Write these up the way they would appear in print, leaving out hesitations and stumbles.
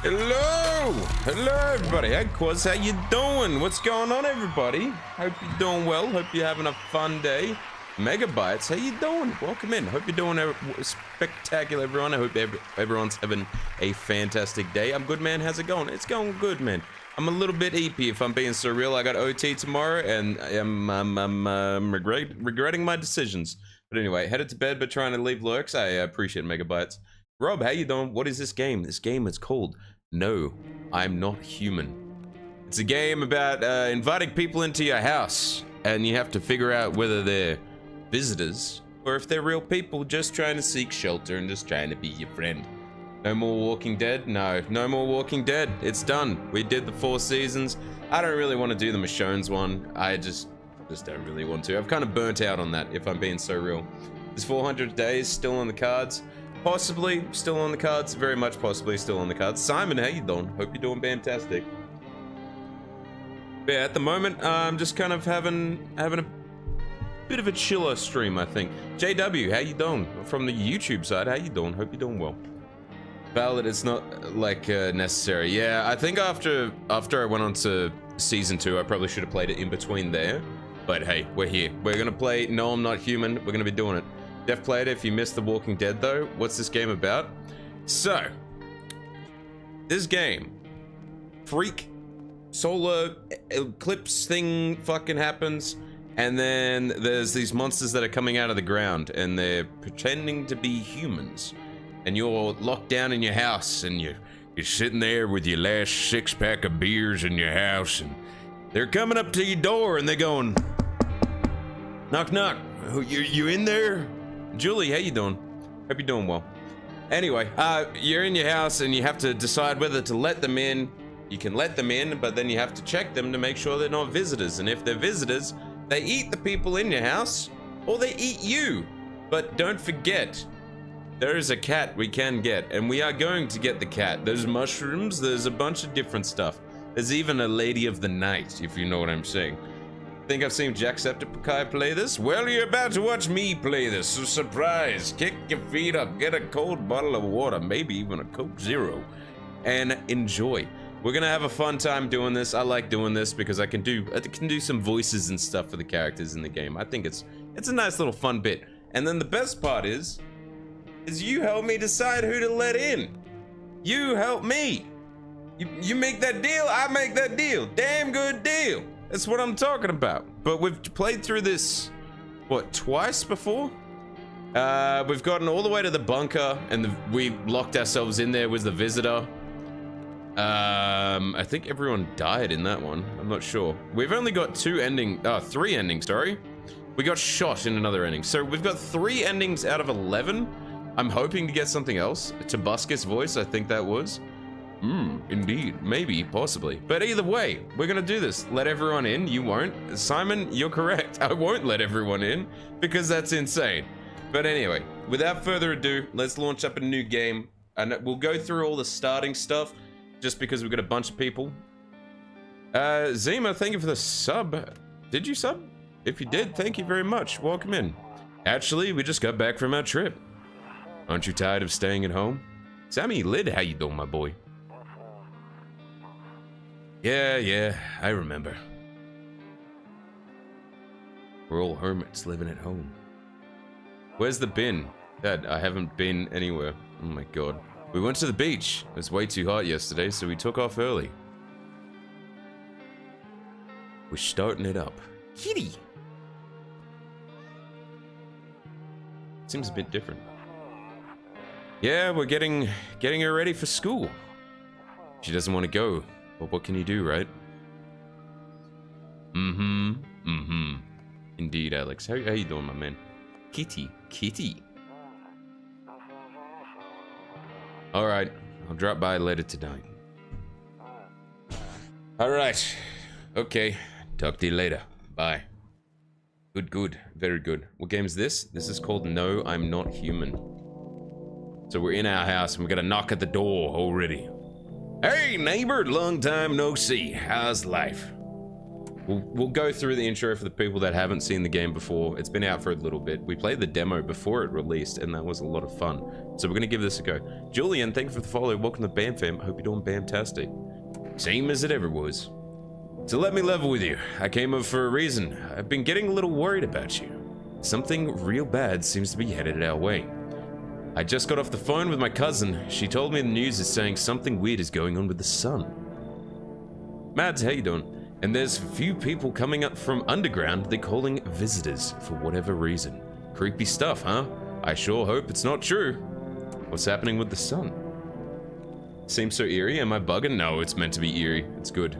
Hello everybody. Hey Quaz, how you doing? What's going on, everybody? Hope you're doing well. Hope you're having a fun day. Megabytes, how you doing? Welcome in. Hope you're doing spectacular, everyone. I hope everyone's having a fantastic day. I'm good, man. How's it going? It's going good, man. I'm a little bit eepy, if I'm being so real. I got OT tomorrow, and I'm regretting my decisions. But anyway, headed to bed, but trying to leave lurks. I appreciate Megabytes. Rob, how you doing? What is this game? This game is called No, I'm Not Human. It's a game about inviting people into your house, and you have to figure out whether they're visitors or if they're real people just trying to seek shelter and just trying to be your friend. No more Walking Dead? No, no more Walking Dead. It's done. We did the 4 seasons. I don't really want to do the Michonne's one. I just don't really want to. I've kind of burnt out on that, if I'm being so real. Is 400 days still on the cards? Possibly still on the cards. Very much possibly still on the cards. Simon, how you doing? Hope you're doing fantastic. But yeah, at the moment, I'm just kind of having a bit of a chiller stream, I think. JW, how you doing? From the YouTube side, how you doing? Hope you're doing well. Valid, it's not like necessary. Yeah, I think after I went on to season 2, I probably should have played it in between there. But hey, we're here. We're gonna play No, I'm Not Human. We're gonna be doing it. Def played it. If you missed The Walking Dead, though, what's this game about? So, this game, freak solar eclipse thing fucking happens, and then there's these monsters that are coming out of the ground, and they're pretending to be humans, and you're locked down in your house, and you're sitting there with your last 6-pack of beers in your house, and they're coming up to your door, and they're going, knock knock, you in there? Julie, how you doing? Hope you're doing well. Anyway, you're in your house and you have to decide whether to let them in. You can let them in, but then you have to check them to make sure they're not visitors. And if they're visitors, they eat the people in your house, or they eat you. But don't forget, there is a cat we can get, and we are going to get the cat. There's mushrooms, there's a bunch of different stuff. There's even a Lady of the Night, if you know what I'm saying. Think I've seen Jacksepticeye play this? Well, you're about to watch me play this, so surprise! Kick your feet up, get a cold bottle of water, maybe even a Coke Zero, and enjoy. We're gonna have a fun time doing this. I like doing this because I can do some voices and stuff for the characters in the game. I think it's a nice little fun bit. And then the best part is you help me decide who to let in. You help me. You make that deal, I make that deal. Damn good deal. That's what I'm talking about. But we've played through this, what, twice before? We've gotten all the way to the bunker, and we locked ourselves in there with the visitor. I think everyone died in that one. I'm not sure. We've only got 3 endings, sorry. We got shot in another ending. So we've got 3 endings out of 11. I'm hoping to get something else. Tobuscus voice, I think that was. Indeed. Maybe, possibly. But either way, we're gonna do this. Let everyone in. You won't. Simon, you're correct. I won't let everyone in, because that's insane. But anyway, without further ado, let's launch up a new game. And we'll go through all the starting stuff, just because we've got a bunch of people. Zima, thank you for the sub. Did you sub? If you did, thank you very much. Welcome in. Actually, we just got back from our trip. Aren't you tired of staying at home? Sammy Lid, how you doing, my boy? Yeah, I remember. We're all hermits living at home. Where's the bin? Dad, I haven't been anywhere. Oh my god. We went to the beach. It was way too hot yesterday, so we took off early. We're starting it up. Kitty! Seems a bit different. Yeah, we're getting her ready for school. She doesn't want to go. Well, what can you do, right? Indeed, Alex. How you doing, my man? Kitty. Alright, I'll drop by later tonight. Alright. Okay. Talk to you later. Bye. Good. Very good. What game is this? This is called No, I'm Not Human. So we're in our house and we got a knock at the door already. Hey, neighbor, long time no see. How's life? We'll go through the intro for the people that haven't seen the game before. It's been out for a little bit. We played the demo before it released, and that was a lot of fun. So we're going to give this a go. Julian, thank you for the follow. Welcome to Bam Fam. Hope you're doing bam-tastic. Same as it ever was. So let me level with you. I came over for a reason. I've been getting a little worried about you. Something real bad seems to be headed our way. I just got off the phone with my cousin. She told me the news is saying something weird is going on with the sun. Mads, how you doing? And there's a few people coming up from underground they're calling visitors for whatever reason. Creepy stuff, huh? I sure hope it's not true. What's happening with the sun? Seems so eerie. Am I bugging? No, it's meant to be eerie. It's good.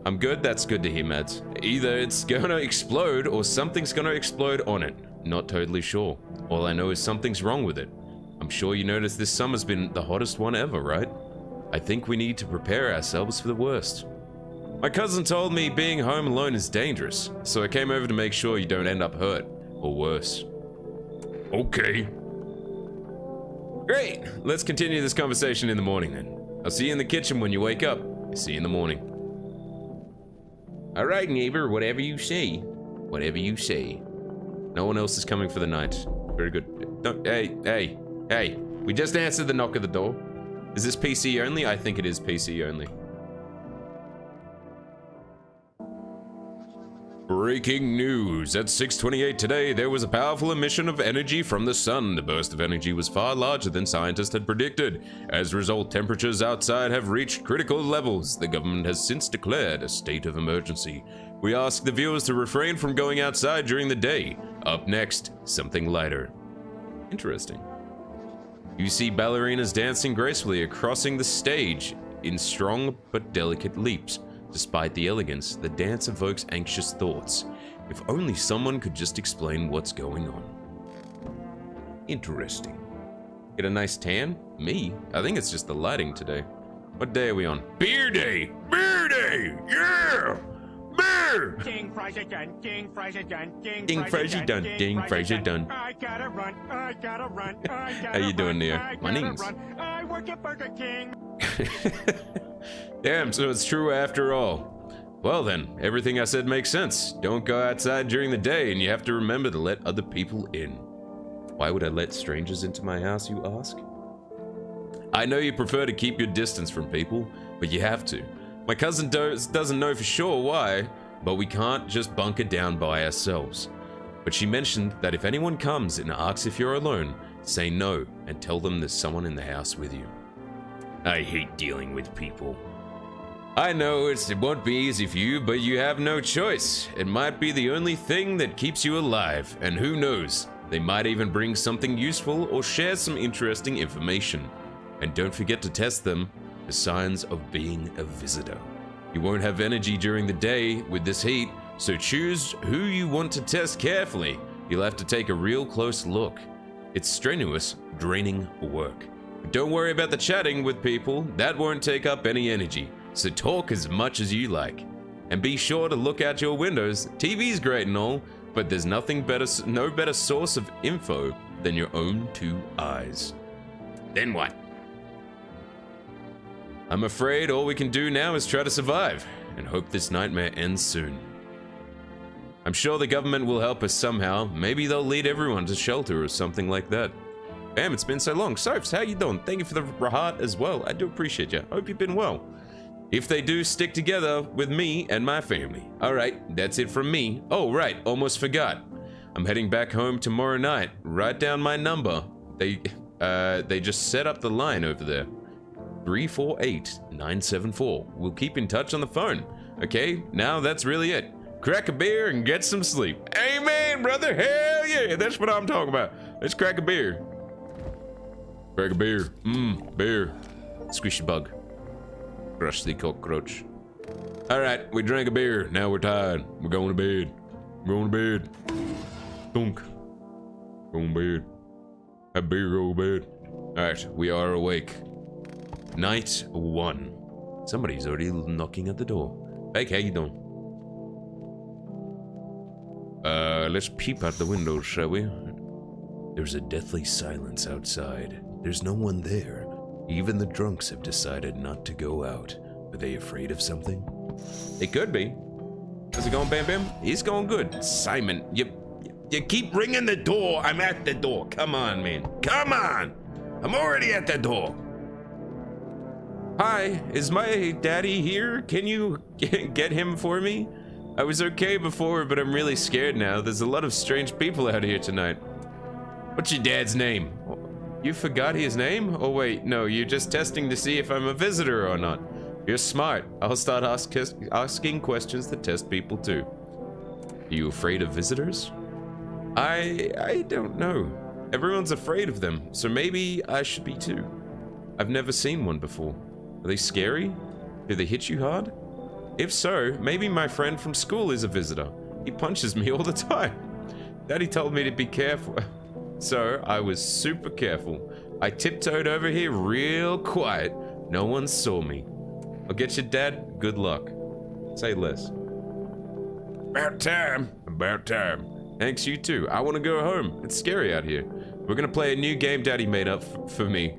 I'm good. That's good to hear, Mads. Either it's gonna explode or something's gonna explode on it. Not totally sure. All I know is something's wrong with it. I'm sure you noticed this summer's been the hottest one ever, right? I think we need to prepare ourselves for the worst. My cousin told me being home alone is dangerous, so I came over to make sure you don't end up hurt, or worse. Okay. Great, let's continue this conversation in the morning then. I'll see you in the kitchen when you wake up. See you in the morning. Alright, neighbor, whatever you say. Whatever you say. No one else is coming for the night. Very good. No, hey. We just answered the knock at the door. Is this PC only? I think it is PC only. Breaking news. At 6:28 today, there was a powerful emission of energy from the sun. The burst of energy was far larger than scientists had predicted. As a result, temperatures outside have reached critical levels. The government has since declared a state of emergency. We ask the viewers to refrain from going outside during the day. Up next, something lighter. Interesting. You see ballerinas dancing gracefully across the stage in strong but delicate leaps. Despite the elegance, the dance evokes anxious thoughts. If only someone could just explain what's going on. Interesting. Get a nice tan? Me? I think it's just the lighting today. What day are we on? Beer day! Beer day! Yeah! Beer! King President, King President, King King President, King President. I gotta run, I gotta run, I gotta How you doing, Neo? My name's... I work at Burger King. Damn, so it's true after all. Well then, everything I said makes sense. Don't go outside during the day, and you have to remember to let other people in. Why would I let strangers into my house, you ask? I know you prefer to keep your distance from people, but you have to. My cousin doesn't know for sure why, but we can't just bunker down by ourselves. But she mentioned that if anyone comes and asks if you're alone, say no and tell them there's someone in the house with you. I hate dealing with people. I know it won't be easy for you, but you have no choice. It might be the only thing that keeps you alive, and who knows, they might even bring something useful or share some interesting information. And don't forget to test them for signs of being a visitor. You won't have energy during the day with this heat, so choose who you want to test carefully. You'll have to take a real close look. It's strenuous, draining work. But don't worry about the chatting with people, that won't take up any energy. So talk as much as you like. And be sure to look out your windows. TV's great and all, but there's no better source of info than your own two eyes. Then what? I'm afraid all we can do now is try to survive, and hope this nightmare ends soon. I'm sure the government will help us somehow. Maybe they'll lead everyone to shelter or something like that. Bam, it's been so long. Soaps, how you doing? Thank you for the heart as well. I do appreciate you. Hope you've been well. If they do stick together with me and my family. Alright, that's it from me. Oh, right, almost forgot. I'm heading back home tomorrow night. Write down my number. They just set up the line over there. 348-974. We'll keep in touch on the phone. Okay, now that's really it. Crack a beer and get some sleep. Amen, brother. Hell yeah, that's what I'm talking about. Let's crack a beer. Crack a beer. Beer. Squishy bug. Crush the cockroach. Alright, we drank a beer. Now we're tired. We're going to bed. We're going to bed. Dunk. Going to bed. Have beer, go to bed. Alright, we are awake. Night 1. Somebody's already knocking at the door. Hey, how you doing? Let's peep out the windows, shall we? There's a deathly silence outside. There's no one there. Even the drunks have decided not to go out. Are they afraid of something? It could be. How's it going, Bam Bam? He's going good. Simon, you keep ringing the door. I'm at the door. Come on, man. Come on. I'm already at the door. Hi, is my daddy here? Can you get him for me? I was okay before, but I'm really scared now. There's a lot of strange people out here tonight. What's your dad's name? You forgot his name? Oh wait, no, you're just testing to see if I'm a visitor or not. You're smart. I'll start asking questions that test people too. Are you afraid of visitors? I don't know. Everyone's afraid of them, so maybe I should be too. I've never seen one before. Are they scary? Do they hit you hard? If so, maybe my friend from school is a visitor. He punches me all the time. Daddy told me to be careful. So I was super careful. I tiptoed over here real quiet. No one saw me. I'll get your dad. Good luck. Say less. About time. About time. Thanks, you too. I want to go home. It's scary out here. We're gonna play a new game Daddy made up for me.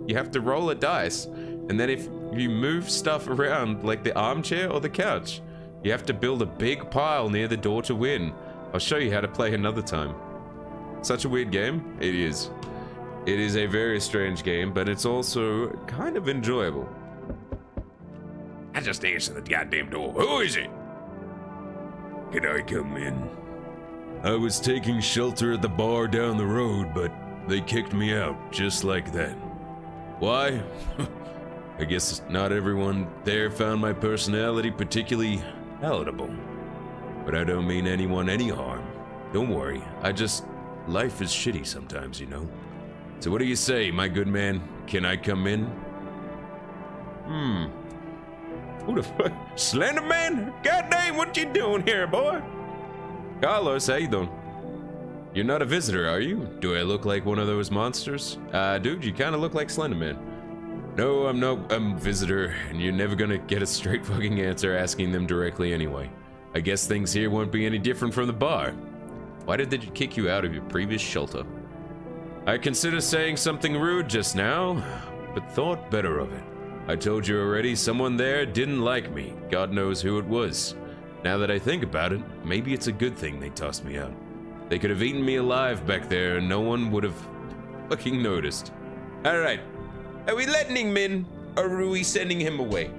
You have to roll a dice, and then if you move stuff around, like the armchair or the couch, you have to build a big pile near the door to win. I'll show you how to play another time. Such a weird game. It is. It is a very strange game, but it's also kind of enjoyable. I just answered the goddamn door. Who is it? Can I come in? I was taking shelter at the bar down the road, but they kicked me out just like that. Why? I guess not everyone there found my personality particularly palatable. But I don't mean anyone any harm. Don't worry, life is shitty sometimes, you know. So what do you say, my good man? Can I come in? Who the fuck? Slender Man? Goddamn, what you doing here, boy? Carlos, how you doing? You're not a visitor, are you? Do I look like one of those monsters? Dude, you kinda look like Slender Man. No, I'm a visitor, and you're never gonna get a straight fucking answer asking them directly anyway. I guess things here won't be any different from the bar. Why did they kick you out of your previous shelter? I considered saying something rude just now, but thought better of it. I told you already, someone there didn't like me. God knows who it was. Now that I think about it, maybe it's a good thing they tossed me out. They could have eaten me alive back there and no one would have fucking noticed. Alright, are we letting him in or are we sending him away?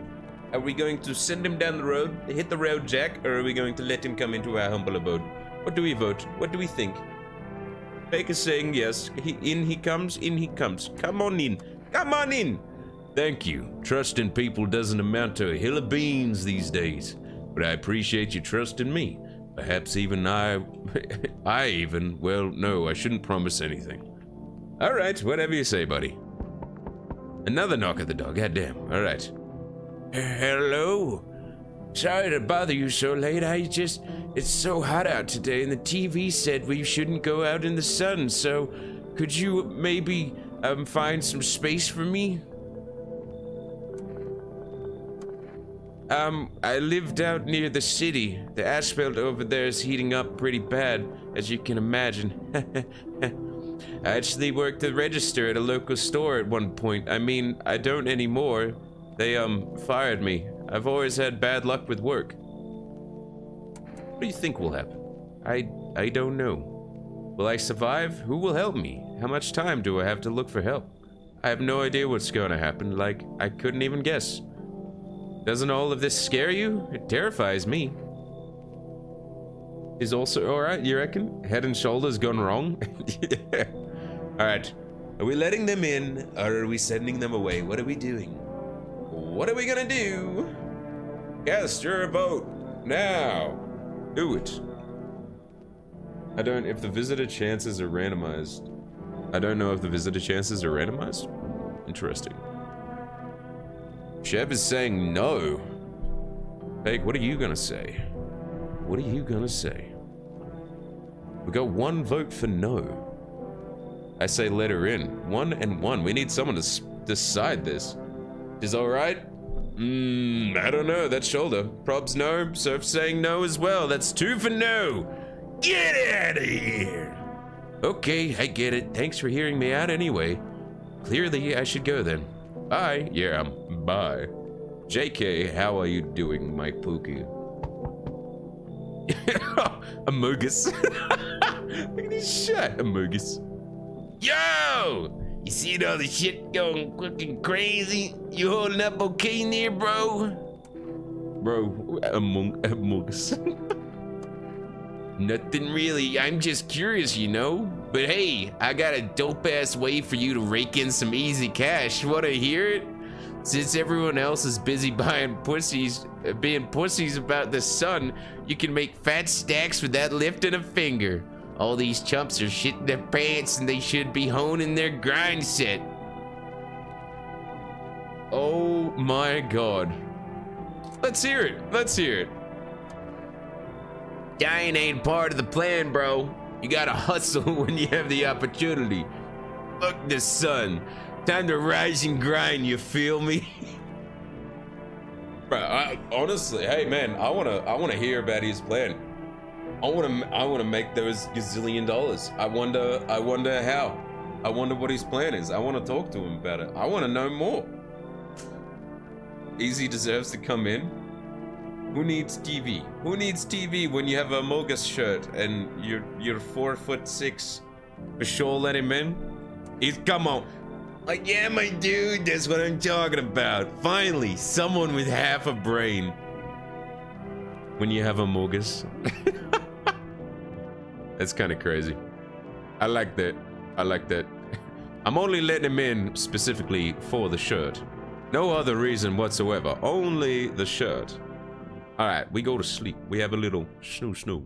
Are we going to send him down the road, hit the road jack, or are we going to let him come into our humble abode? What do we vote? What do we think? Baker's saying yes. In he comes, in he comes. Come on in. Come on in. Thank you. Trust in people doesn't amount to a hill of beans these days. But I appreciate you trusting me. Perhaps even well, no, I shouldn't promise anything. All right, whatever you say, buddy. Another knock at the door, goddamn. All right. Hello? Sorry to bother you so late. It's so hot out today, and the TV said we shouldn't go out in the sun, so could you maybe find some space for me? I lived out near the city. The asphalt over there is heating up pretty bad, as you can imagine. I actually worked the register at a local store at one point. I mean, I don't anymore. They, fired me. I've always had bad luck with work. What do you think will happen? I don't know. Will I survive? Who will help me? How much time do I have to look for help? I have no idea what's going to happen. Like, I couldn't even guess. Doesn't all of this scare you? It terrifies me. Is also alright, you reckon? Head and shoulders gone wrong? Yeah. Alright. Are we letting them in, or are we sending them away? What are we doing? What are we gonna do? Cast your vote now. Do it. If the visitor chances are randomized. I don't know if the visitor chances are randomized. Interesting. Sheb is saying no. Fake, what are you gonna say? What are you gonna say? We got one vote for no. I say let her in. 1 and 1. We need someone to decide this. Is alright? I don't know. That's shoulder. Probs no. Surf saying no as well. That's 2 for no. Get out of here. Okay, I get it. Thanks for hearing me out anyway. Clearly, I should go then. Bye. Yeah, bye. JK, how are you doing, my Pookie? Amogus. Look at this shit, Amogus. Yo! You seeing all the shit going fucking crazy? You holding up okay in there, bro? Bro, Amogus. Nothing really. I'm just curious, you know? But hey, I got a dope-ass way for you to rake in some easy cash. Wanna hear it? Since everyone else is busy being pussies about the sun, you can make fat stacks without lifting a finger. All these chumps are shitting their pants and they should be honing their grind set. Oh my god. Let's hear it. Let's hear it. Dying ain't part of the plan, bro. You gotta hustle when you have the opportunity. Fuck the sun. Time to rise and grind, you feel me? Bro, honestly, hey man, I wanna hear about his plan. I wanna make those gazillion dollars. I wonder how. I wonder what his plan is. I wanna talk to him about it. I wanna know more. Easy deserves to come in. Who needs TV? Who needs TV when you have a Mogus shirt and you're 4'6"? For sure, let him in. He's come on. Like, yeah, my dude, that's what I'm talking about. Finally, someone with half a brain. When you have a Mogus. That's kind of crazy. I like that. I like that. I'm only letting him in specifically for the shirt. No other reason whatsoever. Only the shirt. Alright, we go to sleep. We have a little snoo.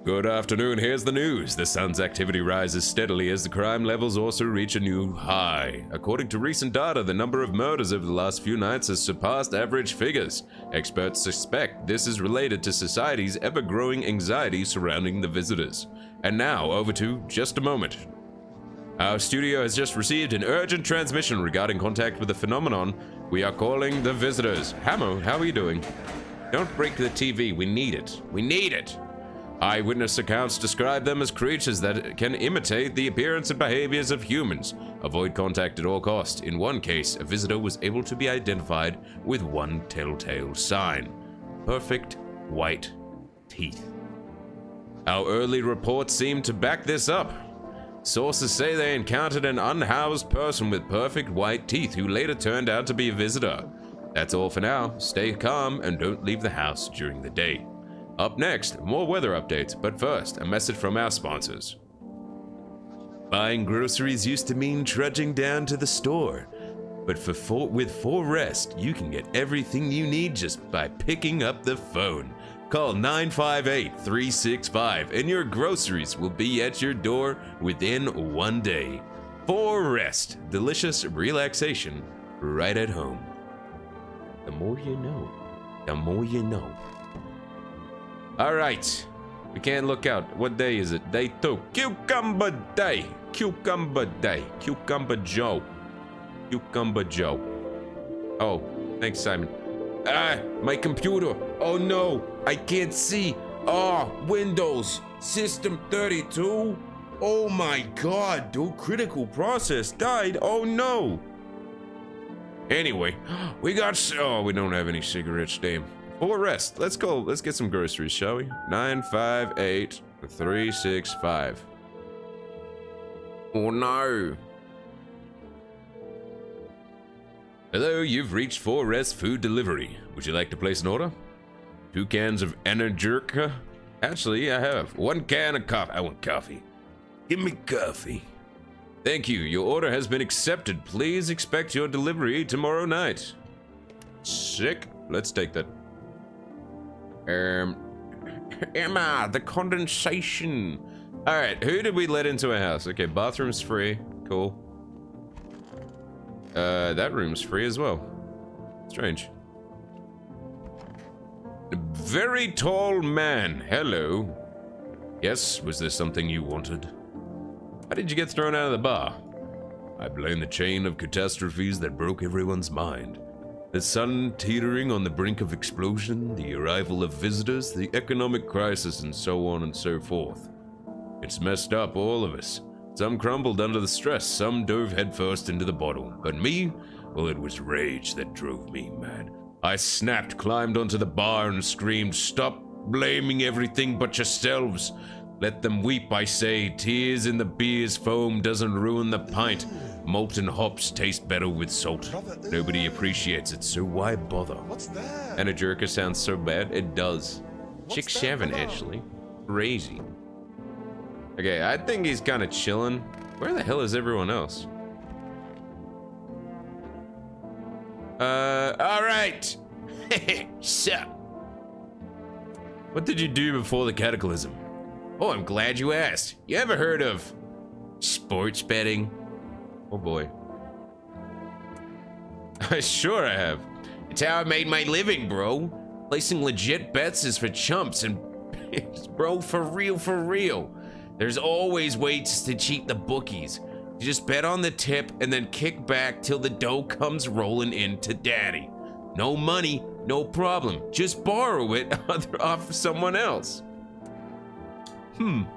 Good afternoon, here's the news. The sun's activity rises steadily as the crime levels also reach a new high. According to recent data, the number of murders over the last few nights has surpassed average figures. Experts suspect this is related to society's ever-growing anxiety surrounding the visitors. And now, over to Just a Moment. Our studio has just received an urgent transmission regarding contact with the phenomenon we are calling the visitors. Hamo, how are you doing? Don't break the TV, we need it. We need it! Eyewitness accounts describe them as creatures that can imitate the appearance and behaviors of humans. Avoid contact at all costs. In one case, a visitor was able to be identified with one telltale sign. Perfect white teeth. Our early reports seem to back this up. Sources say they encountered an unhoused person with perfect white teeth who later turned out to be a visitor. That's all for now. Stay calm and don't leave the house during the day. Up next, more weather updates, but first, a message from our sponsors. Buying groceries used to mean trudging down to the store, but with 4Rest, you can get everything you need just by picking up the phone. Call 958-365 and your groceries will be at your door within 1 day. 4Rest, delicious relaxation right at home. The more you know, the more you know. All right, we can't look out. What day is it? Day 2. Cucumber Day. Cucumber Day. Cucumber Joe. Cucumber Joe. Oh, thanks, Simon. Ah, my computer. Oh no, I can't see. Oh, Windows. System 32. Oh my god, dude. Critical process died. Oh no. Anyway, we got. Oh, we don't have any cigarettes, damn. 4Rest. Let's go. Let's get some groceries, shall we? 958-365. Oh no. Hello, you've reached 4Rest Food Delivery. Would you like to place an order? 2 cans of Energirka? Actually, I have 1 can of coffee. I want coffee. Give me coffee. Thank you. Your order has been accepted. Please expect your delivery tomorrow night. Sick. Let's take that. Emma, the condensation. All right, who did we let into a house? Okay, bathroom's free. Cool. That room's free as well. Strange. A very tall man. Hello. Yes, was there something you wanted? How did you get thrown out of the bar? I blame the chain of catastrophes that broke everyone's mind. The sun teetering on the brink of explosion, the arrival of visitors, the economic crisis, and so on and so forth. It's messed up all of us. Some crumbled under the stress, some dove headfirst into the bottle. But me, well, it was rage that drove me mad. I snapped, climbed onto the bar, and screamed, "Stop blaming everything but yourselves. Let them weep, I say. Tears in the beer's foam doesn't ruin the pint. Molten hops taste better with salt. Nobody appreciates it, so why bother?" What's that? And a jerker sounds so bad. It does. Chick What's that Shavin, about? actually. Crazy. Okay, I think he's kind of chilling. Where the hell is everyone else? Alright. Sup? What did you do before the cataclysm? Oh, I'm glad you asked. You ever heard of sports betting? Oh boy. Sure I have. It's how I made my living, bro. Placing legit bets is for chumps and bro, for real. There's always ways to cheat the bookies. You just bet on the tip and then kick back till the dough comes rolling into daddy. No money, no problem. Just borrow it off someone else. Now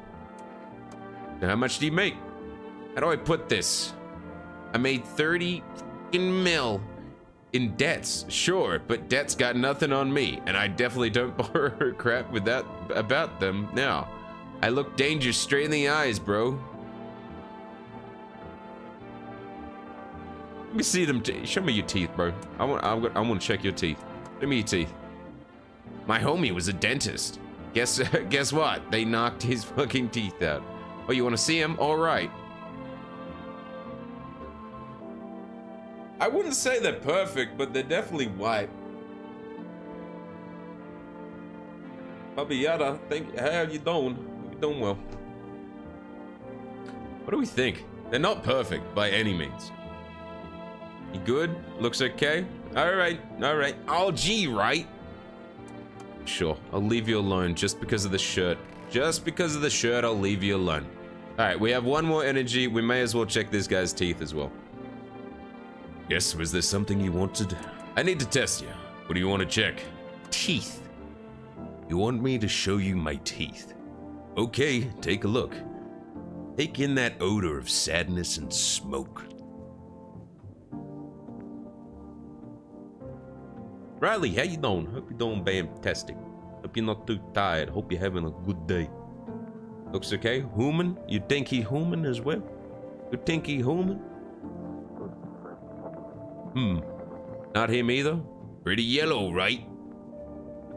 how much do you make? How do I put this? I made 30 mil in debts, sure, but debts got nothing on me, and I definitely don't borrow crap with that about them now. I look danger straight in the eyes, bro. Let me see them. Show me your teeth, bro. I want to check your teeth. Show me your teeth. My homie was a dentist. Guess what? They knocked his fucking teeth out. Oh, you want to see him? All right. I wouldn't say they're perfect, but they're definitely white. Baba Yada, how you doing? You doing well? What do we think? They're not perfect by any means. You good? Looks okay? Alright. All G, right? Sure, I'll leave you alone just because of the shirt. Just because of the shirt, I'll leave you alone. Alright, we have one more energy. We may as well check this guy's teeth as well. Yes, was there something you wanted? I need to test you. What do you want to check? Teeth. You want me to show you my teeth? Okay, take a look. Take in that odor of sadness and smoke. Riley, how you doing? Hope you're doing fantastic. Hope you're not too tired. Hope you're having a good day. Looks okay. Human? You think he human as well? You think he human? Not him either? Pretty yellow, right?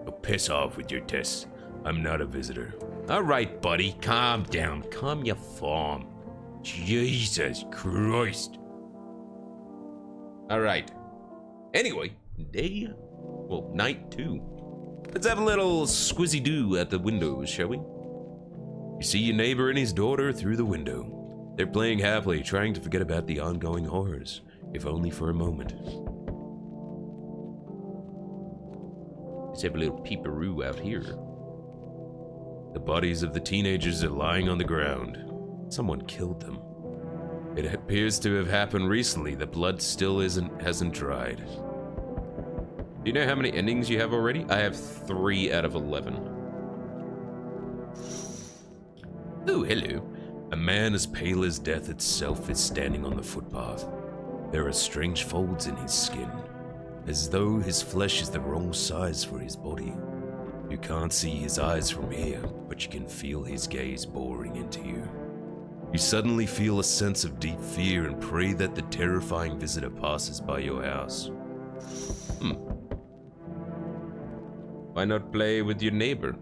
Oh, piss off with your tests. I'm not a visitor. Alright, buddy. Calm down. Calm your form. Jesus Christ. Alright. Anyway, night 2. Let's have a little squizzy-doo at the windows, shall we? You see your neighbor and his daughter through the window. They're playing happily, trying to forget about the ongoing horrors, if only for a moment. Let's have a little peeperoo out here. The bodies of the teenagers are lying on the ground. Someone killed them. It appears to have happened recently. The blood still hasn't dried. Do you know how many endings you have already? I have 3 out of 11. Oh, hello. A man as pale as death itself is standing on the footpath. There are strange folds in his skin, as though his flesh is the wrong size for his body. You can't see his eyes from here, but you can feel his gaze boring into you. You suddenly feel a sense of deep fear and pray that the terrifying visitor passes by your house. Why not play with your neighbor?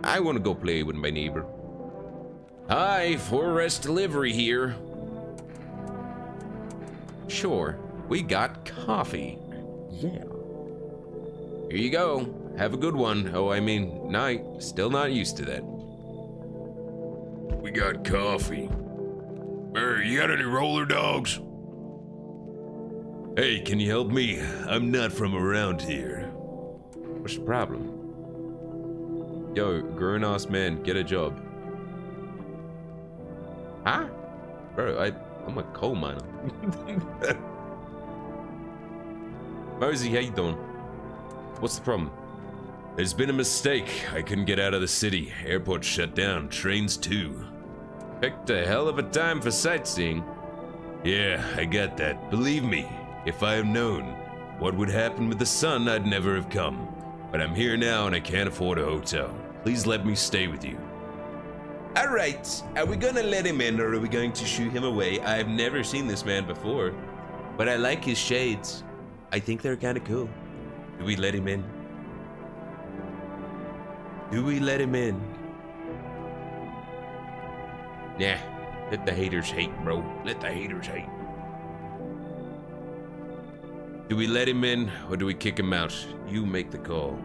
I want to go play with my neighbor. Hi, 4S delivery here. Sure, we got coffee. Yeah. Here you go. Have a good one. Oh, I mean, night. Still not used to that. We got coffee. Hey, you got any roller dogs? Hey, can you help me? I'm not from around here. What's the problem? Yo, grown-ass man, get a job. Huh? Bro, I'm a coal miner. Mosey, how you doing? What's the problem? There's been a mistake. I couldn't get out of the city. Airport shut down. Trains too. Picked a hell of a time for sightseeing. Yeah, I get that. Believe me, if I had known, What would happen with the sun, I'd never have come. But I'm here now and I can't afford a hotel. Please let me stay with you. Alright, are we gonna let him in or are we going to shoo him away? I've never seen this man before, but I like his shades. I think they're kinda cool. Do we let him in? Do we let him in? Nah, let the haters hate, bro. Let the haters hate. Do we let him in or do we kick him out? You make the call.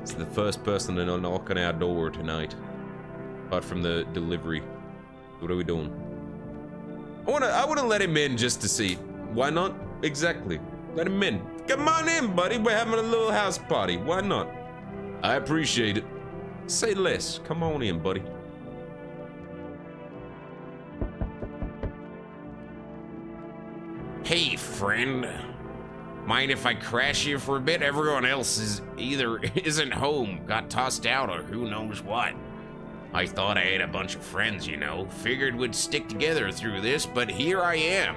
It's the first person to knock on our door tonight. Apart from the delivery. What are we doing? I wanna let him in just to see. Why not? Exactly. Let him in. Come on in, buddy. We're having a little house party. Why not? I appreciate it. Say less. Come on in, buddy. Hey, friend. Mind if I crash here for a bit? Everyone else is either isn't home, got tossed out, or who knows what. I thought I had a bunch of friends, you know. Figured we'd stick together through this, but here I am.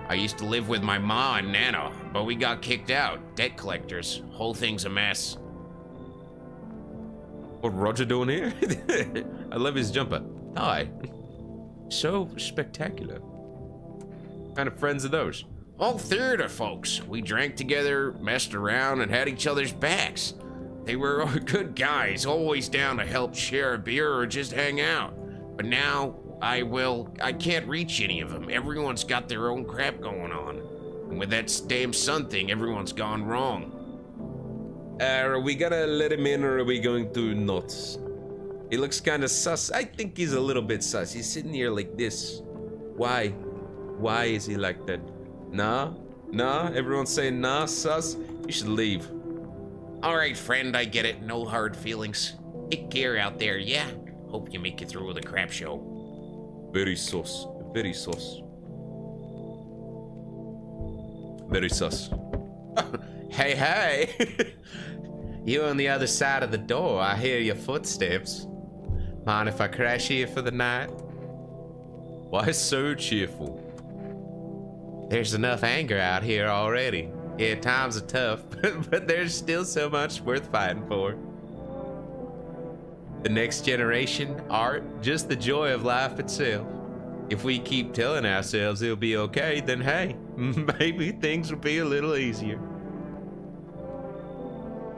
I used to live with my ma and Nana, but we got kicked out. Debt collectors. Whole thing's a mess. What Roger doing here? I love his jumper. Hi. So spectacular. What kind of friends are those? All theater folks. We drank together, messed around, and had each other's backs. They were good guys, always down to help share a beer or just hang out. But now, I can't reach any of them. Everyone's got their own crap going on. And with that damn sun thing, everyone's gone wrong. Are we gonna let him in or are we going to not? He looks kind of sus. I think he's a little bit sus. He's sitting here like this. Why? Why is he like that? Nah? Nah? Everyone's saying nah, sus? You should leave. Alright, friend, I get it. No hard feelings. Take care out there, yeah? Hope you make it through with a crap show. Very sus. Very sus. Very sus. Hey, hey! You on the other side of the door. I hear your footsteps. Mind if I crash here for the night? Why so cheerful? There's enough anger out here already. Yeah, times are tough, but there's still so much worth fighting for. The next generation, art, just the joy of life itself. If we keep telling ourselves it'll be okay, then hey, maybe things will be a little easier.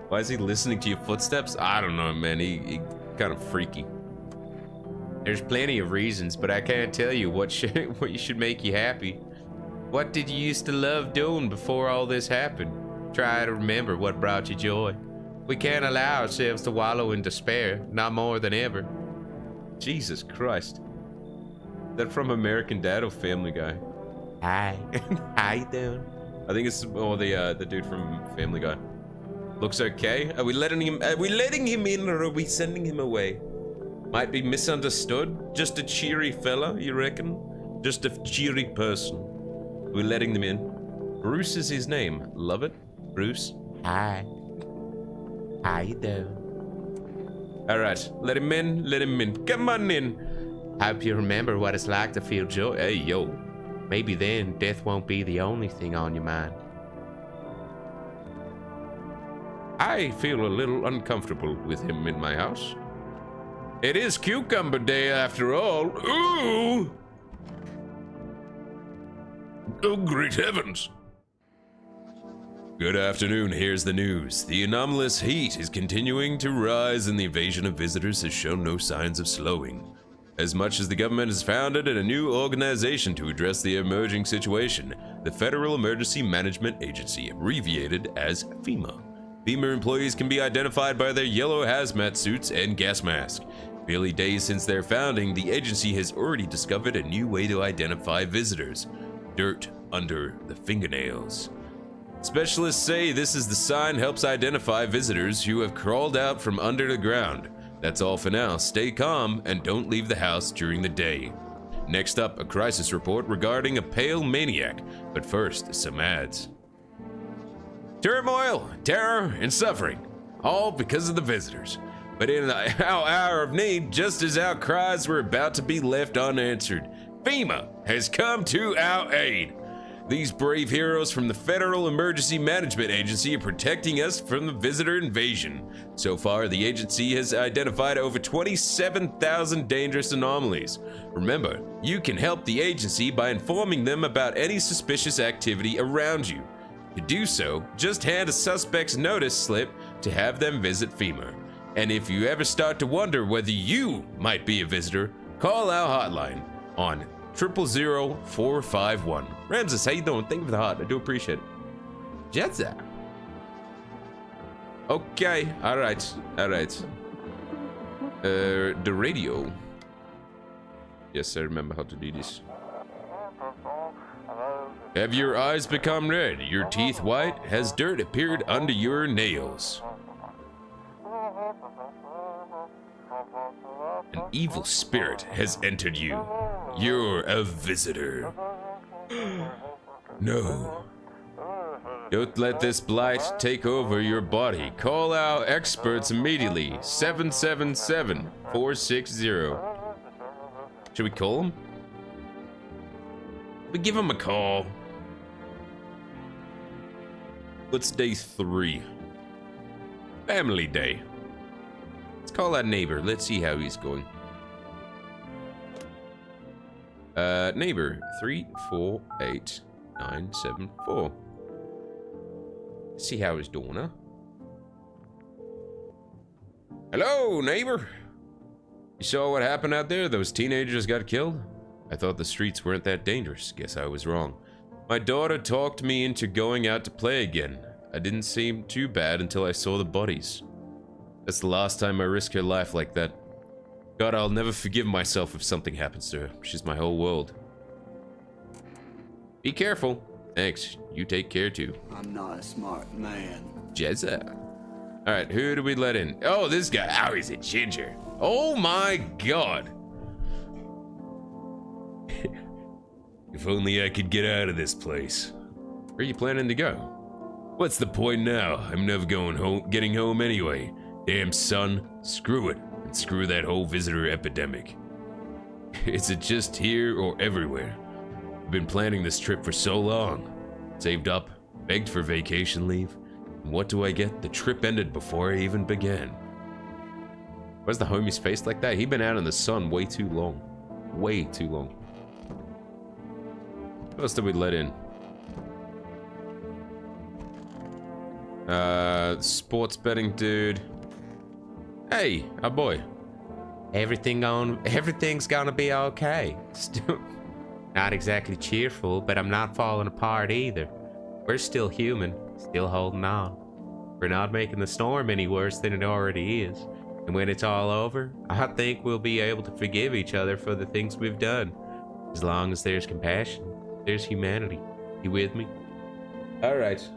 Why is he listening to your footsteps? I don't know, man. He kind of freaky. There's plenty of reasons, but I can't tell you what should make you happy. What did you used to love doing before all this happened? Try to remember what brought you joy. We can't allow ourselves to wallow in despair, not more than ever. Jesus Christ. Is that from American Dad or Family Guy? Hi. How you doing? I think it's the dude from Family Guy. Looks okay. Are we letting him in or are we sending him away? Might be misunderstood. Just a cheery fella, you reckon? Just a cheery person. We're letting them in. Bruce is his name. Love it. Bruce. Hi. How you doing? Alright, let him in, let him in. Come on in. Hope you remember what it's like to feel joy. Hey, yo. Maybe then death won't be the only thing on your mind. I feel a little uncomfortable with him in my house. It is Cucumber Day after all. Ooh! Oh, great heavens. Good afternoon, here's the news. The anomalous heat is continuing to rise and the invasion of visitors has shown no signs of slowing. As much as the government has founded a new organization to address the emerging situation, the Federal Emergency Management Agency, abbreviated as FEMA. FEMA employees can be identified by their yellow hazmat suits and gas masks. Barely days since their founding, the agency has already discovered a new way to identify visitors. Dirt under the fingernails. Specialists say this is the sign helps identify visitors who have crawled out from under the ground. That's all for now. Stay calm and don't leave the house during the day. Next up, a crisis report regarding a pale maniac. But first, some ads. Turmoil, terror, and suffering. All because of the visitors. But in our hour of need, just as our cries were about to be left unanswered, FEMA has come to our aid. These brave heroes from the Federal Emergency Management Agency are protecting us from the visitor invasion. So far, the agency has identified over 27,000 dangerous anomalies. Remember, you can help the agency by informing them about any suspicious activity around you. To do so, just hand a suspect's notice slip to have them visit FEMA. And if you ever start to wonder whether you might be a visitor, call our hotline on 000-451. Ramses, how you doing? Thank you for the heart. I do appreciate it. Jetza. Okay. All right. The radio. Yes, I remember how to do this. Have your eyes become red? Your teeth white? Has dirt appeared under your nails? An evil spirit has entered you. You're a visitor. No. Don't let this blight take over your body. Call our experts immediately. 777-460. Should we call him? We give him a call. What's day 3? Family day. Let's call that neighbor. Let's see how he's going. Neighbor 348974. See how he's doing, huh? Hello, neighbor. You saw what happened out there? Those teenagers got killed? I thought the streets weren't that dangerous. Guess I was wrong. My daughter talked me into going out to play again. I didn't seem too bad until I saw the bodies. That's the last time I risk her life like that. God, I'll never forgive myself if something happens to her. She's my whole world. Be careful. Thanks. You take care too. I'm not a smart man. Jezza. Alright, who do we let in? Oh, this guy. Oh, he's a ginger. Oh my god. If only I could get out of this place. Where are you planning to go? What's the point now? I'm never getting home anyway. Damn son, screw it. And screw that whole visitor epidemic. Is it just here or everywhere? I've been planning this trip for so long. Saved up, begged for vacation leave. And what do I get? The trip ended before I even began. Why's the homie's face like that? He'd been out in the sun way too long. Way too long. What else did we let in? Sports betting dude. Hey, our boy. Everything's gonna be okay. Still not exactly cheerful, but I'm not falling apart either. We're still human, still holding on. We're not making the storm any worse than it already is. And when it's all over, I think we'll be able to forgive each other for the things we've done. As long as there's compassion, there's humanity. You with me? Alright.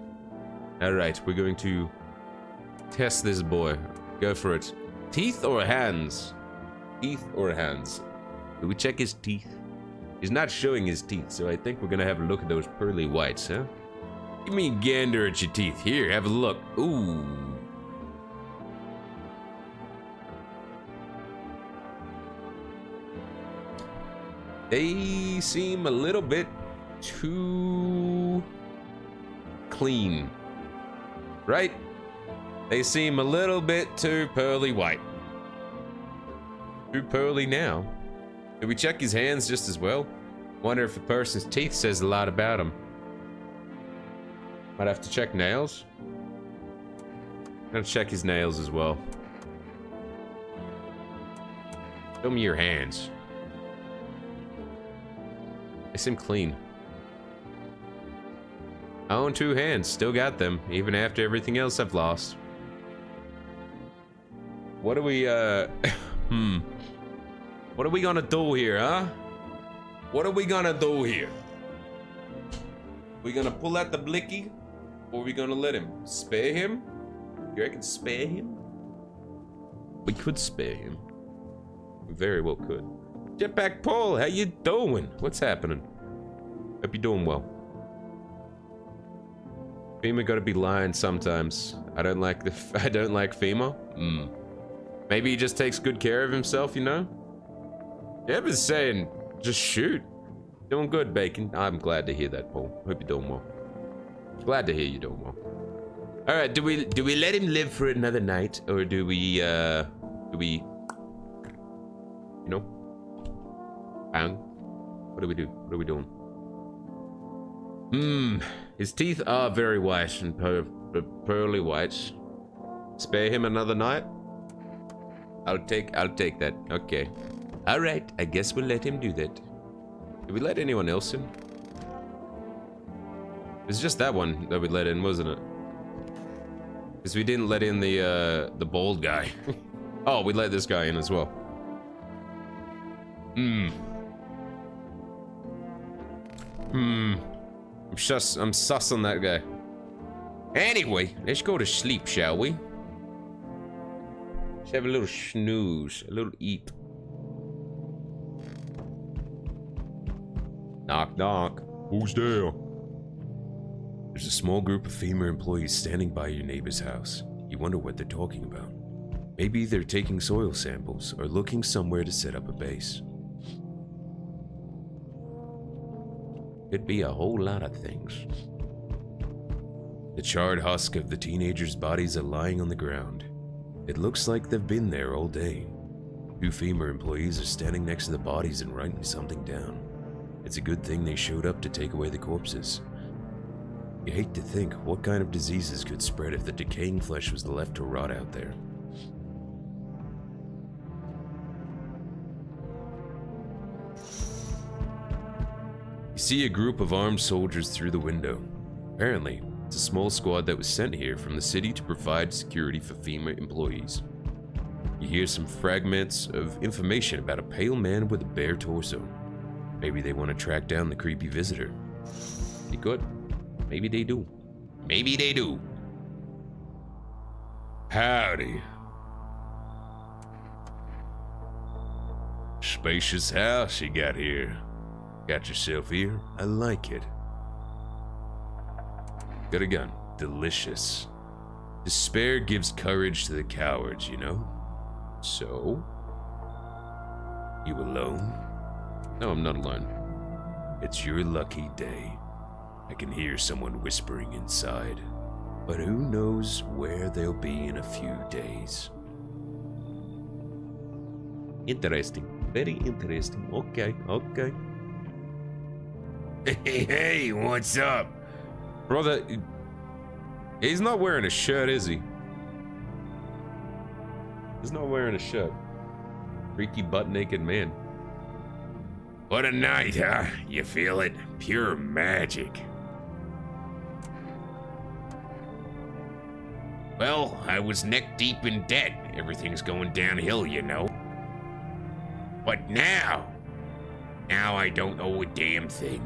Alright, we're going to test this boy. Go for it. Teeth or hands? Teeth or hands? Do we check his teeth? He's not showing his teeth, so I think we're gonna have a look at those pearly whites, huh? Give me a gander at your teeth. Here, have a look. Ooh. They seem a little bit too clean, right? They seem a little bit too pearly white. Too pearly now. Did we check his hands just as well? Wonder if a person's teeth says a lot about him. Might have to check nails. I'm gonna check his nails as well. Show me your hands. They seem clean. I own 2 hands, still got them, even after everything else I've lost. What are we, What are we gonna do here, huh? What are we gonna do here? We gonna pull out the blicky? Or are we gonna let him? Spare him? You reckon spare him? We could spare him. We very well could. Jetpack Paul, how you doing? What's happening? Hope you're doing well. FEMA gotta be lying sometimes. I don't like FEMA. Maybe he just takes good care of himself, you know? Jeff is saying, just shoot. Doing good, Bacon. I'm glad to hear that, Paul. Hope you're doing well. Glad to hear you're doing well. All right, do we let him live for another night, or do we, you know, bang? What do we do? What are we doing? His teeth are very white and pearly white. Spare him another night? I'll take that. Okay. All right, I guess we'll let him do that. Did we let anyone else in? It's just that one that we let in, wasn't it? Because we didn't let in the bald guy. Oh, we let this guy in as well. I'm sus on that guy. Anyway, let's go to sleep, shall we? Let's have a little snooze, a little eat. Knock, knock. Who's there? There's a small group of FEMA employees standing by your neighbor's house. You wonder what they're talking about. Maybe they're taking soil samples or looking somewhere to set up a base. Could be a whole lot of things. The charred husk of the teenagers' bodies are lying on the ground. It looks like they've been there all day. 2 FEMA employees are standing next to the bodies and writing something down. It's a good thing they showed up to take away the corpses. You hate to think what kind of diseases could spread if the decaying flesh was left to rot out there. You see a group of armed soldiers through the window. Apparently, it's a small squad that was sent here from the city to provide security for FEMA employees. You hear some fragments of information about a pale man with a bare torso. Maybe they want to track down the creepy visitor. They could. Maybe they do. Maybe they do. Howdy. Spacious house you got here. Got yourself here? I like it. Got a gun. Delicious. Despair gives courage to the cowards, you know? So? You alone? No, I'm not alone. It's your lucky day. I can hear someone whispering inside. But who knows where they'll be in a few days. Interesting. Very interesting. Okay, okay. Hey, what's up? Brother, he's not wearing a shirt, is he? He's not wearing a shirt. Freaky butt-naked man. What a night, huh? You feel it? Pure magic. Well, I was neck deep in debt. Everything's going downhill, you know. But now I don't owe a damn thing.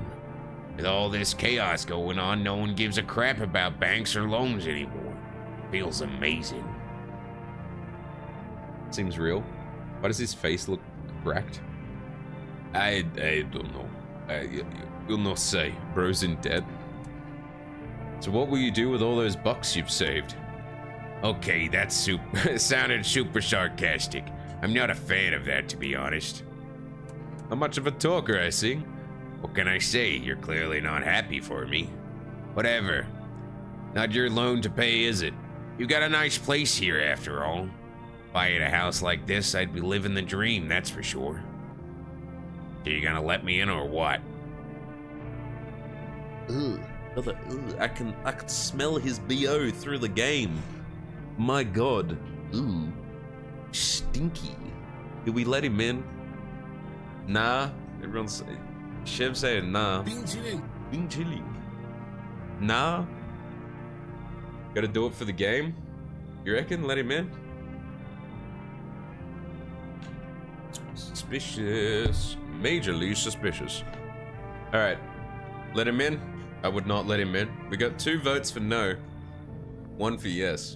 With all this chaos going on, no one gives a crap about banks or loans anymore. Feels amazing. Seems real. Why does his face look cracked? I don't know. You'll not say. Bro's in debt. So what will you do with all those bucks you've saved? Okay, that sounded super sarcastic. I'm not a fan of that, to be honest. Not much of a talker, I see. What can I say? You're clearly not happy for me. Whatever. Not your loan to pay, is it? You've got a nice place here, after all. If I had a house like this, I'd be living the dream, that's for sure. So you gonna let me in or what? Ugh, brother, ugh, I can smell his BO through the game. My god. Ooh. Stinky. Did we let him in? Nah. Everyone's Chev saying nah. Being chilly. Nah. Gotta do it for the game? You reckon? Let him in? Suspicious. Majorly suspicious. Alright. Let him in? I would not let him in. We got 2 votes for no. 1 for yes.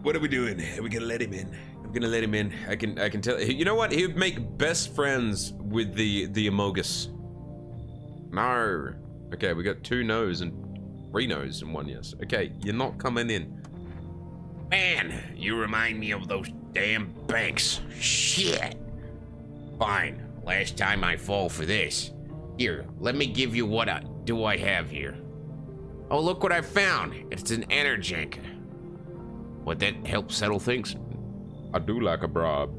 What are we doing? Are we gonna let him in? I'm gonna let him in. I can tell. You know what? He would make best friends with the Amogus. No. Okay, we got 2 no's and 3 no's and 1 yes. Okay, you're not coming in. Man, you remind me of those damn banks. Shit. Fine, Last time I fall for this. Here, let me give you what I have here. Oh, look what I found. It's an Energink. Would that help settle things? I do like a bribe.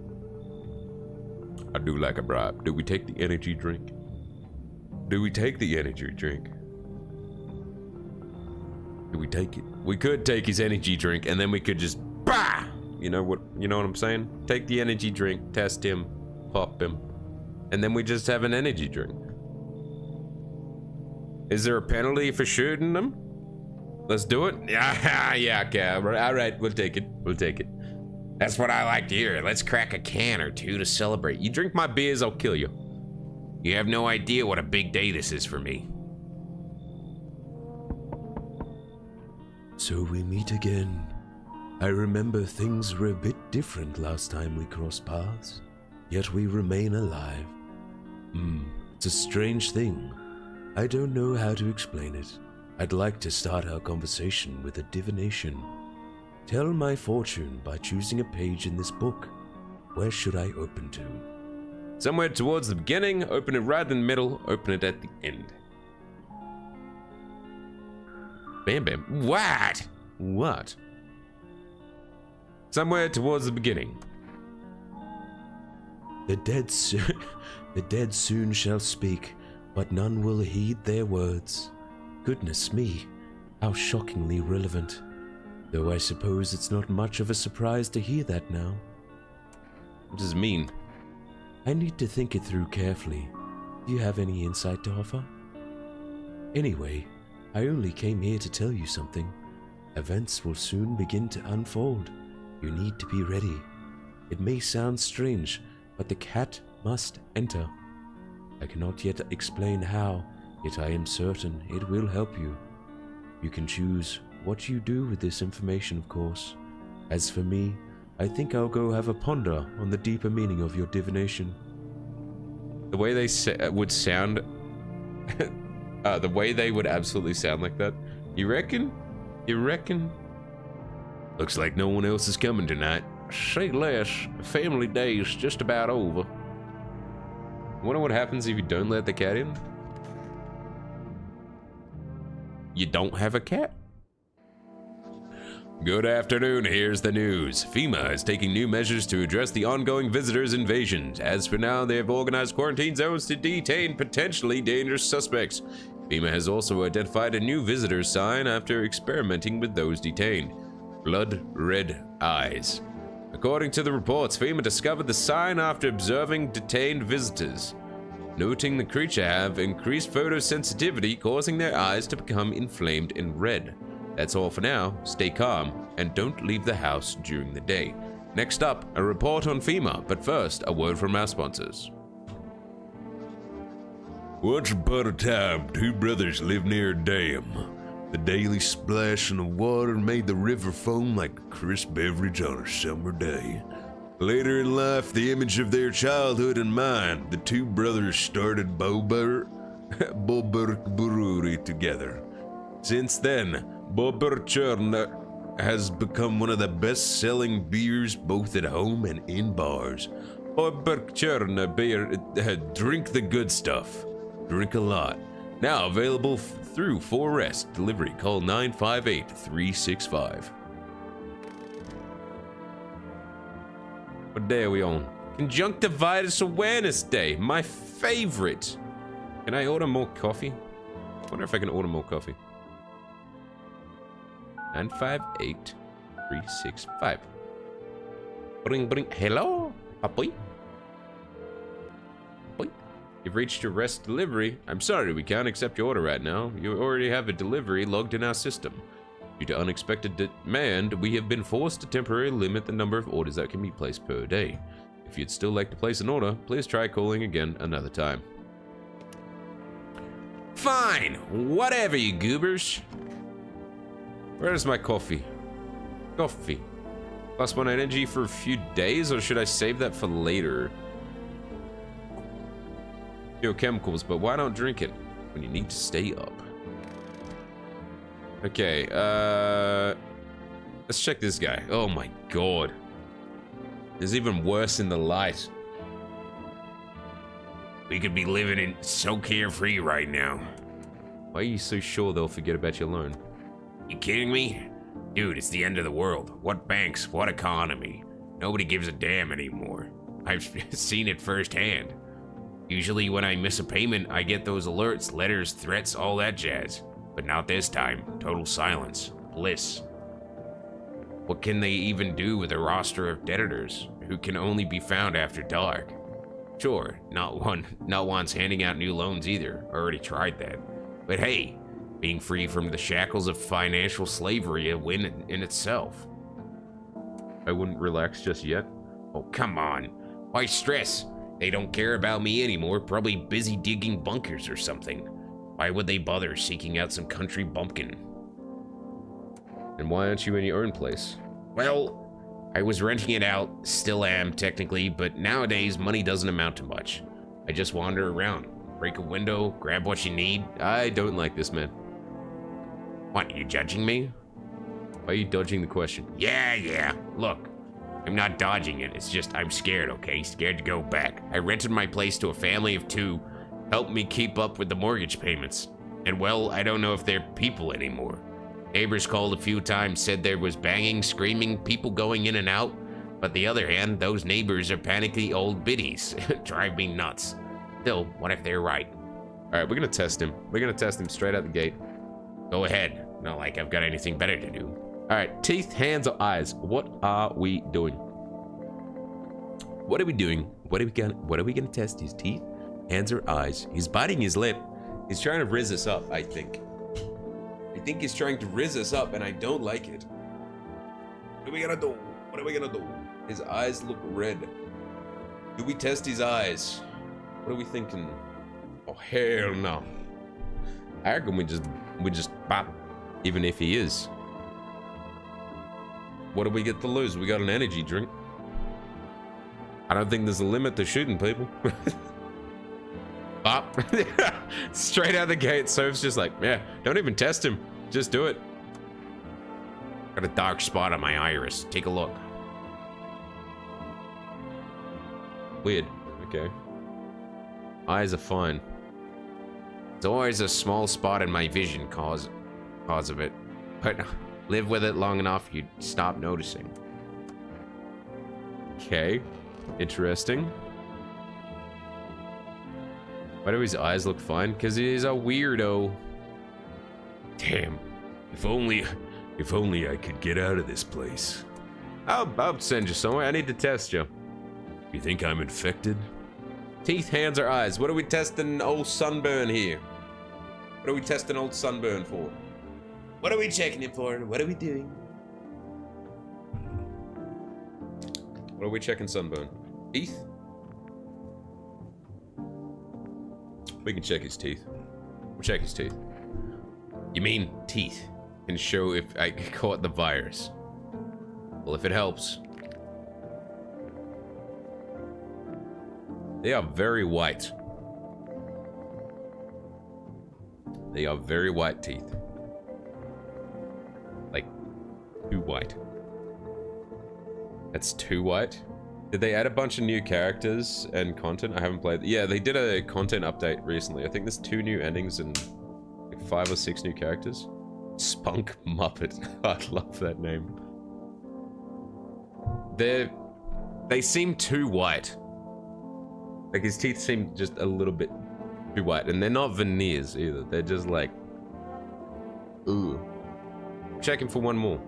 I do like a bribe. Do we take the energy drink? Do we take the energy drink? Do we take it? We could take his energy drink and then we could just bah! You know what I'm saying? Take the energy drink, test him, pop him, and then we just have an energy drink. Is there a penalty for shooting them? Let's do it. Yeah, okay. All right, we'll take it. We'll take it. That's what I like to hear. Let's crack a can or two to celebrate. You drink my beers, I'll kill you. You have no idea what a big day this is for me. So we meet again. I remember things were a bit different last time we crossed paths, yet we remain alive. It's a strange thing. I don't know how to explain it. I'd like to start our conversation with a divination. Tell my fortune by choosing a page in this book. Where should I open to? Somewhere towards the beginning, open it right in the middle, open it at the end. Bam bam. What? What? Somewhere towards the beginning. The dead soon shall speak, but none will heed their words. Goodness me, how shockingly relevant. Though I suppose it's not much of a surprise to hear that now. What does it mean? I need to think it through carefully. Do you have any insight to offer? Anyway, I only came here to tell you something. Events will soon begin to unfold. You need to be ready. It may sound strange, but the cat must enter. I cannot yet explain how, yet I am certain it will help you. You can choose what you do with this information, of course. As for me, I think I'll go have a ponder on the deeper meaning of your divination. The way they would sound... the way they would absolutely sound like that. You reckon? You reckon? Looks like no one else is coming tonight. Say less, family day's just about over. Wonder what happens if you don't let the cat in? You don't have a cat? Good afternoon, here's the news. FEMA is taking new measures to address the ongoing visitors' invasions. As for now, they have organized quarantine zones to detain potentially dangerous suspects. FEMA has also identified a new visitor sign after experimenting with those detained. Blood red eyes. According to the reports, FEMA discovered the sign after observing detained visitors, noting the creature have increased photosensitivity, causing their eyes to become inflamed and red. That's all for now. Stay calm and don't leave the house during the day. Next up, a report on FEMA, but first, a word from our sponsors. Once upon a time, two brothers lived near a dam. The daily splashing of water made the river foam like a crisp beverage on a summer day. Later in life, the image of their childhood in mind, the two brothers started Boberk Brewery together. Since then, Boberk has become one of the best-selling beers both at home and in bars. Boberk beer, drink the good stuff. Drink a lot. Now available through 4S delivery. Call 958-365. What day are we on? Conjunctivitis Awareness Day, my favorite. Can I order more coffee? I wonder if I can order more coffee. 958-365. Bring. Hello, papi. You've reached your rest delivery. I'm sorry, we can't accept your order right now. You already have a delivery logged in our system. Due to unexpected demand, we have been forced to temporarily limit the number of orders that can be placed per day. If you'd still like to place an order, please try calling again another time. Fine, whatever, you goobers. Where's my coffee? Coffee. Plus 1 energy for a few days, or should I save that for later? Chemicals, but why not drink it when you need to stay up? Okay, let's check this guy. Oh my god. It's even worse in the light. We could be living in so carefree right now. Why are you so sure they'll forget about your loan? You kidding me? Dude, it's the end of the world. What banks? What economy? Nobody gives a damn anymore. I've seen it firsthand. Usually when I miss a payment, I get those alerts, letters, threats, all that jazz. But not this time. Total silence. Bliss. What can they even do with a roster of debtors who can only be found after dark? Sure, not once handing out new loans either. Already tried that. But hey, being free from the shackles of financial slavery a win in itself. I wouldn't relax just yet. Oh, come on. Why stress? They don't care about me anymore, probably busy digging bunkers or something. Why would they bother seeking out some country bumpkin? And why aren't you in your own place? Well, I was renting it out, still am technically, but nowadays money doesn't amount to much. I just wander around, break a window, grab what you need. I don't like this, man. What, you judging me? Why are you dodging the question? Yeah. Look, I'm not dodging it. It's just I'm scared, okay? Scared to go back. I rented my place to a family of 2, helped me keep up with the mortgage payments. And well, I don't know if they're people anymore. Neighbors called a few times, said there was banging, screaming, people going in and out. But the other hand, those neighbors are panicky old biddies. Drive me nuts. Still, what if they're right? All right, we're gonna test him. We're gonna test him straight out the gate. Go ahead. Not like I've got anything better to do. All right, teeth, hands, or eyes. What are we doing? What are we doing? What are we gonna test? His teeth, hands, or eyes? He's biting his lip. He's trying to rizz us up, I think. I think he's trying to rizz us up, and I don't like it. What are we gonna do? What are we gonna do? His eyes look red. Do we test his eyes? What are we thinking? Oh, hell no. I reckon we just bop, even if he is. What do we get to lose? We got an energy drink. I don't think there's a limit to shooting people. Bop. Straight out the gate. Soph's just like, yeah, don't even test him. Just do it. Got a dark spot on my iris. Take a look. Weird. Okay. Eyes are fine. There's always a small spot in my vision cause of it. But live with it long enough, you'd stop noticing. Okay. Interesting. Why do his eyes look fine? Because he's a weirdo. Damn. If only I could get out of this place. I'll send you somewhere. I need to test you. You think I'm infected? Teeth, hands, or eyes? What are we testing old Sunburn here? What are we testing old Sunburn for? What are we checking him for? What are we doing? What are we checking Sunburn? Teeth? We can check his teeth. We'll check his teeth. You mean teeth? And show if I caught the virus. Well, if it helps. They are very white. They are very white teeth. Like, too white. That's too white. Did they add a bunch of new characters and content? I haven't played. Yeah, they did a content update recently. I think there's 2 new endings and like 5 or 6 new characters. Spunk Muppet. I love that name. They seem too white. Like his teeth seem just a little bit too white, and they're not veneers either. They're just like, ooh. Checking for one more.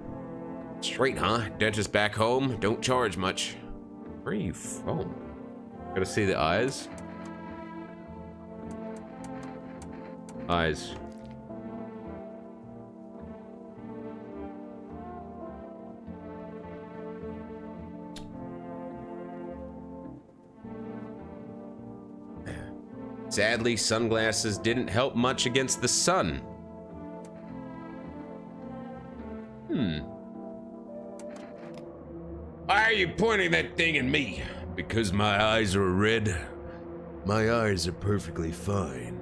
Straight, huh? Dentist back home. Don't charge much. Where are you from? Gotta see the eyes. Eyes. Sadly, sunglasses didn't help much against the sun. Why are you pointing that thing at me? Because my eyes are red. My eyes are perfectly fine.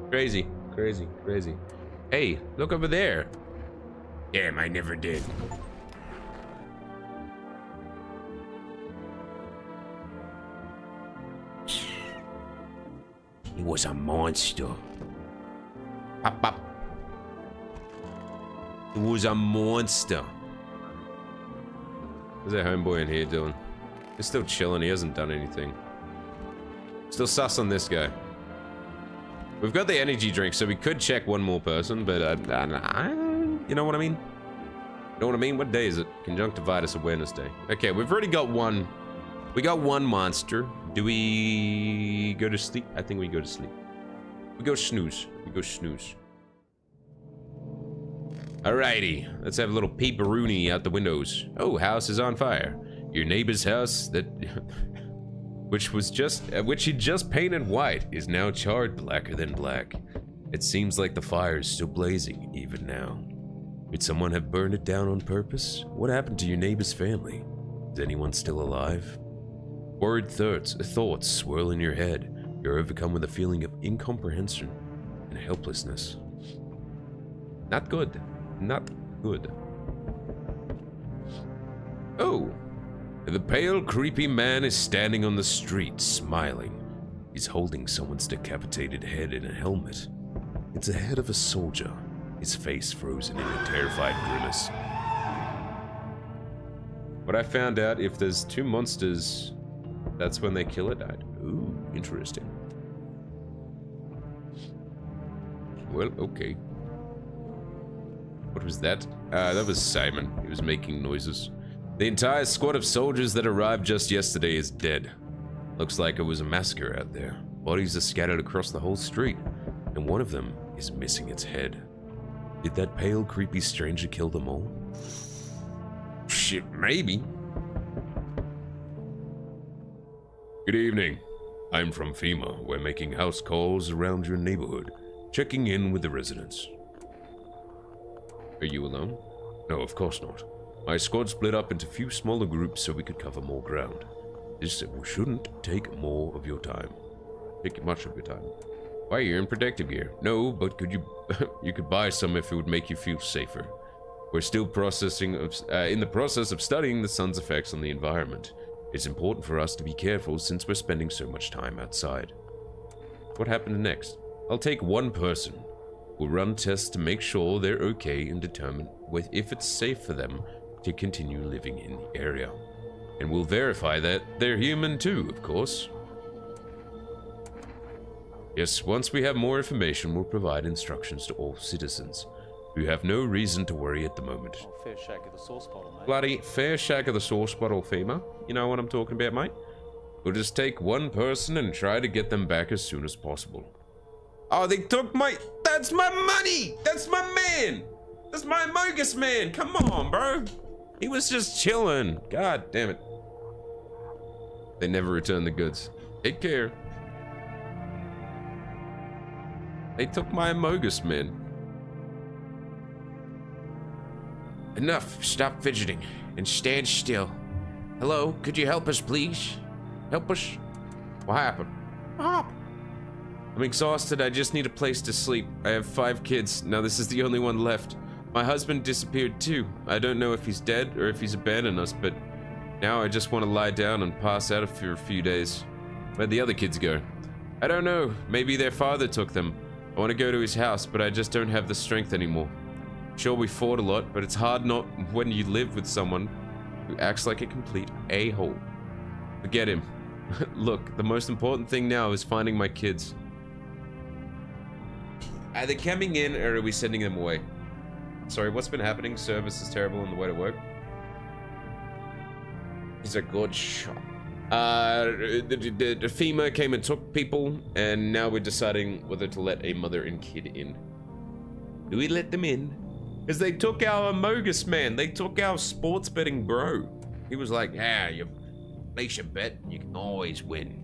Crazy, crazy, crazy. Hey, look over there. Damn, I never did. He was a monster. Pop, pop. He was a monster. What's that homeboy in here doing? He's still chilling. He hasn't done anything. Still sus on this guy. We've got the energy drink, so we could check one more person, but you know what I mean? You know what I mean? What day is it? Conjunctivitis Awareness Day. Okay, we've already got one. We got one monster. Do we go to sleep? I think we go to sleep. We go snooze. We go snooze. Alrighty, let's have a little peeperoonie out the windows. Oh, house is on fire. Your neighbor's house that... which he just painted white is now charred blacker than black. It seems like the fire is still blazing even now. Could someone have burned it down on purpose? What happened to your neighbor's family? Is anyone still alive? Worried thoughts swirl in your head. You're overcome with a feeling of incomprehension and helplessness. Not good. Not good. Oh! The pale, creepy man is standing on the street, smiling. He's holding someone's decapitated head in a helmet. It's the head of a soldier, his face frozen in a terrified grimace. What I found out, if there's two monsters, that's when they kill or died. Ooh, interesting. Well, okay. What was that? That was Simon. He was making noises. The entire squad of soldiers that arrived just yesterday is dead. Looks like it was a massacre out there. Bodies are scattered across the whole street, and one of them is missing its head. Did that pale, creepy stranger kill them all? Shit, maybe. Good evening. I'm from FEMA. We're making house calls around your neighborhood, checking in with the residents. Are you alone? No, of course not. My squad split up into a few smaller groups so we could cover more ground. This shouldn't take more of your time. Take much of your time. Why, you're in protective gear. No, but could you you could buy some if it would make you feel safer. We're still in the process of studying the sun's effects on the environment. It's important for us to be careful since we're spending so much time outside. What happened next? I'll take one person. We'll run tests to make sure they're okay and determine if it's safe for them to continue living in the area. And we'll verify that they're human too, of course. Yes, once we have more information, we'll provide instructions to all citizens. You have no reason to worry at the moment. Fair shake of the sauce bottle, mate. Bloody fair shake of the sauce bottle, FEMA. You know what I'm talking about, mate? We'll just take one person and try to get them back as soon as possible. Oh, they took my... That's my money! That's my man! That's my Amogus man! Come on, bro! He was just chilling. God damn it. They never return the goods. Take care. They took my Amogus man. Enough. Stop fidgeting and stand still. Hello, could you help us, please? Help us? What happened? I'm exhausted. I just need a place to sleep. I have 5 kids. Now this is the only one left. My husband disappeared too. I don't know if he's dead or if he's abandoned us, but now I just want to lie down and pass out for a few days. Where'd the other kids go? I don't know. Maybe their father took them. I want to go to his house, but I just don't have the strength anymore. Sure, we fought a lot, but it's hard not when you live with someone who acts like a complete a-hole. Forget him. Look, the most important thing now is finding my kids. Are they coming in or are we sending them away? Sorry, what's been happening? Service is terrible on the way to work. He's a good shot. The FEMA came and took people, and now we're deciding whether to let a mother and kid in. Do we let them in? Because they took our Amogus man. They took our sports betting bro. He was like, Yeah, you place a bet, you can always win.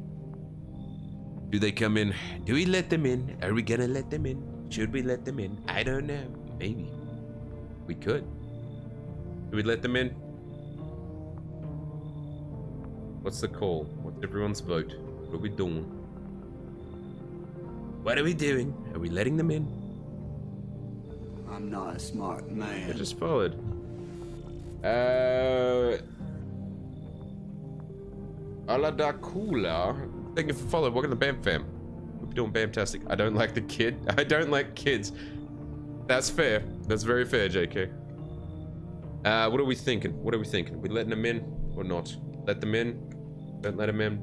do they come in? Do we let them in? Are we gonna let them in? Should we let them in? I don't know. Maybe. We could. Do we let them in? What's the call? What's everyone's vote? What are we doing? What are we doing? Are we letting them in? I'm not a smart I man. just followed. Aladakula. Thank you for following. Welcome to Bam Fam. Hope you're doing fantastic. I don't like the kid. I don't like kids. That's fair. That's very fair, JK. What are we thinking? What are we thinking? We letting them in or not? Let them in? Don't let them in.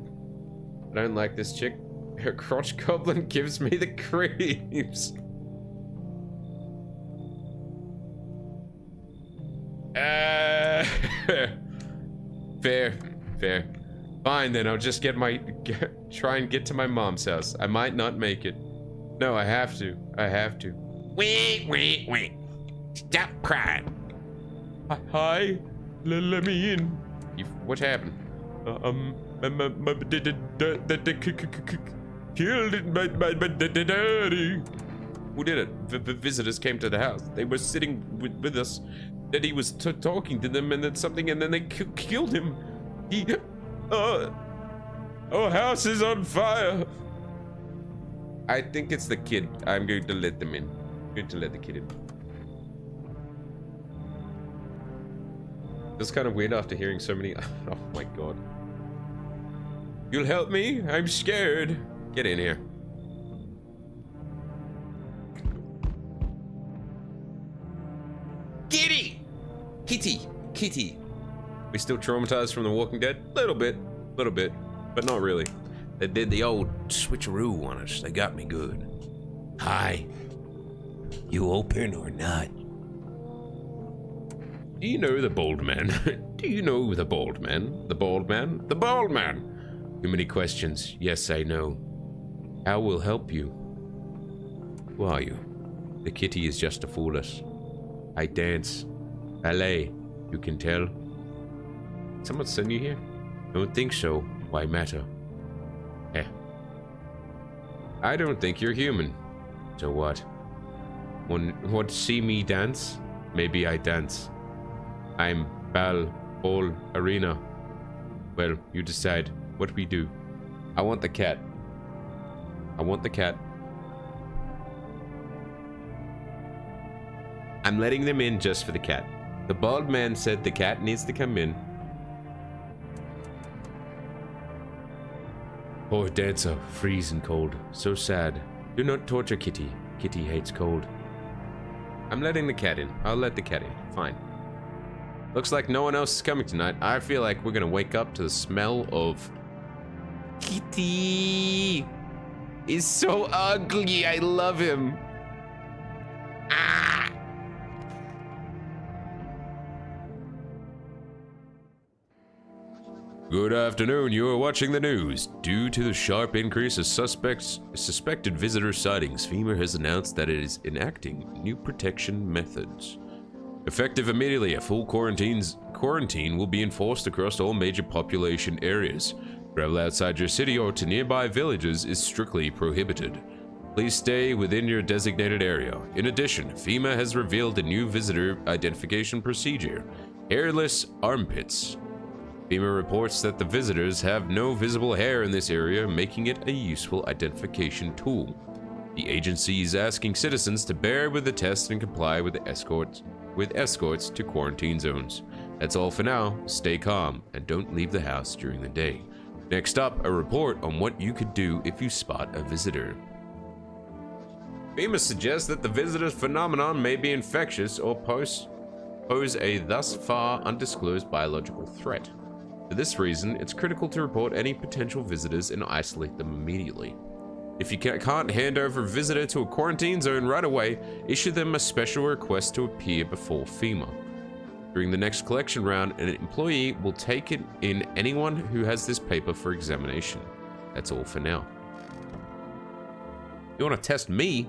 I don't like this chick. Her crotch goblin gives me the creeps. Fair. Fine then, I'll just try and get to my mom's house. I might not make it. No, I have to. Wait. Stop crying. Hi, let me in. What happened? Killed my daddy. Who did it? Visitors came to the house. They were sitting with us. Daddy was talking to them, and then something, and then they killed him. Our house is on fire. I think it's the kid. I'm going to let them in. I'm going to let the kid in. It's kind of weird after hearing so many. Oh my god. You'll help me? I'm scared. Get in here. Kitty. We still traumatized from The Walking Dead? Little bit, but not really. They did the old switcheroo on us. They got me good. Hi. You open or not? Do you know the bald man? Do you know the bald man? The bald man? The bald man! Too many questions. Yes, I know. How will help you? Who are you? The kitty is just to fool us. I dance. Ballet. You can tell. Someone send you here? Don't think so. Why matter? I don't think you're human. So what? Want to see me dance? Maybe I dance. I'm Bal Arena. Well, you decide what we do. I want the cat. I'm letting them in just for the cat. The bald man said the cat needs to come in. Poor dancer, freezing cold. So sad. Do not torture Kitty. Kitty hates cold. I'm letting the cat in. I'll let the cat in. Fine. Looks like no one else is coming tonight. I feel like we're gonna wake up to the smell of... Kitty! He's so ugly. I love him. Ah! Good afternoon, you are watching the news. Due to the sharp increase of suspected visitor sightings, FEMA has announced that it is enacting new protection methods. Effective immediately, a full quarantine will be enforced across all major population areas. Travel outside your city or to nearby villages is strictly prohibited. Please stay within your designated area. In addition, FEMA has revealed a new visitor identification procedure, hairless armpits. FEMA reports that the visitors have no visible hair in this area, making it a useful identification tool. The agency is asking citizens to bear with the test and comply with escorts to quarantine zones. That's all for now. Stay calm and don't leave the house during the day. Next up, a report on what you could do if you spot a visitor. FEMA suggests that the visitor's phenomenon may be infectious or pose a thus far undisclosed biological threat. For this reason, it's critical to report any potential visitors and isolate them immediately. If you can't hand over a visitor to a quarantine zone right away, issue them a special request to appear before FEMA. During the next collection round, an employee will take in anyone who has this paper for examination. That's all for now. You want to test me?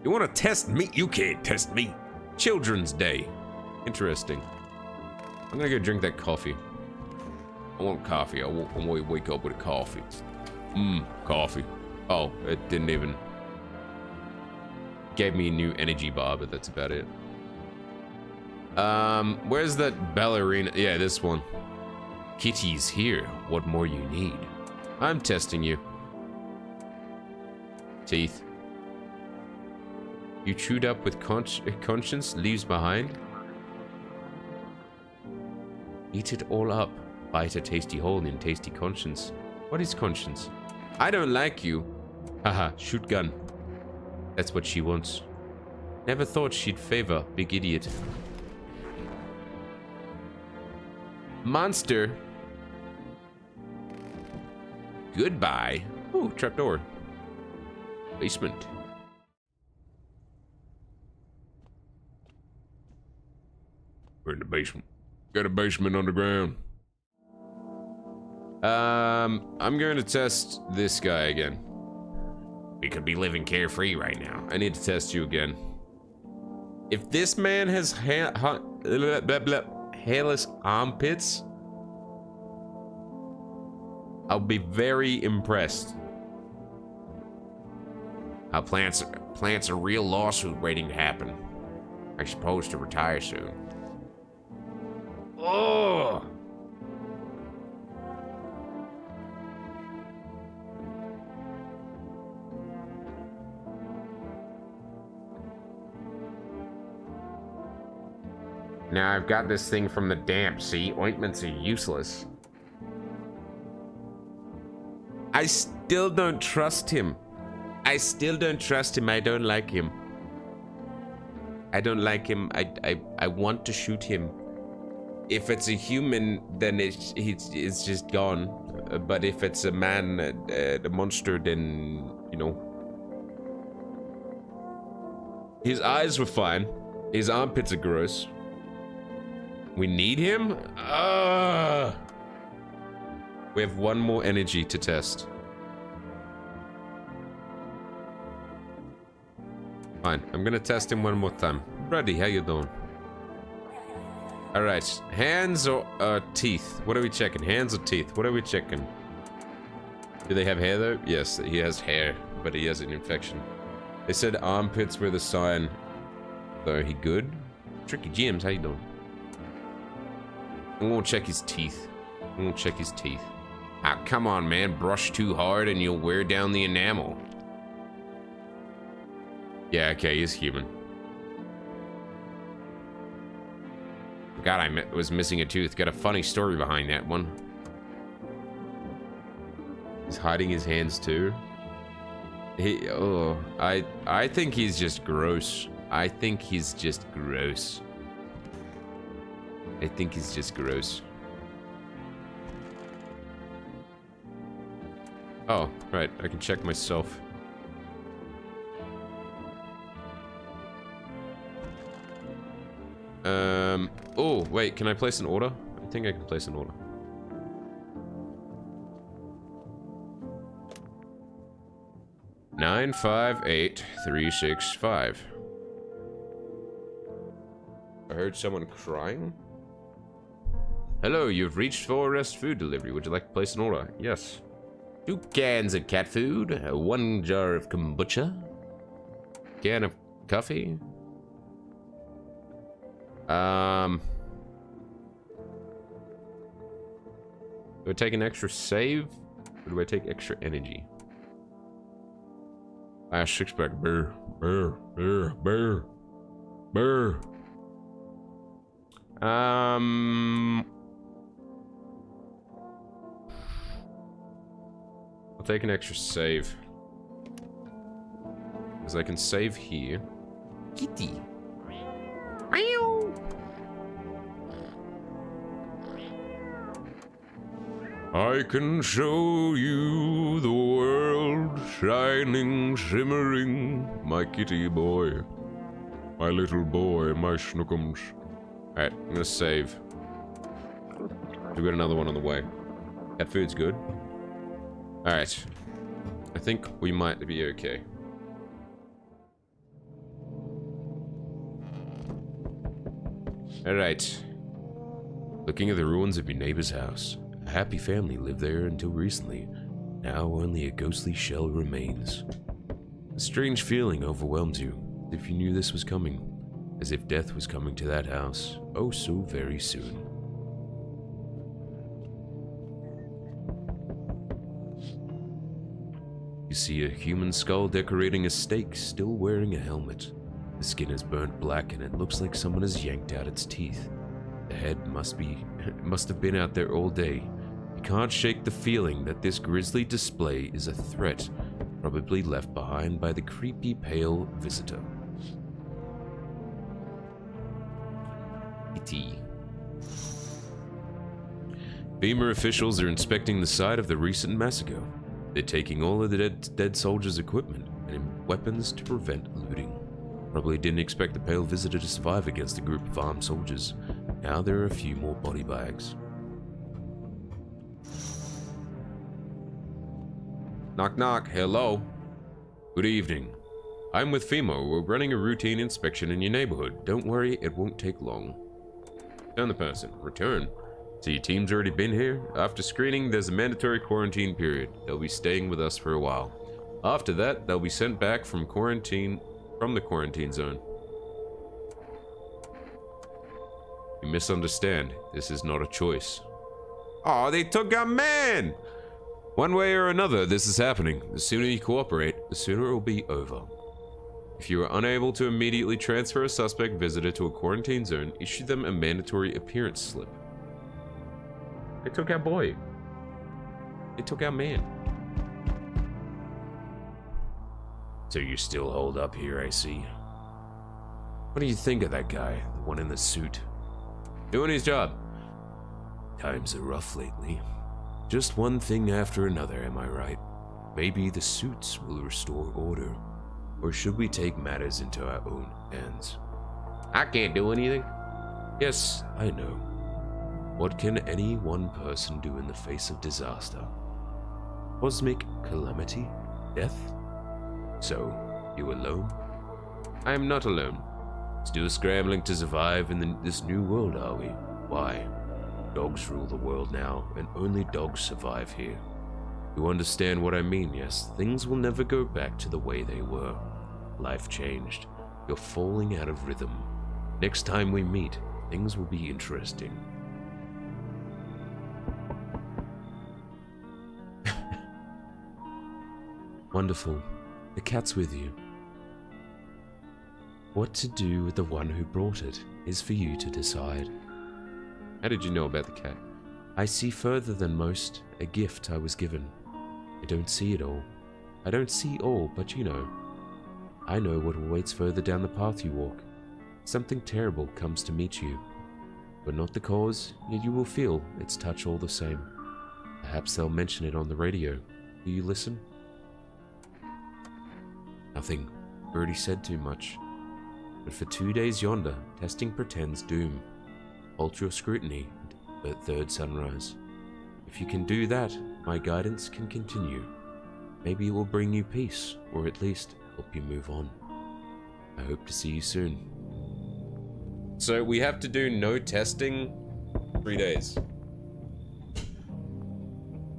You want to test me? You can't test me. Children's Day. Interesting. I'm gonna go drink that coffee. I want coffee. I want to wake up with a coffee. Coffee. Oh, it didn't even... Gave me a new energy bar, but that's about it. Where's that ballerina? Yeah, this one. Kitty's here. What more you need? I'm testing you. Teeth. You chewed up with conscience leaves behind? Eat it all up. Bite a tasty hole in tasty conscience. What is conscience? I don't like you. Haha, shoot gun. That's what she wants. Never thought she'd favor big idiot. Monster. Goodbye. Ooh, trapdoor. Basement. We're in the basement. Got a basement underground. I'm going to test this guy again. We could be living carefree right now. I need to test you again. If this man has hairless armpits, I'll be very impressed. Plants a real lawsuit waiting to happen. I suppose to retire soon. Oh! Now I've got this thing from the damp, see? Ointments are useless. I still don't trust him. I still don't trust him. I don't like him. I don't like him. I want to shoot him. If it's a human, then it's just gone. But if it's a man, a monster, then, you know. His eyes were fine. His armpits are gross. We need him? We have one more energy to test. Fine, I'm gonna test him one more time. Brady, how you doing? Alright, hands or teeth? What are we checking? Hands or teeth? What are we checking? Do they have hair though? Yes, he has hair, but he has an infection. They said armpits were the sign. So he good? Tricky James, how you doing? I'm gonna check his teeth. I'm gonna check his teeth. Ah, come on, man. Brush too hard and you'll wear down the enamel. Yeah, okay, he's human. God, I was missing a tooth. Got a funny story behind that one. He's hiding his hands too. I think he's just gross. I think he's just gross. I think he's just gross. Oh, right. I can check myself. Oh, wait. Can I place an order? I think I can place an order. Nine, 5, 8, 3, 6, 5. I heard someone crying. Hello, you've reached Forest Food Delivery. Would you like to place an order? Yes. 2 cans of cat food, 1 jar of kombucha, can of coffee. Do I take an extra save? Or do I take extra energy? 6-pack beer. I'll take an extra save. Because I can save here. Kitty. I can show you the world, shining, shimmering, my kitty boy. My little boy, my schnookums. Alright, I'm gonna save. We've got another one on the way. Cat food's good. Alright. I think we might be okay. Alright. Looking at the ruins of your neighbor's house. A happy family lived there until recently. Now only a ghostly shell remains. A strange feeling overwhelmed you, as if you knew this was coming. As if death was coming to that house, oh so very soon. You see a human skull decorating a stake, still wearing a helmet. The skin is burnt black and it looks like someone has yanked out its teeth. The head must have been out there all day. You can't shake the feeling that this grisly display is a threat probably left behind by the creepy pale visitor. E.T. FEMA officials are inspecting the site of the recent massacre. They're taking all of the dead soldiers' equipment and weapons to prevent looting. Probably didn't expect the pale visitor to survive against a group of armed soldiers. Now there are a few more body bags. Knock knock, hello. Good evening. I'm with FEMA. We're running a routine inspection in your neighborhood. Don't worry, it won't take long. Turn the person. Return. So your team's already been here? After screening, there's a mandatory quarantine period. They'll be staying with us for a while. After that, they'll be sent back from the quarantine zone. You misunderstand. This is not a choice. Aw, they took our man! One way or another, this is happening. The sooner you cooperate, the sooner it will be over. If you are unable to immediately transfer a suspect visitor to a quarantine zone, issue them a mandatory appearance slip. They took our boy. They took our man. So you still hold up here, I see. What do you think of that guy, the one in the suit? Doing his job. Times are rough lately. Just one thing after another, am I right? Maybe the suits will restore order. Or should we take matters into our own hands? I can't do anything. Yes, I know. What can any one person do in the face of disaster? Cosmic calamity? Death? So, you alone? I am not alone. Still scrambling to survive in this new world, are we? Why? Dogs rule the world now, and only dogs survive here. You understand what I mean, yes? Things will never go back to the way they were. Life changed. You're falling out of rhythm. Next time we meet, things will be interesting. Wonderful. The cat's with you. What to do with the one who brought it is for you to decide. How did you know about the cat? I see further than most, a gift I was given. I don't see it all. I don't see all, but you know. I know what awaits further down the path you walk. Something terrible comes to meet you. But not the cause, yet you will feel its touch all the same. Perhaps they'll mention it on the radio. Will you listen? Nothing. Already said too much. But for 2 days yonder, testing pretends doom. Halt your scrutiny at third sunrise. If you can do that, my guidance can continue. Maybe it will bring you peace, or at least help you move on. I hope to see you soon. So we have to do no testing 3 days.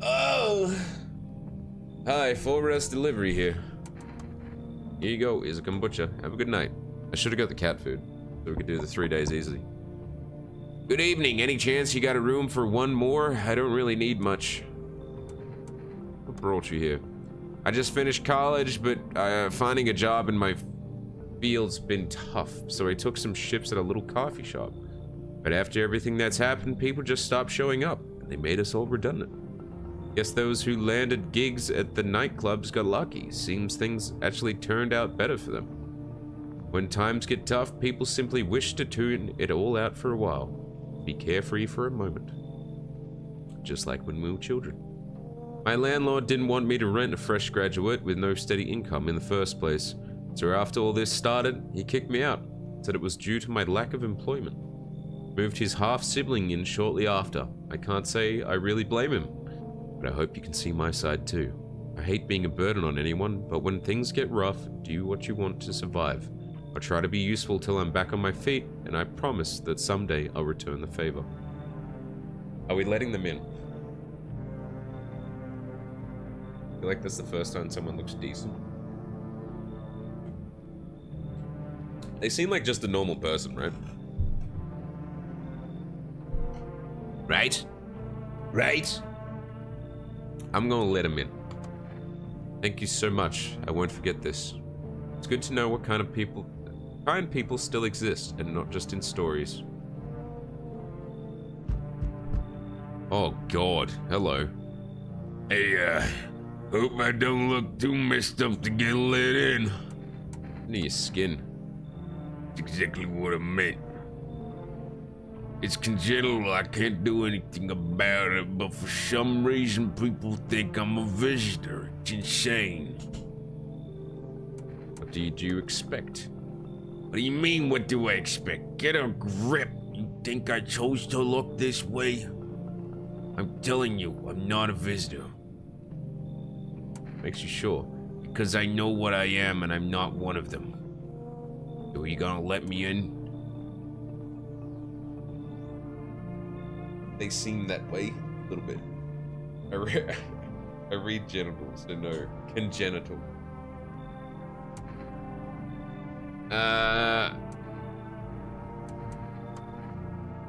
Oh! Hi, full rest delivery here. Here you go, here's a kombucha. Have a good night. I should have got the cat food, so we could do the 3 days easily. Good evening, any chance you got a room for one more? I don't really need much. What brought you here? I just finished college, but finding a job in my field's been tough, so I took some shifts at a little coffee shop. But after everything that's happened, people just stopped showing up, and they made us all redundant. Guess those who landed gigs at the nightclubs got lucky. Seems things actually turned out better for them. When times get tough, people simply wish to tune it all out for a while. Be carefree for a moment. Just like when we were children. My landlord didn't want me to rent a fresh graduate with no steady income in the first place. So after all this started, he kicked me out. Said it was due to my lack of employment. Moved his half-sibling in shortly after. I can't say I really blame him. But I hope you can see my side too. I hate being a burden on anyone, but when things get rough, do what you want to survive. I'll try to be useful till I'm back on my feet, and I promise that someday I'll return the favor. Are we letting them in? I feel like that's the first time someone looks decent. They seem like just a normal person, right? Right? Right? I'm gonna let him in. Thank you so much. I won't forget this. It's good to know what kind people still exist, and not just in stories. Oh God, hello. Hey, Hope I don't look too messed up to get let in. Near your skin. That's exactly what I meant. It's congenital, I can't do anything about it, but for some reason people think I'm a visitor. It's insane. What do you expect? What do you mean, what do I expect? Get a grip. You think I chose to look this way? I'm telling you, I'm not a visitor. Makes you sure. Because I know what I am and I'm not one of them. So are you gonna let me in? They seem that way a little bit. I read genitals, so no. Congenital.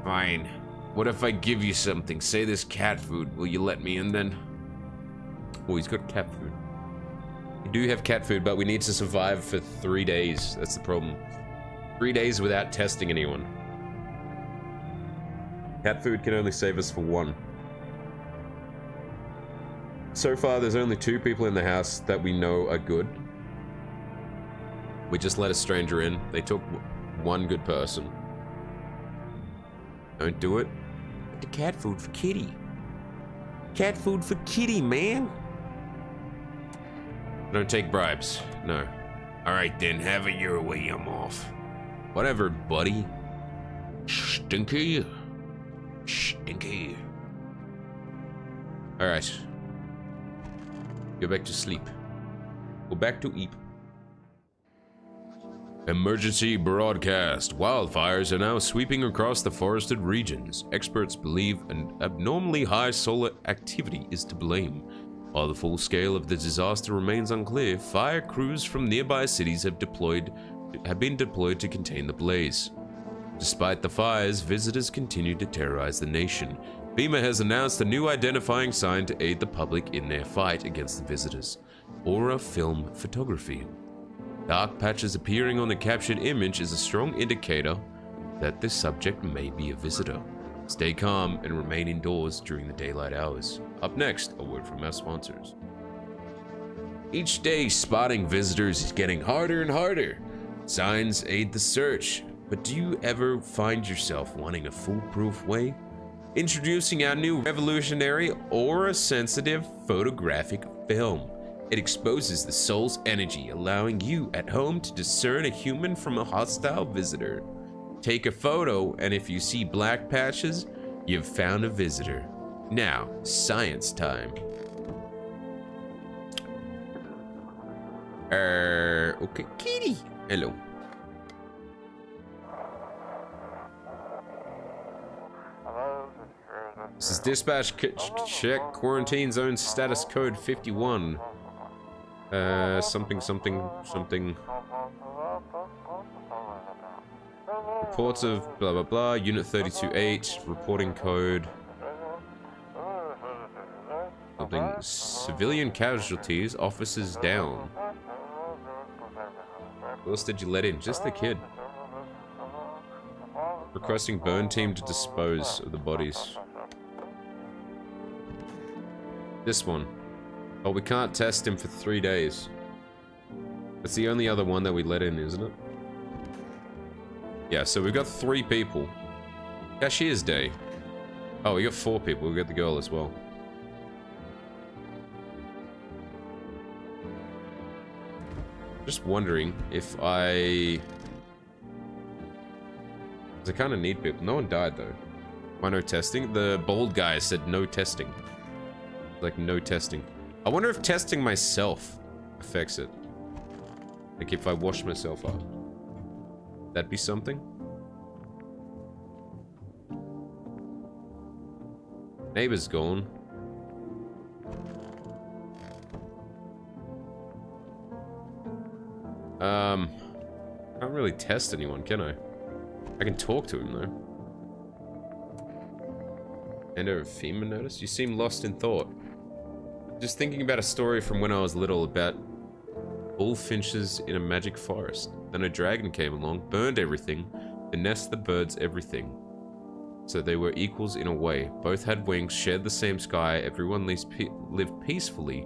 Fine. What if I give you something? Say this cat food. Will you let me in then? Oh, he's got cat food. We do have cat food, but we need to survive for 3 days. That's the problem. 3 days without testing anyone. Cat food can only save us for 1. So far, there's only 2 people in the house that we know are good. We just let a stranger in. They took 1 good person. Don't do it. The cat food for Kitty. Cat food for Kitty, man. Don't take bribes. No. Alright then, have it your way, I'm off. Whatever, buddy. Stinky. Stinky. Alright. Go back to sleep. Go back to eat. Emergency broadcast. Wildfires are now sweeping across the forested regions. Experts believe an abnormally high solar activity is to blame. While the full scale of the disaster remains unclear, fire crews from nearby cities have been deployed to contain the blaze. Despite the fires, visitors continue to terrorize the nation. FEMA has announced a new identifying sign to aid the public in their fight against the visitors. Aura Film Photography. Dark patches appearing on the captured image is a strong indicator that this subject may be a visitor. Stay calm and remain indoors during the daylight hours. Up next, a word from our sponsors. Each day, spotting visitors is getting harder and harder. Signs aid the search, but do you ever find yourself wanting a foolproof way? Introducing our new revolutionary aura-sensitive photographic film. It exposes the soul's energy, allowing you at home to discern a human from a hostile visitor. Take a photo, and if you see black patches, you've found a visitor. Now, science time. Okay, Kitty. Hello. This is dispatch check quarantine zone status code 51. Something. Reports of blah blah blah. Unit 32-8. Reporting code. Something. Civilian casualties. Officers down. Who else did you let in? Just the kid. Requesting burn team to dispose of the bodies. This one. Oh, we can't test him for 3 days. That's the only other one that we let in, isn't it? Yeah, so we've got 3 people. Cashier's day. Oh, we got 4 people. We got the girl as well. Just wondering if I... Because I kind of need people. No one died, though. Why no testing? The bald guy said no testing. Like, no testing. I wonder if testing myself affects it. Like, if I wash myself up. That'd be something? Neighbor's gone. Can't really test anyone, can I? I can talk to him, though. Enter a FEMA notice? You seem lost in thought. Just thinking about a story from when I was little about bullfinches in a magic forest. Then a dragon came along, burned everything, the nest, the birds, everything. So they were equals in a way. Both had wings, shared the same sky, everyone lived peacefully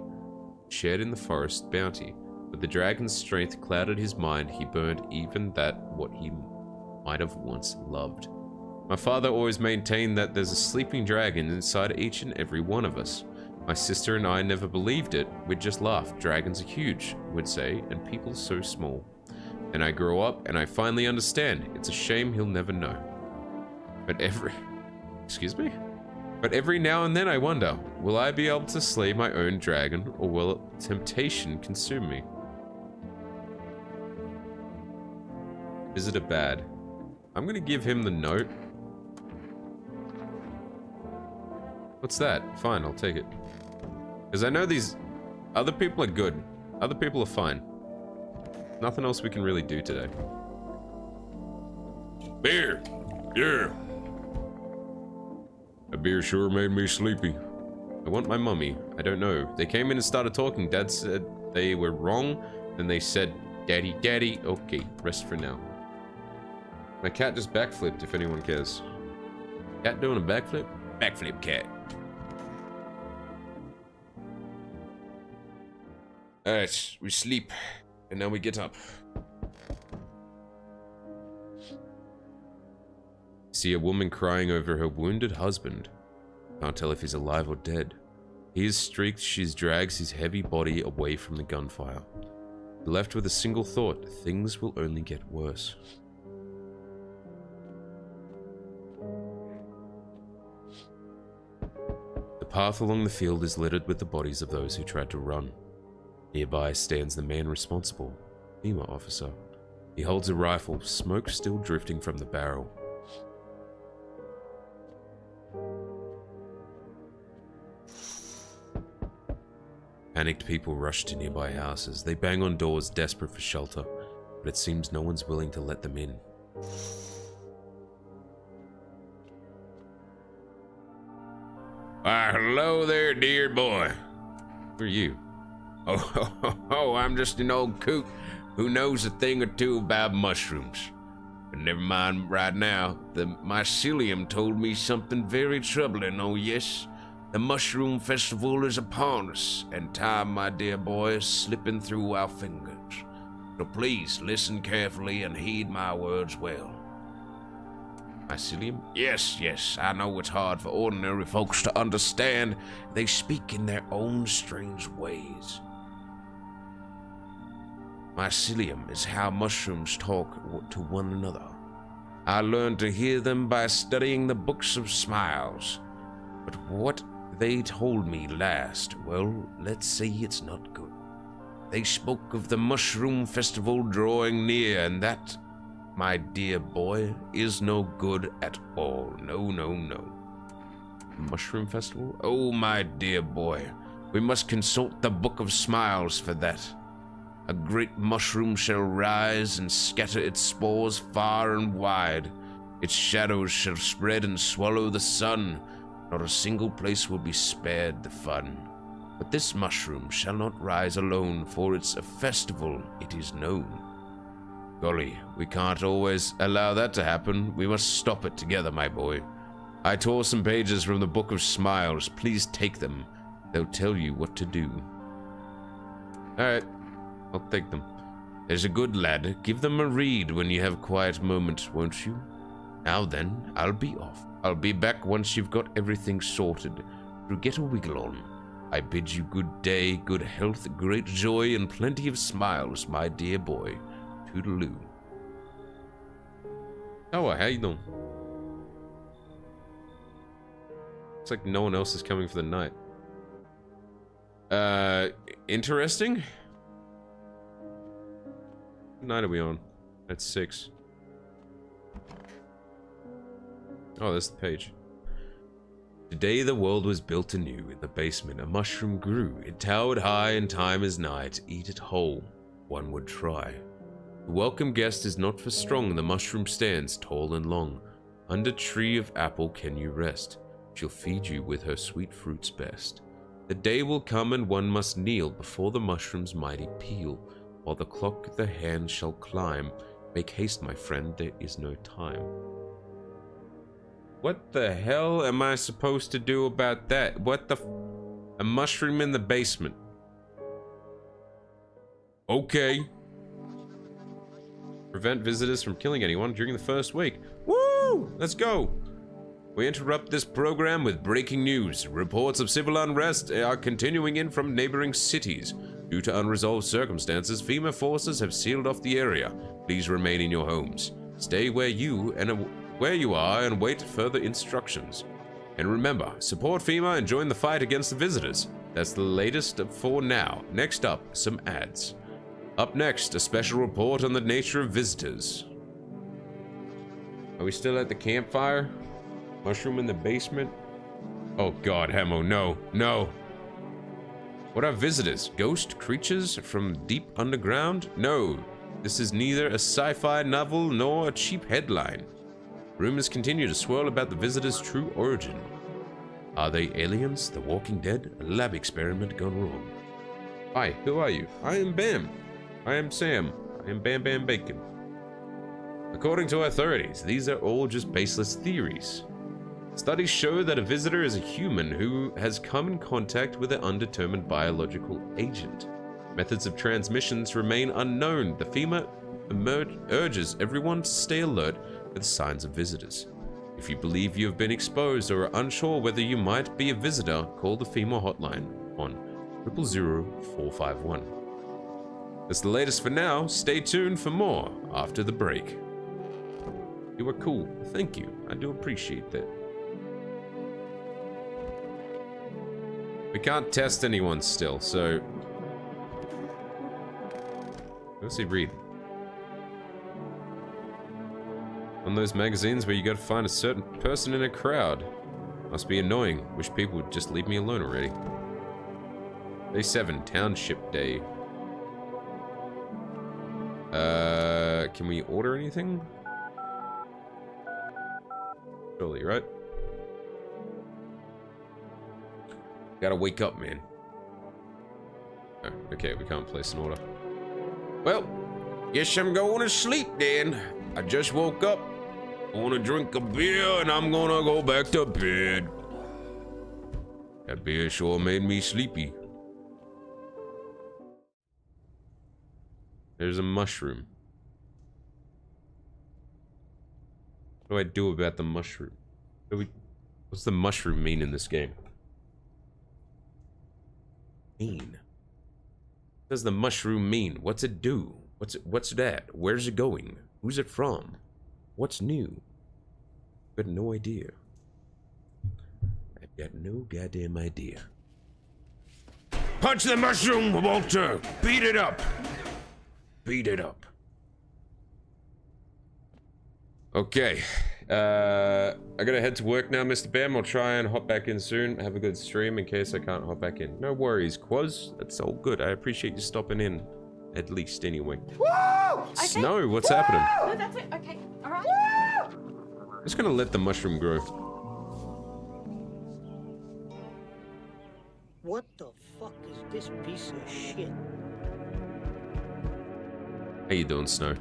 shared in the forest bounty. But the dragon's strength clouded his mind. He burned even that what he might have once loved. My father always maintained that there's a sleeping dragon inside each and every one of us. My sister and I never believed it. We'd just laugh. Dragons are huge, we'd say, and people so small. And I grow up and I finally understand. It's a shame he'll never know. But excuse me? But every now and then I wonder, will I be able to slay my own dragon, or will temptation consume me? Is it a bad? I'm gonna give him the note. What's that? Fine, I'll take it. Because I know these other people are good. Other people are fine. Nothing else we can really do today. Beer! Yeah! A beer sure made me sleepy. I want my mummy. I don't know. They came in and started talking. Dad said they were wrong. Then they said, Daddy, Daddy. Okay, rest for now. My cat just backflipped, if anyone cares. Cat doing a backflip? Backflip cat. Alright, we sleep. And now we get up. See a woman crying over her wounded husband. Can't tell if he's alive or dead. He is streaked, she drags his heavy body away from the gunfire. Left with a single thought, things will only get worse. The path along the field is littered with the bodies of those who tried to run. Nearby stands the man responsible, FEMA officer. He holds a rifle, smoke still drifting from the barrel. Panicked people rush to nearby houses. They bang on doors, desperate for shelter, but it seems no one's willing to let them in. Hello there, dear boy. Who are you? Oh, I'm just an old coot who knows a thing or two about mushrooms. But never mind right now. The mycelium told me something very troubling, oh yes. The Mushroom Festival is upon us, and time, my dear boy, is slipping through our fingers. So please, listen carefully and heed my words well. Mycelium? Yes, I know it's hard for ordinary folks to understand. They speak in their own strange ways. Mycelium is how mushrooms talk to one another. I learned to hear them by studying the books of smiles. But what they told me last, well, let's say it's not good. They spoke of the Mushroom Festival drawing near, and that, my dear boy, is no good at all. No. Mushroom Festival? Oh, my dear boy, we must consult the Book of Smiles for that. A great mushroom shall rise and scatter its spores far and wide. Its shadows shall spread and swallow the sun. Not a single place will be spared the fun. But this mushroom shall not rise alone, for it's a festival, it is known. Golly, we can't always allow that to happen. We must stop it together, my boy. I tore some pages from the Book of Smiles. Please take them. They'll tell you what to do. Alright, I'll take them. There's a good lad. Give them a read when you have a quiet moment, won't you? Now then, I'll be off. I'll be back once you've got everything sorted. So get a wiggle on. I bid you good day, good health, great joy, and plenty of smiles, my dear boy. Toodaloo. Oh, how you doing? Looks like no one else is coming for the night. Interesting? What night are we on? At 6. Oh, there's the page. Today the world was built anew. In the basement a mushroom grew. It towered high, and time is nigh to eat it whole. One would try. The welcome guest is not for strong. The mushroom stands tall and long. Under tree of apple can you rest. She'll feed you with her sweet fruits best. The day will come and one must kneel before the mushroom's mighty peel. While the clock the hand shall climb. Make haste, my friend, there is no time. What the hell am I supposed to do about that? What the a mushroom in the basement. Okay. Prevent visitors from killing anyone during the first week. Woo! Let's go. We interrupt this program with breaking news. Reports of civil unrest are continuing in from neighboring cities. Due to unresolved circumstances, FEMA forces have sealed off the area. Please remain in your homes. Stay where you are and wait further instructions. And remember, support FEMA and join the fight against the visitors. That's the latest for now. Next up, some ads. Up next, a special report on the nature of visitors. Are we still at the campfire? Mushroom in the basement? Oh god, Hemo, no, no. What are visitors? Ghost creatures from deep underground? No, this is neither a sci-fi novel nor a cheap headline. Rumors continue to swirl about the visitors' true origin. Are they aliens, the Walking Dead, a lab experiment gone wrong? Hi, who are you? I am Bam. I am Sam. I am Bam Bam Bacon. According to authorities, these are all just baseless theories. Studies show that a visitor is a human who has come in contact with an undetermined biological agent. Methods of transmissions remain unknown. The FEMA urges everyone to stay alert for the signs of visitors. If you believe you have been exposed or are unsure whether you might be a visitor, call the FEMA hotline on 000-451. That's the latest for now. Stay tuned for more after the break. You are cool. Thank you. I do appreciate that. We can't test anyone still, so... What's he read? On those magazines where you gotta find a certain person in a crowd. Must be annoying. Wish people would just leave me alone already. Day 7, Township Day. Can we order anything? Surely, right? Gotta wake up, man. Oh, okay, we can't place an order. Well, guess I'm going to sleep then. I just woke up. I want to drink a beer and I'm gonna go back to bed. That beer sure made me sleepy. There's a mushroom. What do I do about the mushroom? What's the mushroom mean in this game? Mean? What does the mushroom mean? What's it do? What's that? Where's it going? Who's it from? What's new? I've got no idea. I've got no goddamn idea. Punch the mushroom, Walter! Beat it up! Beat it up. Okay. I gotta head to work now, Mr. Bam. I'll try and hop back in soon. Have a good stream in case I can't hop back in. No worries, Quaz. That's all good. I appreciate you stopping in. At least, anyway. Woo! Okay. Snow, what's happening? No, that's it. Okay. Alright. I'm just gonna let the mushroom grow. What the fuck is this piece of shit? How you doing, Snow?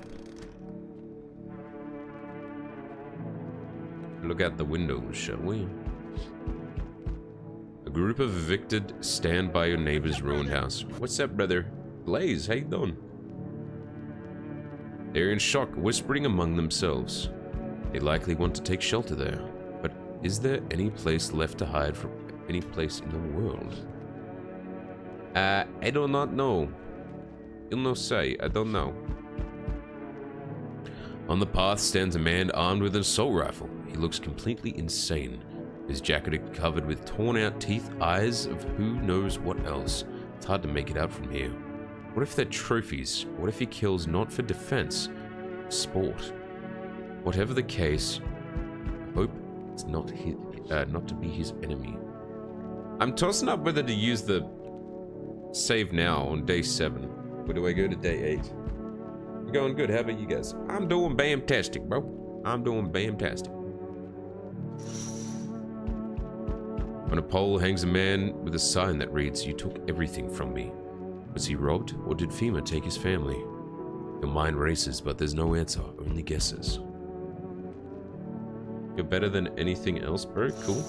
Look out the windows, shall we? A group of evicted stand by your neighbor's ruined house. What's up, brother? Blaze, how you doing? They're in shock, whispering among themselves. They likely want to take shelter there. But is there any place left to hide from any place in the world? I do not know. You'll no say, I don't know. On the path stands a man armed with an assault rifle. He looks completely insane. His jacket covered with torn out teeth, eyes of who knows what else. It's hard to make it out from here. What if they're trophies? What if he kills not for defense, sport? Whatever the case, I hope it's not to be his enemy. I'm tossing up whether to use the save now on day 7. Or do I go to day 8? I'm going good. How about you guys? I'm doing bam-tastic, bro. I'm doing bam-tastic. On a pole hangs a man with a sign that reads, "You took everything from me." Was he robbed, or did FEMA take his family? Your mind races, but there's no answer, only guesses. You're better than anything else, bro. Cool.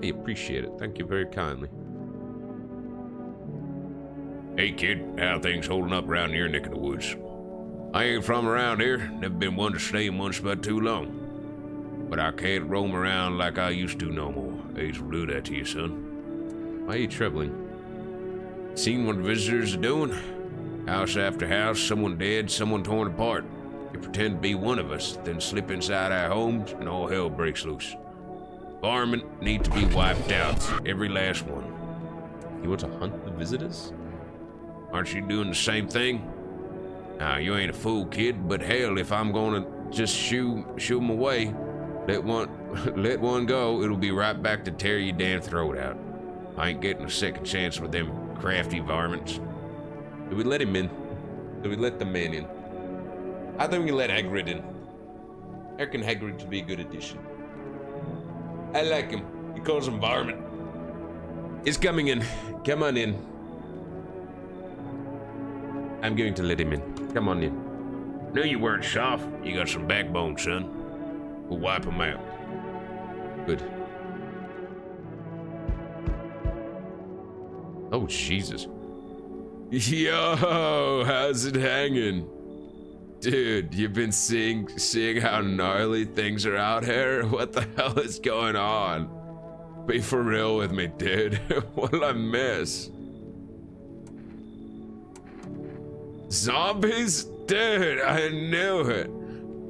I appreciate it. Thank you very kindly. Hey kid, how things holding up around your neck of the woods? I ain't from around here, never been one to stay in one spot too long. But I can't roam around like I used to no more. Age will do that to you, son. Why are you troubling? Seen what the visitors are doing? House after house, someone dead, someone torn apart. You pretend to be one of us, then slip inside our homes and all hell breaks loose. Varmint need to be wiped out, every last one. You want to hunt the visitors? Aren't you doing the same thing? Now, you ain't a fool, kid, but hell, if I'm gonna just shoo them away, let one go, it'll be right back to tear your damn throat out. I ain't getting a second chance with them crafty varmints. Do we let him in? Do we let the man in? I think we let Hagrid in. I reckon Hagrid to be a good addition. I like him. He calls him Varmint. He's coming in. Come on in. I'm going to let him in. Come on in. Knew you weren't soft. You got some backbone, son. We'll wipe him out. Good. Oh, Jesus. Yo, how's it hanging? Dude, you've been seeing how gnarly things are out here? What the hell is going on? Be for real with me, dude. What'd I miss? Zombies? Dude, I knew it.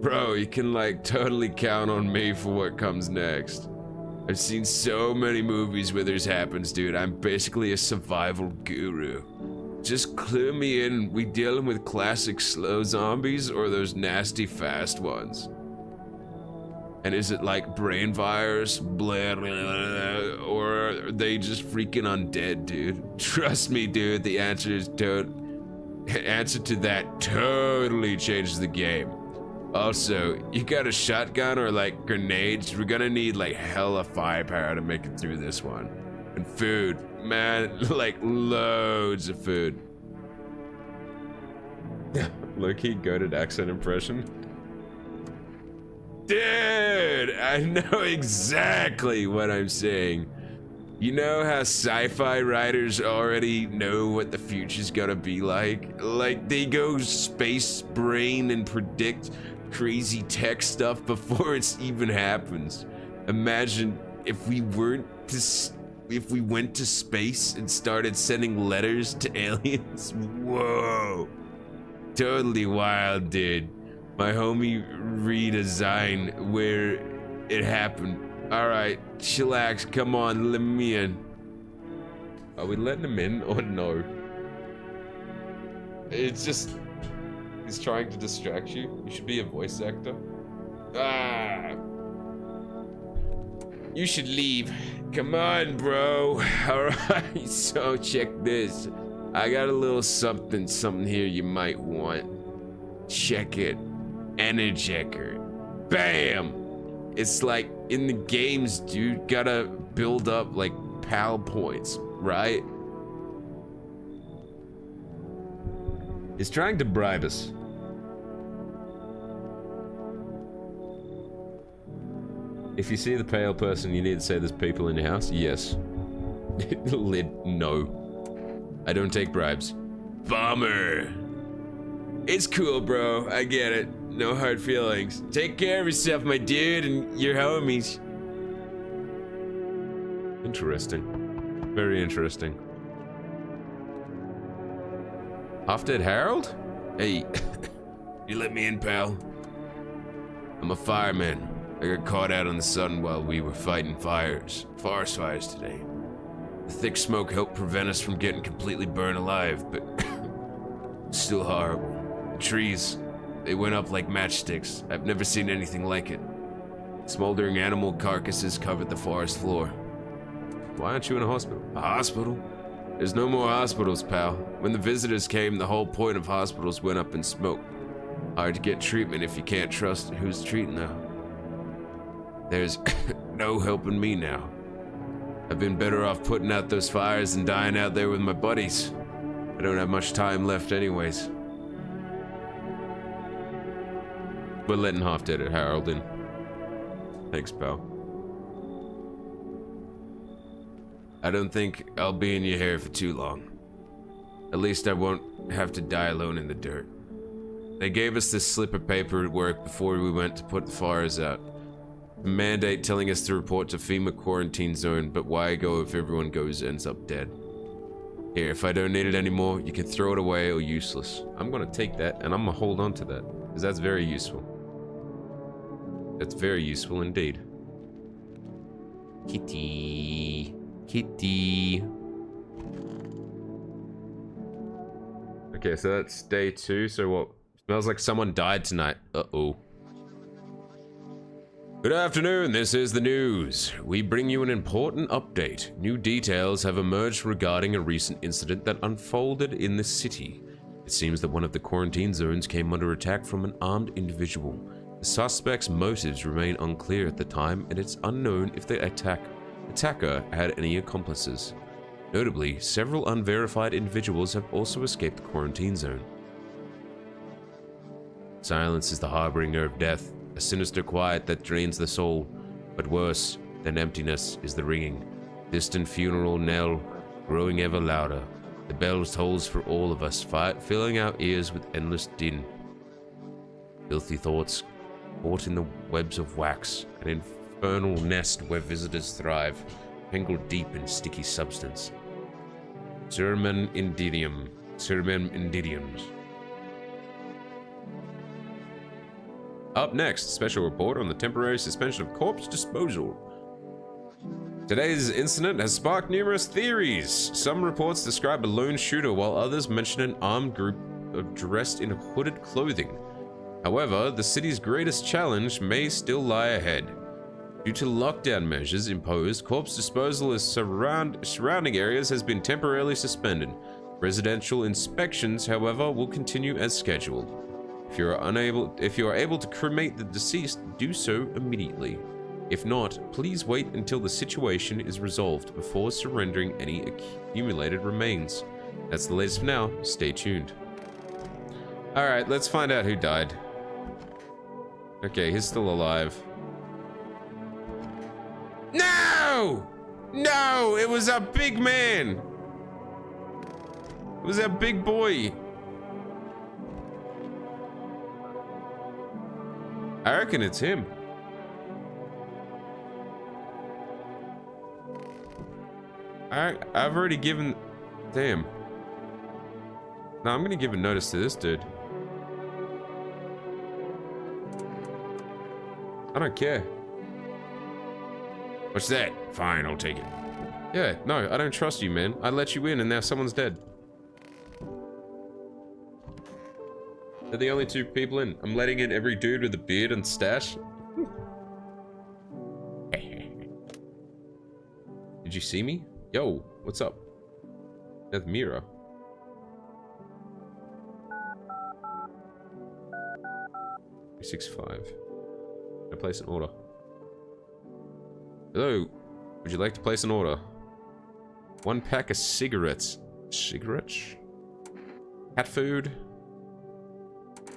Bro, you can like totally count on me for what comes next. I've seen so many movies where this happens, dude. I'm basically a survival guru. Just clue me in. We dealing with classic slow zombies or those nasty fast ones? And is it like brain virus, blah, blah, blah, or are they just freaking undead, dude? Trust me, dude. The answer to that totally changes the game. Also, you got a shotgun or like grenades? We're gonna need like hella firepower to make it through this one. And food, man, like loads of food. Low-key goated accent impression. Dude, I know exactly what I'm saying. You know how sci-fi writers already know what the future's gonna be like? Like they go space brain and predict crazy tech stuff before it even happens. Imagine if we went to space and started sending letters to aliens. Whoa. Totally wild, dude. My homie redesigned where it happened. Alright, chillax, come on, let me in. Are we letting him in or no? It's just... he's trying to distract you. You should be a voice actor. Ah. You should leave. Come on, bro. Alright, so check this. I got a little something here you might want. Check it. Energizer. Bam! It's like in the games, dude, gotta build up like PAL points, right? He's trying to bribe us. If you see the pale person, you need to say there's people in your house. Yes. Lid, no. I don't take bribes. Bummer. It's cool, bro. I get it. No hard feelings. Take care of yourself, my dude, and your homies. Interesting. Very interesting. Half-Dead Harold? Hey, you let me in, pal? I'm a fireman. I got caught out in the sun while we were fighting forest fires today. The thick smoke helped prevent us from getting completely burned alive, but still horrible. The trees, they went up like matchsticks. I've never seen anything like it. Smoldering animal carcasses covered the forest floor. Why aren't you in a hospital? A hospital? There's no more hospitals, pal. When the visitors came, the whole point of hospitals went up in smoke. Hard to get treatment if you can't trust who's treating them. There's no helping me now. I've been better off putting out those fires and dying out there with my buddies. I don't have much time left anyways. We're letting Half-Dead Harold in. Thanks, pal. I don't think I'll be in your hair for too long. At least I won't have to die alone in the dirt. They gave us this slip of paper at work before we went to put the fires out. A mandate telling us to report to FEMA quarantine zone, but why go if everyone ends up dead? Here, if I don't need it anymore, you can throw it away or useless. I'm gonna take that and I'm gonna hold on to that, because that's very useful. That's very useful indeed. Kitty. Kitty. Okay, so that's day 2, so what? Smells like someone died tonight. Uh-oh. Good afternoon, this is the news. We bring you an important update. New details have emerged regarding a recent incident that unfolded in the city. It seems that one of the quarantine zones came under attack from an armed individual. The suspect's motives remain unclear at the time, and it's unknown if the attacker had any accomplices. Notably, several unverified individuals have also escaped the quarantine zone. Silence is the harbinger of death, a sinister quiet that drains the soul. But worse than emptiness is the ringing, distant funeral knell, growing ever louder. The bell tolls for all of us, filling our ears with endless din. Filthy thoughts caught in the webs of wax, an infernal nest where visitors thrive, tangled deep in sticky substance. Sermon indidium. Sermon indidiums. Up next, special report on the temporary suspension of corpse disposal. Today's incident has sparked numerous theories. Some reports describe a lone shooter, while others mention an armed group dressed in hooded clothing. However, the city's greatest challenge may still lie ahead. Due to lockdown measures imposed, corpse disposal in surrounding areas has been temporarily suspended. Residential inspections, however, will continue as scheduled. If you are able to cremate the deceased, do so immediately. If not, please wait until the situation is resolved before surrendering any accumulated remains. That's the latest for now. Stay tuned. Alright, let's find out who died. Okay, he's still alive. No! No! It was a big man! It was a big boy! I reckon it's him. I've already given... Damn. No, I'm gonna give a notice to this dude. I don't care. What's that? Fine, I'll take it. Yeah, no, I don't trust you, man. I let you in and now someone's dead. They're the only 2 people in. I'm letting in every dude with a beard and stash. Did you see me? Yo, what's up? That's Mira. $365. Can I place an order? Hello, would you like to place an order? 1 pack of cigarettes. Cigarettes? Cat food?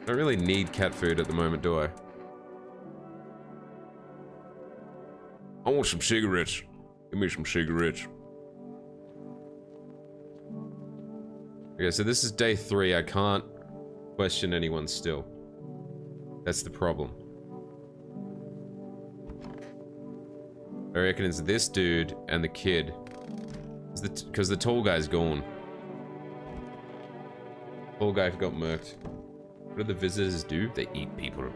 I don't really need cat food at the moment, do I? I want some cigarettes. Give me some cigarettes. Okay, so this is day 3. I can't question anyone still. That's the problem. I reckon it's this dude and the kid. Because the tall guy's gone. Tall guy got murked. What do the visitors do? They eat people.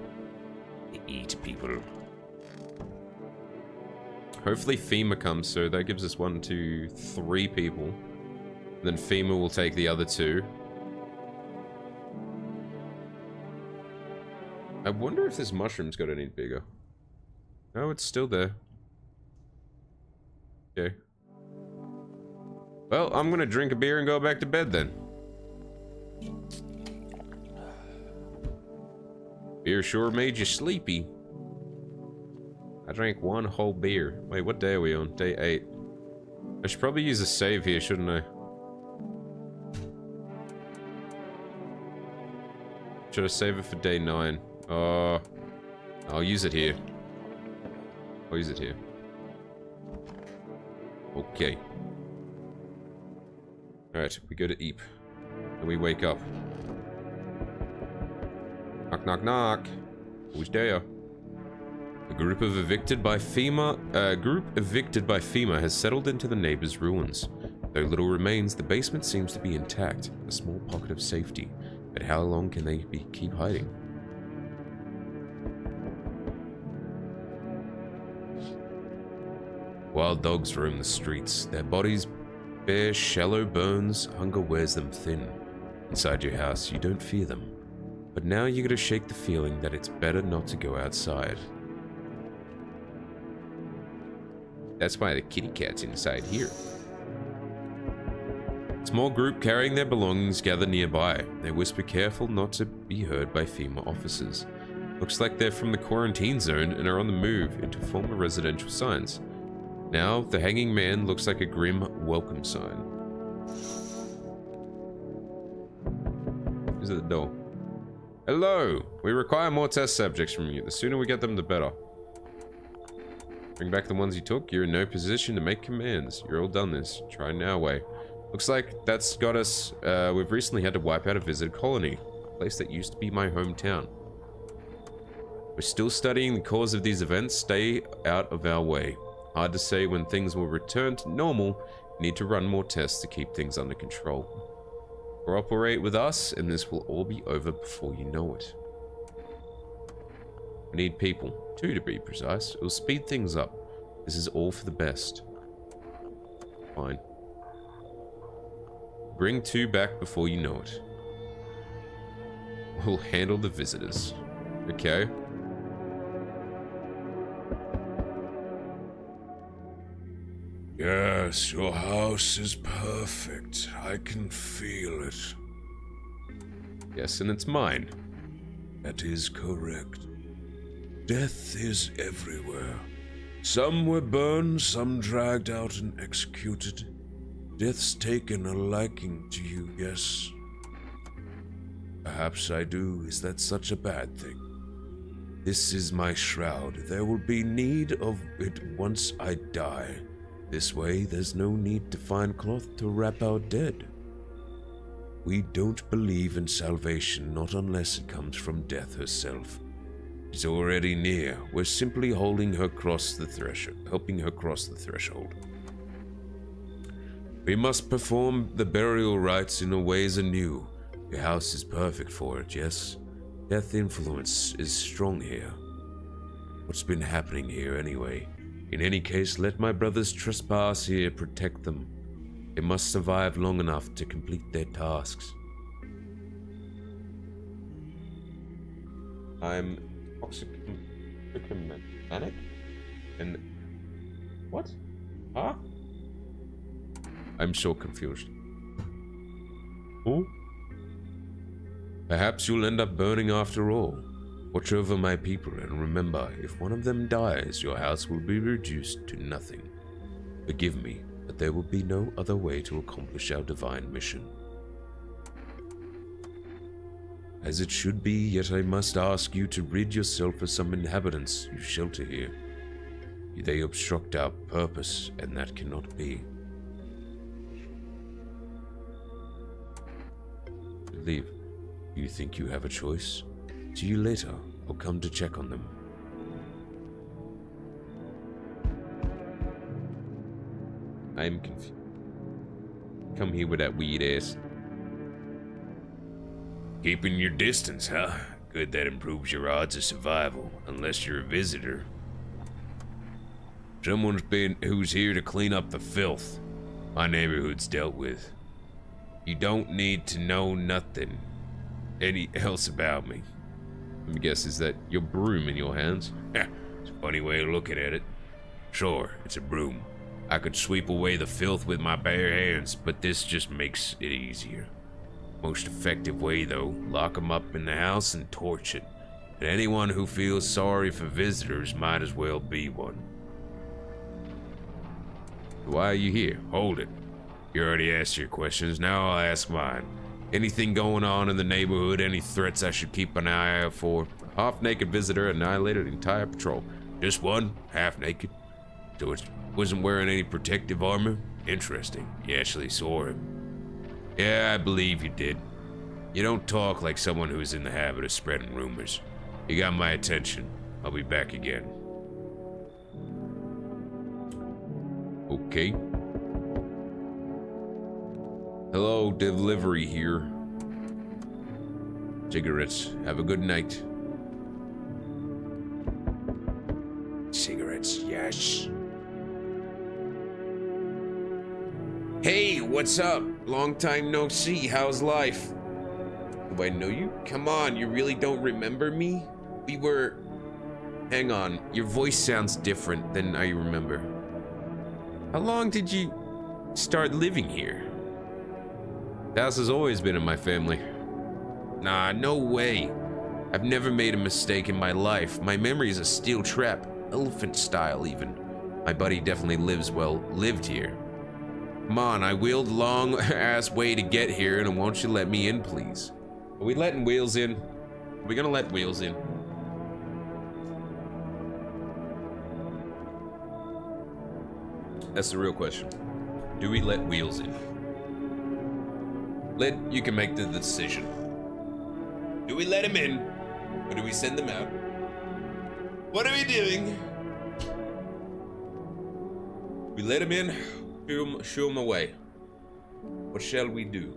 They eat people. Hopefully FEMA comes, so that gives us 1, 2, 3 people. And then FEMA will take the other 2. I wonder if this mushroom's got any bigger. No, it's still there. Okay. Well, I'm gonna drink a beer and go back to bed then. Beer sure made you sleepy. I drank 1 whole beer. Wait, what day are we on? Day 8. I should probably use a save here, shouldn't I? Should I save it for day 9? I'll use it here. I'll use it here. Okay. Alright, we go to Eep. And we wake up. Knock, knock, knock. Who's there? A group evicted by FEMA has settled into the neighbor's ruins. Though little remains, the basement seems to be intact, a small pocket of safety. But how long can they keep hiding? Wild dogs roam the streets. Their bodies bear shallow burns. Hunger wears them thin. Inside your house, you don't fear them. But now you gotta shake the feeling that it's better not to go outside. That's why the kitty cat's inside here. Small group carrying their belongings gather nearby. They whisper, careful not to be heard by FEMA officers. Looks like they're from the quarantine zone and are on the move into former residential signs. Now, the hanging man looks like a grim welcome sign. Who's at the door? Hello! We require more test subjects from you. The sooner we get them, the better. Bring back the ones you took. You're in no position to make commands. You're all done this. Try now way. Looks like that's got us. We've recently had to wipe out a visitor colony. A place that used to be my hometown. We're still studying the cause of these events. Stay out of our way. Hard to say when things will return to normal. Need to run more tests to keep things under control. Cooperate with us, and this will all be over before you know it. We need people. 2 to be precise. It will speed things up. This is all for the best. Fine. Bring 2 back before you know it. We'll handle the visitors. Okay. Yes, your house is perfect. I can feel it. Yes, and it's mine. That is correct. Death is everywhere. Some were burned, some dragged out and executed. Death's taken a liking to you, yes. Perhaps I do. Is that such a bad thing? This is my shroud. There will be need of it once I die. This way, there's no need to find cloth to wrap our dead. We don't believe in salvation, not unless it comes from death herself. She's already near. We're simply holding her across the threshold, helping her cross the threshold. We must perform the burial rites in a ways anew. Your house is perfect for it, yes? Death influence is strong here. What's been happening here anyway? In any case, let my brothers trespass here protect them. They must survive long enough to complete their tasks. I'm toxicomanic? And... what? Huh? I'm so confused. Who? Perhaps you'll end up burning after all. Watch over my people and remember, if one of them dies, your house will be reduced to nothing. Forgive me, but there will be no other way to accomplish our divine mission. As it should be, yet I must ask you to rid yourself of some inhabitants you shelter here. They obstruct our purpose, and that cannot be. Leave. Do you think you have a choice? See you later. I'll come to check on them. I'm confused. Come here with that weird ass. Keeping your distance, huh? Good, that improves your odds of survival, unless you're a visitor. Who's here to clean up the filth. My neighborhood's dealt with. You don't need to know nothing else about me. Let me guess, is that your broom in your hands? It's a funny way of looking at it. Sure, it's a broom. I could sweep away the filth with my bare hands, but this just makes it easier. Most effective way, though, lock 'em up in the house and torch it. And anyone who feels sorry for visitors might as well be one. Why are you here? Hold it. You already asked your questions, now I'll ask mine. Anything going on in the neighborhood? Any threats I should keep an eye out for? Half-naked visitor annihilated the entire patrol. Just one? Half-naked? So it wasn't wearing any protective armor? Interesting. You actually saw him. Yeah, I believe you did. You don't talk like someone who's in the habit of spreading rumors. You got my attention. I'll be back again. Okay. Hello, delivery here. Cigarettes. Have a good night. Cigarettes, yes. Hey, what's up? Long time no see. How's life? Do I know you? Come on, you really don't remember me? We were... Hang on, your voice sounds different than I remember. How long did you start living here? The house has always been in my family. Nah, no way. I've never made a mistake in my life. My memory is a steel trap, elephant style even. My buddy definitely lived here. Come on, I wheeled a long ass way to get here, and won't you let me in, please? Are we letting Wheels in? Are we gonna let Wheels in? That's the real question. Do we let Wheels in? You can make the decision. Do we let him in? Or do we send him out? What are we doing? We let him in, shoo him away. What shall we do?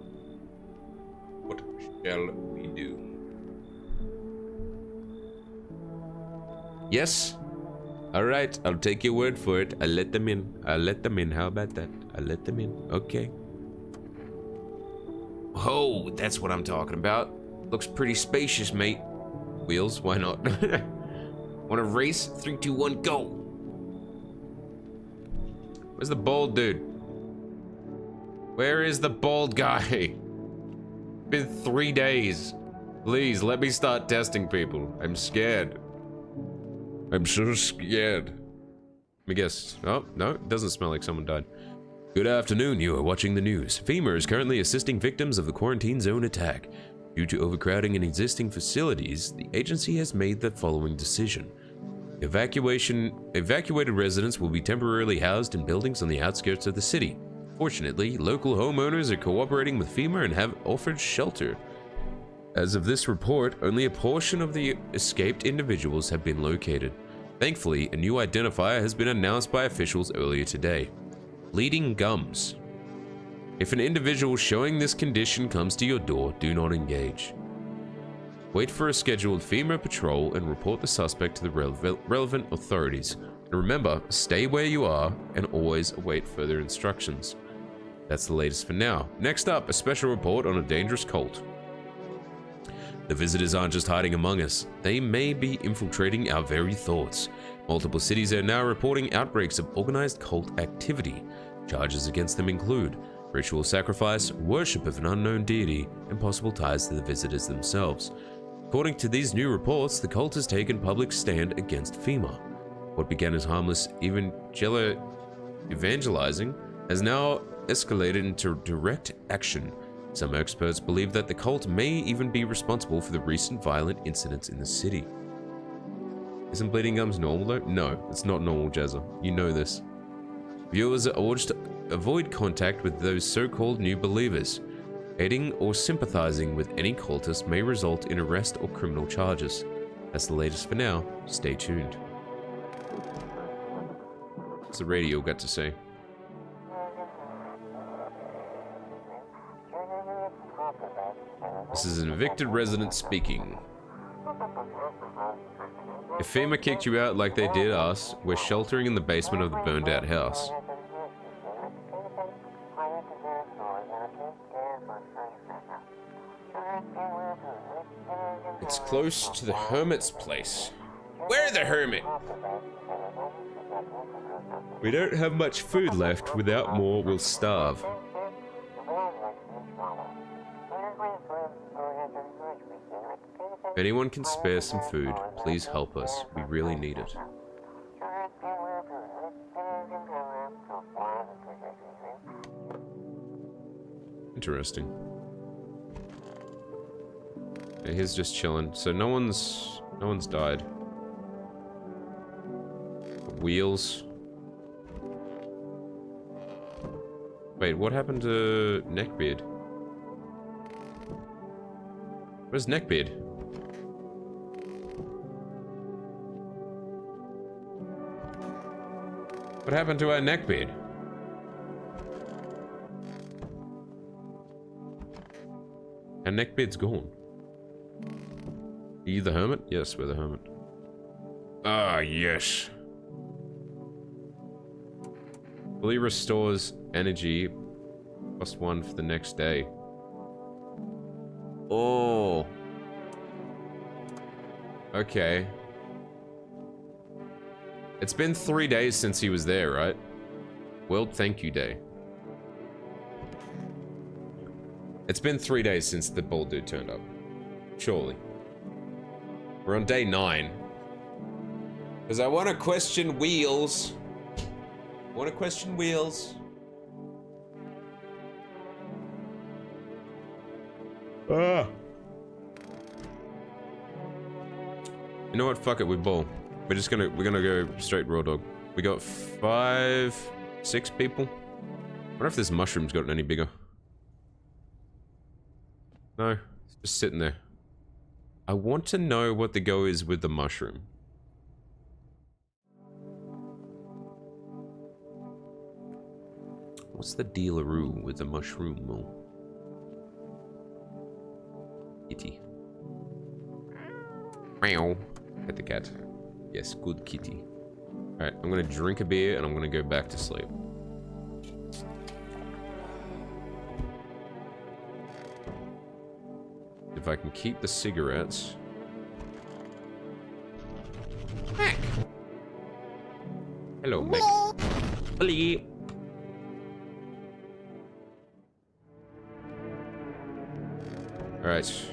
What shall we do? Yes? Alright, I'll take your word for it. I'll let them in. I'll let them in. How about that? I'll let them in. Okay. Oh, that's what I'm talking about. Looks pretty spacious, mate. Wheels, why not? Wanna race? 3, 2, 1, go! Where's the bald dude? Where is the bald guy? Been 3 days. Please, let me start testing people. I'm scared. I'm so scared. Let me guess. Oh, no, it doesn't smell like someone died. Good afternoon, you are watching the news. FEMA is currently assisting victims of the quarantine zone attack. Due to overcrowding in existing facilities, the agency has made the following decision. Evacuated residents will be temporarily housed in buildings on the outskirts of the city. Fortunately, local homeowners are cooperating with FEMA and have offered shelter. As of this report, only a portion of the escaped individuals have been located. Thankfully, a new identifier has been announced by officials earlier today. Bleeding gums. If an individual showing this condition comes to your door, do not engage. Wait for a scheduled FEMA patrol and report the suspect to the relevant authorities. And remember, stay where you are and always await further instructions. That's the latest for now. Next up, a special report on a dangerous cult. The visitors aren't just hiding among us. They may be infiltrating our very thoughts. Multiple cities are now reporting outbreaks of organized cult activity. Charges against them include ritual sacrifice, worship of an unknown deity, and possible ties to the visitors themselves. According to these new reports, the cult has taken public stand against FEMA. What began as harmless evangelizing has now escalated into direct action. Some experts believe that the cult may even be responsible for the recent violent incidents in the city. Isn't bleeding gums normal though? No, it's not normal, Jazza. You know this. Viewers are urged to avoid contact with those so-called new believers. Aiding or sympathizing with any cultist may result in arrest or criminal charges. That's the latest for now. Stay tuned. What's the radio got to say? This is an evicted resident speaking. If FEMA kicked you out like they did us, we're sheltering in the basement of the burned out house. It's close to the hermit's place. Where the hermit? We don't have much food left. Without more, we'll starve. If anyone can spare some food, please help us. We really need it. Interesting. Yeah, he's just chilling. So no one's died. Wheels. Wait, what happened to Neckbeard? Where's Neckbeard? What happened to our Neckbeard? Our Neckbeard's gone. Are you the hermit? Yes, we're the hermit. Ah, yes. Fully restores energy. +1 for the next day. Oh. Okay. It's been 3 days since he was there, right? World Thank You Day. It's been 3 days since the bald dude turned up. Surely. We're on day 9. Because I want to question Wheels. I want to question Wheels. Ah. You know what? Fuck it, we ball. We're gonna go straight raw dog. We got 5, 6 people. I wonder if this mushroom's gotten any bigger. No, it's just sitting there. I want to know what the go is with the mushroom. What's the dealaroo with the mushroom, Mo? Kitty. Meow. Pet the cat. Yes, good kitty. Alright, I'm gonna drink a beer and I'm gonna go back to sleep. If I can keep the cigarettes. Mac! Hello, Mac. Hello. Alright.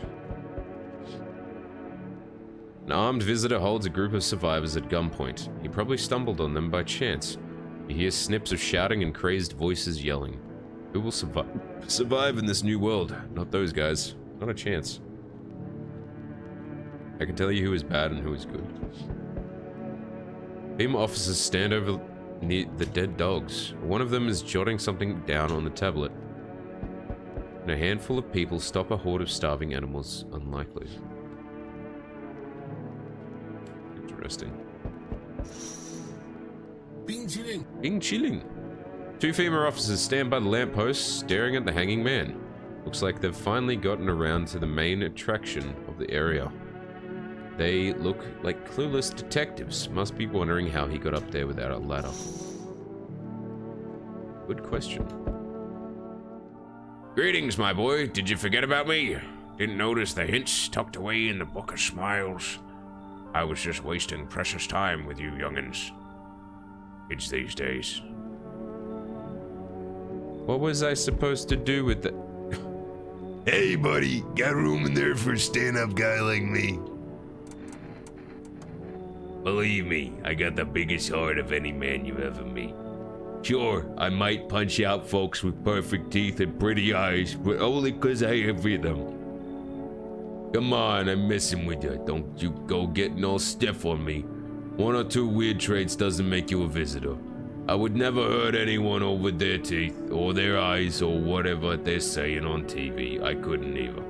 An armed visitor holds a group of survivors at gunpoint. He probably stumbled on them by chance. You hear snips of shouting and crazed voices yelling. Who will survive in this new world? Not those guys. Not a chance. I can tell you who is bad and who is good. Team officers stand over near the dead dogs. One of them is jotting something down on the tablet. And a handful of people stop a horde of starving animals. Unlikely. Interesting. Bing chilling. Bing chilling. 2 female officers stand by the lamppost, staring at the hanging man. Looks like they've finally gotten around to the main attraction of the area. They look like clueless detectives. Must be wondering how he got up there without a ladder. Good question. Greetings, my boy. Did you forget about me? Didn't notice the hints tucked away in the book of smiles. I was just wasting precious time with you youngins. Kids these days. What was I supposed to do with the... Hey, buddy, got room in there for a stand-up guy like me? Believe me, I got the biggest heart of any man you ever meet. Sure, I might punch out folks with perfect teeth and pretty eyes, but only 'cause I envy them. Come on, I'm messing with you. Don't you go getting all stiff on me. 1 or 2 weird traits doesn't make you a visitor. I would never hurt anyone over their teeth, or their eyes, or whatever they're saying on TV. I couldn't either.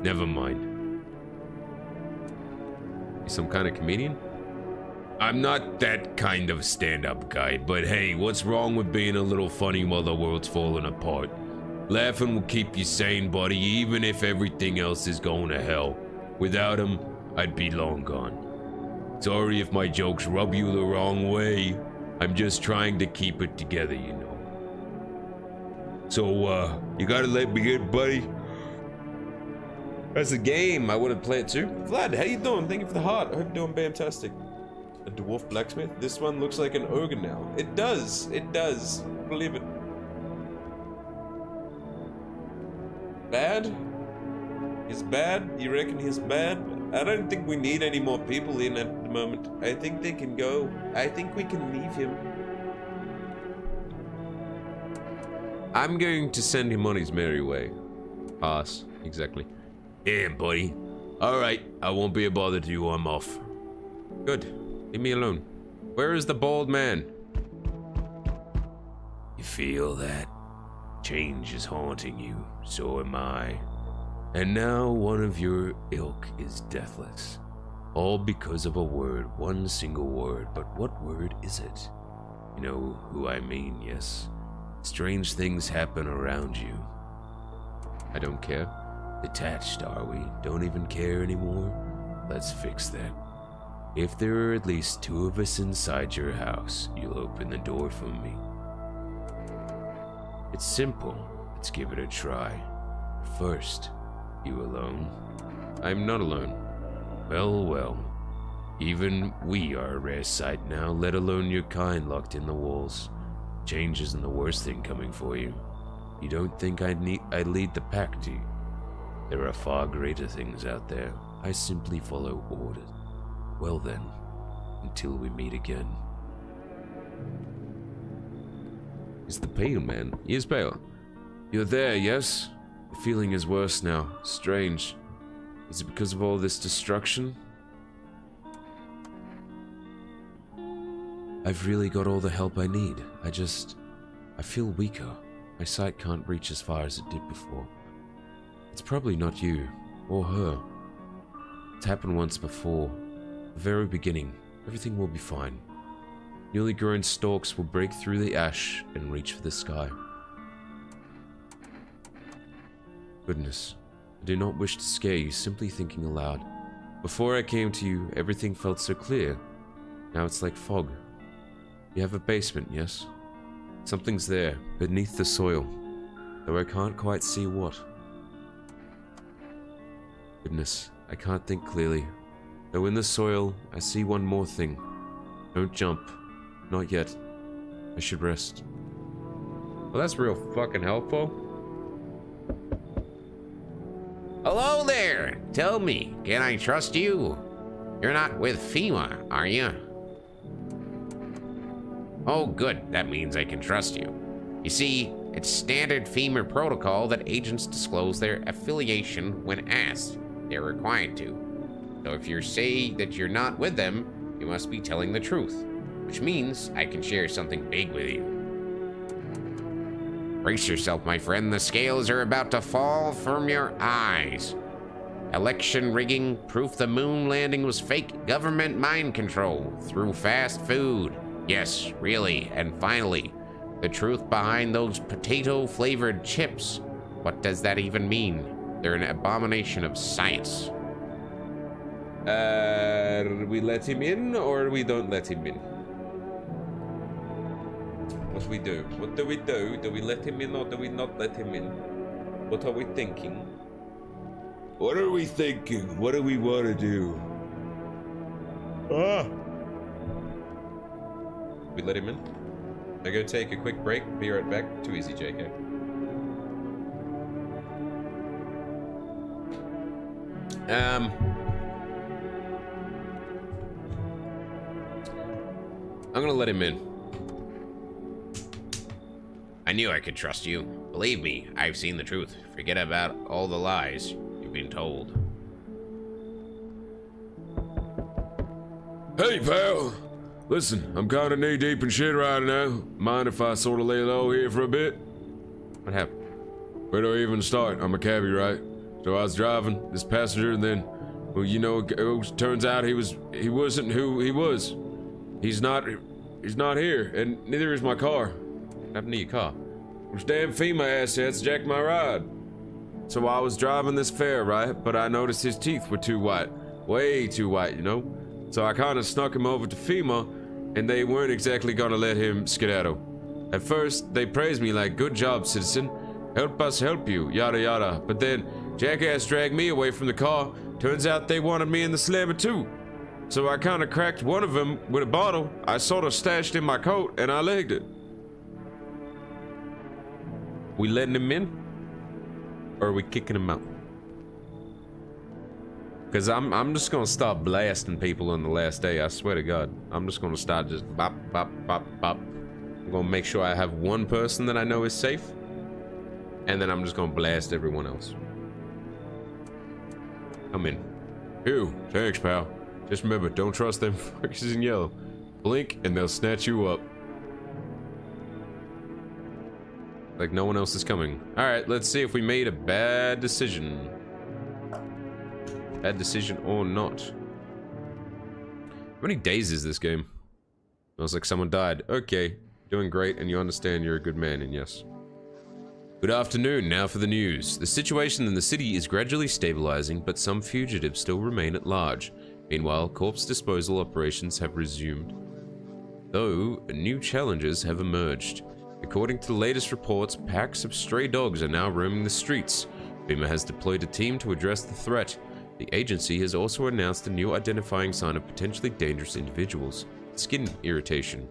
Never mind. You some kind of comedian? I'm not that kind of stand-up guy, but hey, what's wrong with being a little funny while the world's falling apart? Laughing will keep you sane, buddy, even if everything else is going to hell. Without him, I'd be long gone. Sorry if my jokes rub you the wrong way. I'm just trying to keep it together, you know. So, you gotta let me in, buddy? That's a game. I want to play it too. Vlad, how you doing? Thank you for the heart. I hope you're doing fantastic. A dwarf blacksmith? This one looks like an ogre now. It does. It does. Believe it. Bad? He's bad? You reckon he's bad? I don't think we need any more people in at the moment. I think they can go. I think we can leave him. I'm going to send him on his merry way. Pass. Exactly. Damn, buddy. Alright, I won't be a bother to you. I'm off. Good. Leave me alone. Where is the bald man? You feel that? Change is haunting you. So am I. And now one of your ilk is deathless. All because of a word, one single word. But what word is it? You know who I mean, yes? Strange things happen around you. I don't care. Detached, are we? Don't even care anymore? Let's fix that. If there are at least 2 of us inside your house, you'll open the door for me. It's simple. Let's give it a try. First, you alone? I'm not alone. Well, well. Even we are a rare sight now, let alone your kind locked in the walls. Change isn't the worst thing coming for you. You don't think I'd lead the pack, do you? There are far greater things out there. I simply follow orders. Well then, until we meet again. It's the pale man. He is pale. You're there, yes? The feeling is worse now. Strange. Is it because of all this destruction? I've really got all the help I need. I feel weaker. My sight can't reach as far as it did before. It's probably not you, or her. It's happened once before. The very beginning. Everything will be fine. Newly grown stalks will break through the ash and reach for the sky. Goodness, I do not wish to scare you, simply thinking aloud. Before I came to you, everything felt so clear. Now it's like fog. You have a basement, yes? Something's there, beneath the soil, though I can't quite see what. Goodness, I can't think clearly. Though in the soil, I see one more thing. Don't jump. Not yet. I should rest. Well, that's real fucking helpful. Hello there. Tell me, can I trust you? You're not with FEMA, are you? Oh, good. That means I can trust you. You see, it's standard FEMA protocol that agents disclose their affiliation when asked. They're required to. So if you say that you're not with them, you must be telling the truth, which means I can share something big with you. Brace yourself, my friend. The scales are about to fall from your eyes. Election rigging, proof the moon landing was fake, government mind control through fast food. Yes, really. And finally, the truth behind those potato-flavored chips. What does that even mean? They're an abomination of science. We let him in, or we don't let him in? What do we do? What do we do? Do we let him in, or do we not let him in? What are we thinking? What are we thinking? What do we want to do? We let him in? I go take a quick break. Be right back. Too easy, JK. I'm gonna let him in. I knew I could trust you. Believe me, I've seen the truth. Forget about all the lies you've been told. Hey, pal. Listen, I'm kind of knee-deep in shit right now. Mind if I sort of lay low here for a bit? What happened? Where do I even start? I'm a cabbie, right? So I was driving this passenger, and then, well, you know, it turns out he wasn't who he was. He's not here, and neither is my car. What happened to your car? Those damn FEMA assets jacked my ride. So I was driving this fare, right? But I noticed his teeth were too white. Way too white, you know? So I kind of snuck him over to FEMA, and they weren't exactly gonna let him skedaddle. At first, they praised me like, good job, citizen. Help us help you, yada yada. But then, jackass dragged me away from the car. Turns out they wanted me in the slammer too. So I kind of cracked one of them with a bottle I sort of stashed in my coat, and I legged it. We letting him in? Or are we kicking him out? Because I'm just gonna start blasting people on the last day, I swear to God. I'm just gonna start just bop, bop, bop, bop. I'm gonna make sure I have one person that I know is safe. And then I'm just gonna blast everyone else. Come in. Ew, thanks, pal. Just remember, don't trust them fuckers in yellow. Blink and they'll snatch you up. Like no one else is coming. Alright, let's see if we made a bad decision. Bad decision or not. How many days is this game? Feels like someone died. Okay. Doing great, and you understand you're a good man, and yes. Good afternoon, now for the news. The situation in the city is gradually stabilizing, but some fugitives still remain at large. Meanwhile, corpse disposal operations have resumed. Though, new challenges have emerged. According to the latest reports, packs of stray dogs are now roaming the streets. FEMA has deployed a team to address the threat. The agency has also announced a new identifying sign of potentially dangerous individuals: skin irritation.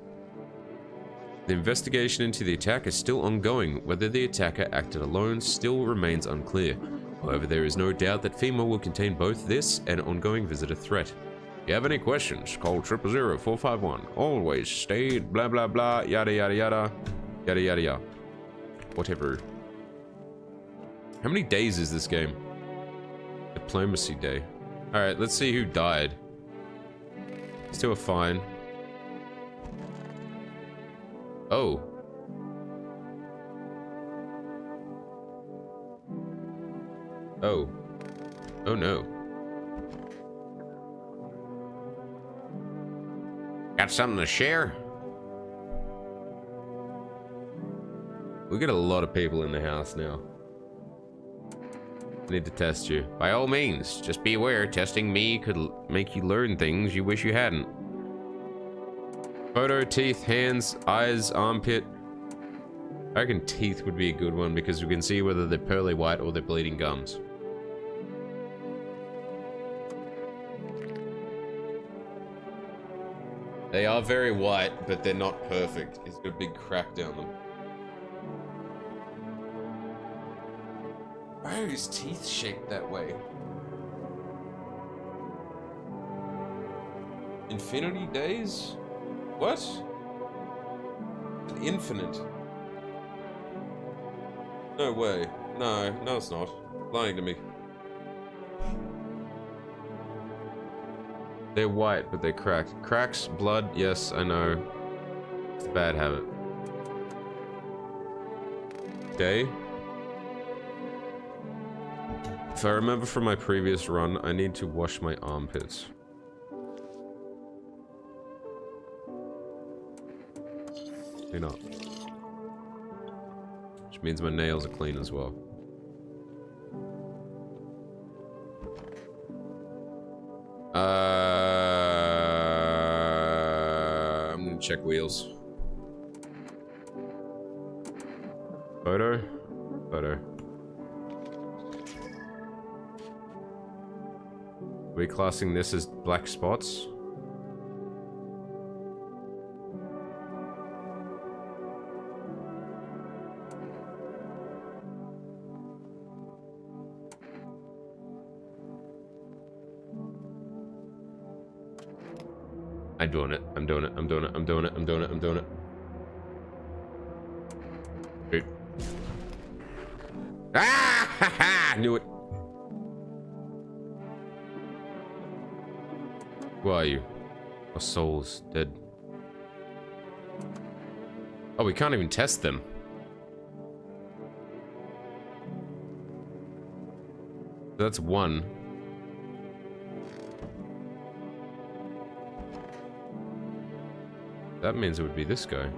The investigation into the attack is still ongoing. Whether the attacker acted alone still remains unclear. However, there is no doubt that FEMA will contain both this and ongoing visitor threat. If you have any questions, call 000-451. Always stay blah blah blah, yada yada yada, yada yada yada. Whatever. How many days is this game? Diplomacy Day. Alright, let's see who died. Still a fine. Oh. Oh. Oh no. Got something to share? We got a lot of people in the house now. I need to test you. By all means, just be aware, testing me could make you learn things you wish you hadn't. Photo, teeth, hands, eyes, armpit. I reckon teeth would be a good one because we can see whether they're pearly white or they're bleeding gums. They are very white, but they're not perfect. He's got a big crack down them. Why are his teeth shaped that way? Infinity days? What? Infinite. No way. No, it's not. Lying to me. They're white, but they're cracked. Cracks, blood, yes, I know. It's a bad habit. Okay. If I remember from my previous run, I need to wash my armpits. Clean up. Which means my nails are clean as well. I'm gonna check wheels. Photo? Photo. Are we classing this as black spots? I'm doing it. I'm doing it. I'm doing it. I'm doing it. I'm doing it. I'm doing it. Wait. Ah! Ha ha! Knew it. Who are you? Our soul's dead. Oh, we can't even test them. That's one. That means it would be this guy.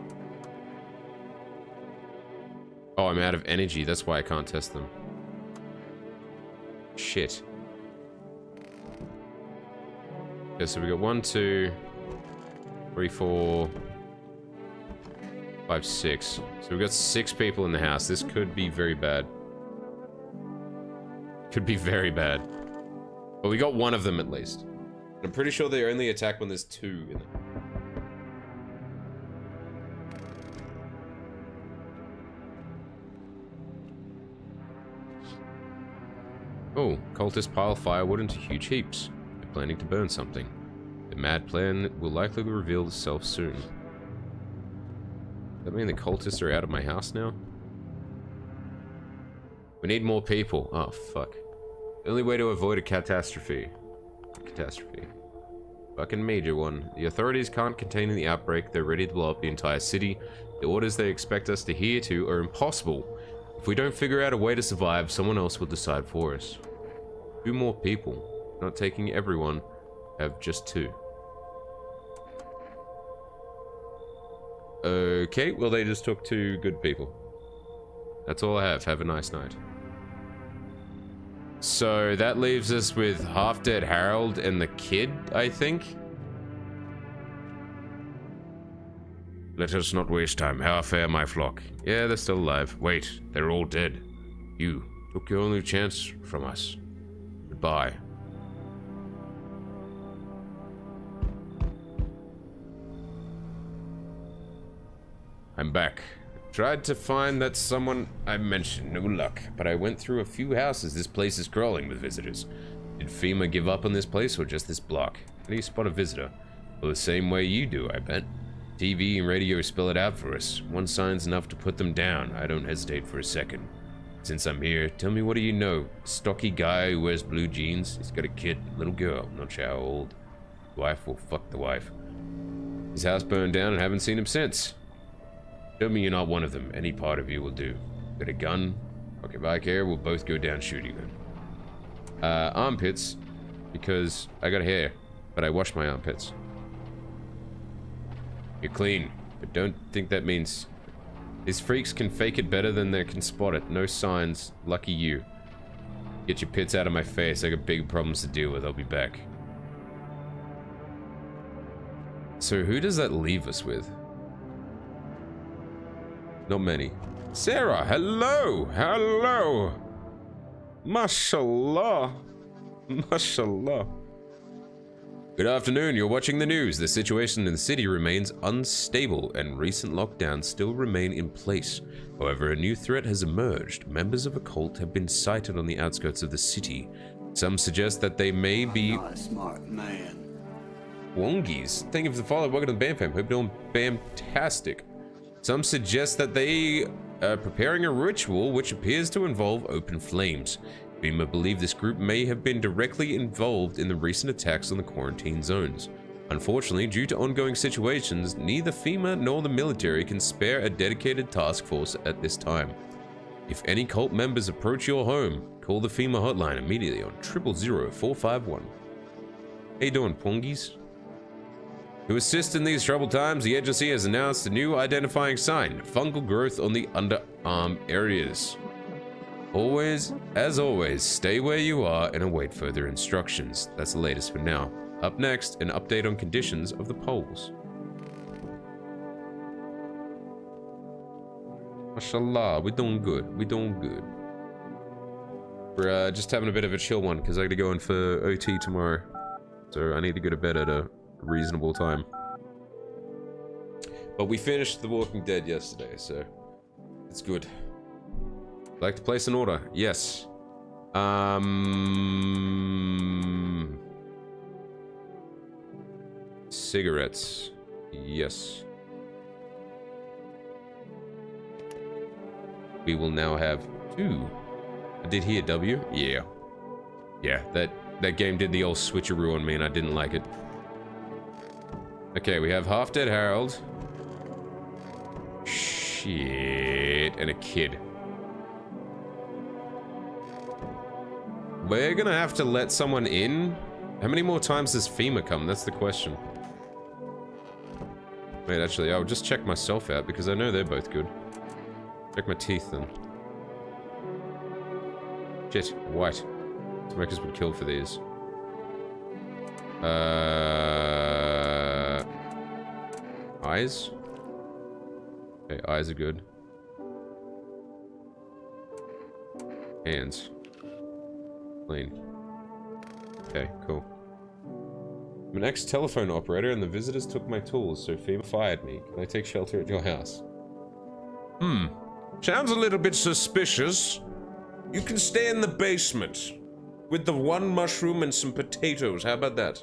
Oh, I'm out of energy. That's why I can't test them. Shit. Okay, so we got 1, 2, 3, 4, 5, 6. So we've got 6 people in the house. This could be very bad. Could be very bad. But we got one of them at least. I'm pretty sure they only attack when there's 2 in it. Oh, cultists pile firewood into huge heaps. They're planning to burn something. The mad plan will likely reveal itself soon. Does that mean the cultists are out of my house now? We need more people. Oh, fuck. The only way to avoid a catastrophe. Fucking major one. The authorities can't contain the outbreak. They're ready to blow up the entire city. The orders they expect us to adhere to are impossible. If we don't figure out a way to survive, someone else will decide for us. 2 more people. Not taking everyone. Have just 2. Okay, well they just took 2 good people. That's all I have. Have a nice night. So that leaves us with Half Dead Harold and the kid, I think. Let us not waste time. How fare my flock? Yeah, they're still alive. Wait, they're all dead. You took your only chance from us. Goodbye. I'm back. Tried to find that someone I mentioned. No luck. But I went through a few houses. This place is crawling with visitors. Did FEMA give up on this place or just this block? How do you spot a visitor? Well, the same way you do, I bet. TV and radio spell it out for us. One sign's enough to put them down. I don't hesitate for a second. Since I'm here, tell me, what do you know? Stocky guy who wears blue jeans. He's got a kid, little girl, not sure how old. Wife will fuck the wife. His house burned down and haven't seen him since. Tell me you're not one of them. Any part of you will do. Got a gun? Okay, if I care, we'll both go down shooting then. Armpits, because I got hair, but I wash my armpits. You're clean, but don't think that means... These freaks can fake it better than they can spot it. No signs. Lucky you. Get your pits out of my face. I got big problems to deal with. I'll be back. So who does that leave us with? Not many. Sarah, hello! Hello! Mashallah. Mashallah. Good afternoon, you're watching the news. The situation in the city remains unstable and recent lockdowns still remain in place. However, a new threat has emerged. Members of a cult have been sighted on the outskirts of the city. Some suggest that they may be... Not a smart man. Wongies. Thank you for the follow. Welcome to the Bam Fam. Hope you're doing fantastic. Some suggest that they are preparing a ritual which appears to involve open flames. FEMA believe this group may have been directly involved in the recent attacks on the quarantine zones. Unfortunately, due to ongoing situations, neither FEMA nor the military can spare a dedicated task force at this time. If any cult members approach your home, call the FEMA hotline immediately on 000-451. How you doing, Pongies? To assist in these troubled times, the agency has announced a new identifying sign, fungal growth on the underarm areas. As always, stay where you are and await further instructions. That's the latest for now. Up next, an update on conditions of the polls. Mashallah, we're doing good. We're doing good. We're just having a bit of a chill one because I gotta go in for OT tomorrow. So I need to go to bed at a reasonable time. But we finished The Walking Dead yesterday, so it's good. Like to place an order? Yes. Cigarettes. Yes. We will now have 2. I did hear W? Yeah. Yeah, that game did the old switcheroo on me and I didn't like it. Okay, we have Half Dead Harold. Shit. And a kid. We're gonna have to let someone in? How many more times does FEMA come? That's the question. Wait, actually, I'll just check myself out because I know they're both good. Check my teeth then. Shit, white. Smokers would kill for these. Eyes? Okay, eyes are good. Hands. Clean. Okay, cool. I'm an ex-telephone operator and the visitors took my tools, so FEMA fired me. Can I take shelter at your house? Sounds a little bit suspicious. You can stay in the basement with the 1 mushroom and some potatoes. How about that?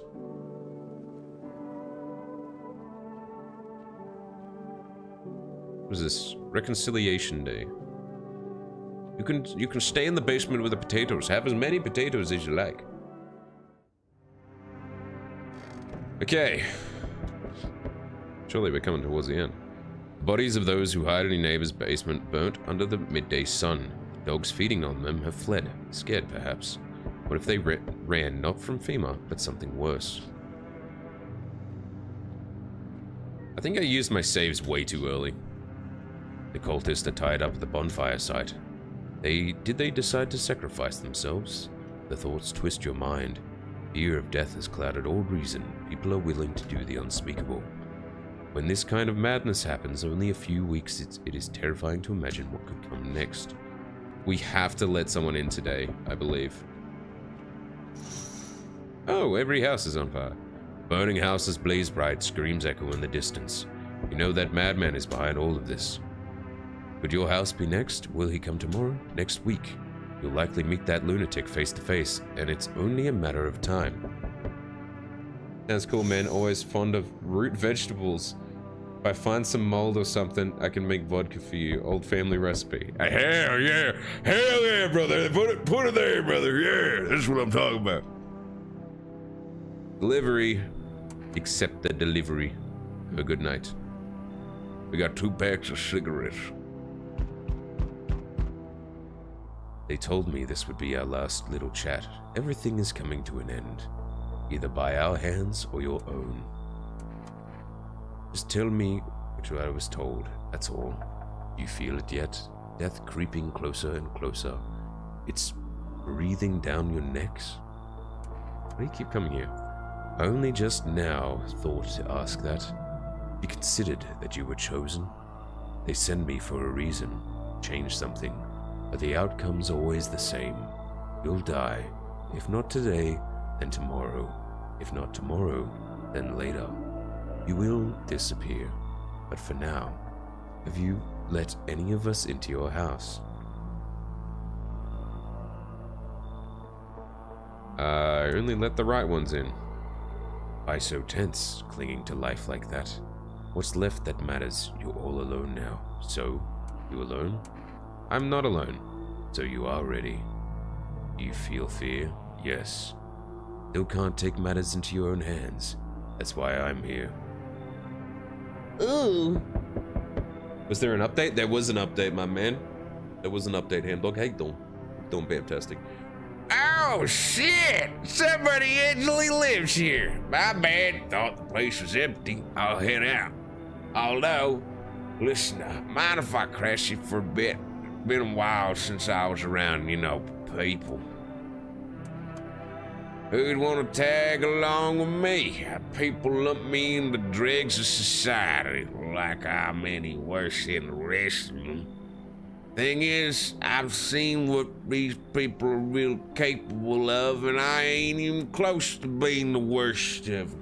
What is this? Reconciliation Day. You can stay in the basement with the potatoes. Have as many potatoes as you like. Okay. Surely we're coming towards the end. The bodies of those who hide in your neighbor's basement burnt under the midday sun. Dogs feeding on them have fled, scared perhaps. What if they ran not from FEMA, but something worse? I think I used my saves way too early. The cultists are tied up at the bonfire site. Did they decide to sacrifice themselves? The thoughts twist your mind. Fear of death has clouded all reason. People are willing to do the unspeakable. When this kind of madness happens, only a few weeks, it is terrifying to imagine what could come next. We have to let someone in today, I believe. Oh, every house is on fire. Burning houses blaze bright, screams echo in the distance. You know that madman is behind all of this. Could your house be next? Will he come tomorrow? Next week? You'll likely meet that lunatic face to face, and it's only a matter of time. Sounds cool, man. Always fond of root vegetables. If I find some mold or something, I can make vodka for you. Old family recipe. Hell yeah, brother. Put it there, brother. Yeah, that's what I'm talking about. Delivery. Accept the delivery. Have a good night. We got 2 packs of cigarettes. They told me this would be our last little chat. Everything is coming to an end. Either by our hands or your own. Just tell me what I was told, that's all. You feel it yet? Death creeping closer and closer. It's breathing down your necks? Why do you keep coming here? I only just now thought to ask that. You considered that you were chosen? They send me for a reason, change something, but the outcome's always the same. You'll die. If not today, then tomorrow. If not tomorrow, then later. You will disappear. But for now, have you let any of us into your house? I only let the right ones in. Why so tense, clinging to life like that? What's left that matters? You're all alone now. So, you alone? I'm not alone. So you are ready. Do you feel fear? Yes. Still can't take matters into your own hands. That's why I'm here. Ooh. Was there an update? There was an update, my man. There was an update, Handbook. Hey, don't fantastic. Oh, shit! Somebody actually lives here. My bad. Thought the place was empty. I'll head out. Although, listen, mind if I crash you for a bit? Been a while since I was around, people. Who'd want to tag along with me? People lump me in the dregs of society like I'm any worse than the rest of them. Thing is, I've seen what these people are real capable of, and I ain't even close to being the worst of them.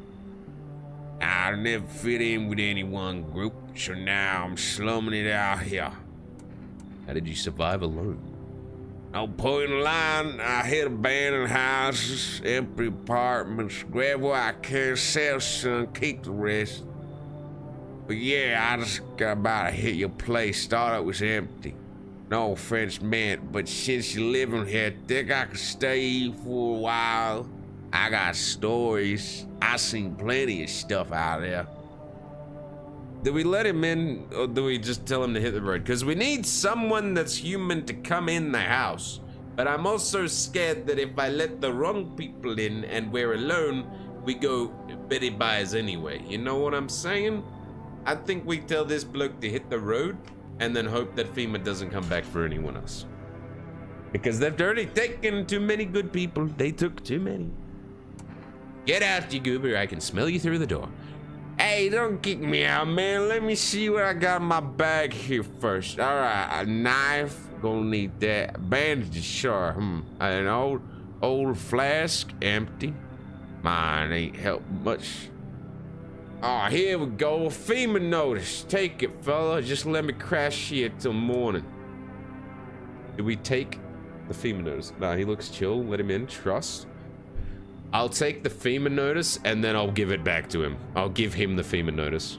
I never fit in with any one group, so now I'm slumming it out here. How did you survive alone? No point in lying. I hit abandoned houses, empty apartments, grab what I can, sell some, keep the rest. But yeah, I just got about to hit your place, thought it was empty. No offense meant, but since you're living here, think I could stay for a while? I got stories. I seen plenty of stuff out there. Do we let him in, or do we just tell him to hit the road? Because we need someone that's human to come in the house. But I'm also scared that if I let the wrong people in and we're alone, we go Betty Buys anyway. You know what I'm saying? I think we tell this bloke to hit the road and then hope that FEMA doesn't come back for anyone else. Because they've already taken too many good people. They took too many. Get out, you goober. I can smell you through the door. Hey, don't kick me out, man. Let me see what I got in my bag here first. All right, a knife, gonna need that. Bandages, sure. An old flask, empty. Mine ain't helped much. Oh, here we go. A FEMA notice. Take it, fella. Just let me crash here till morning. Do we take the FEMA notice? Nah, he looks chill. Let him in. Trust. I'll take the FEMA notice and then I'll give it back to him. I'll give him the FEMA notice.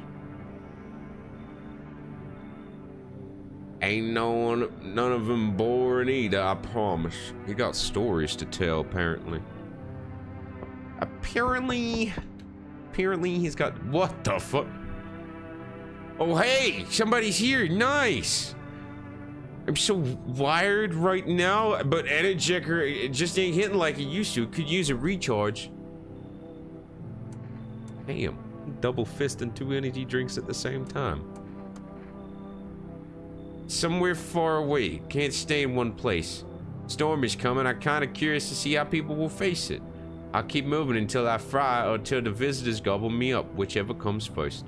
Ain't none of them boring either, I promise. He got stories to tell, apparently. Apparently he's got... What the fuck? Oh, hey, somebody's here. Nice. I'm so wired right now, but Energizer it just ain't hitting like it used to. Could use a recharge. Damn, double fisting 2 energy drinks at the same time. Somewhere far away, can't stay in one place. Storm is coming, I'm kinda curious to see how people will face it. I'll keep moving until I fry or until the visitors gobble me up, whichever comes first.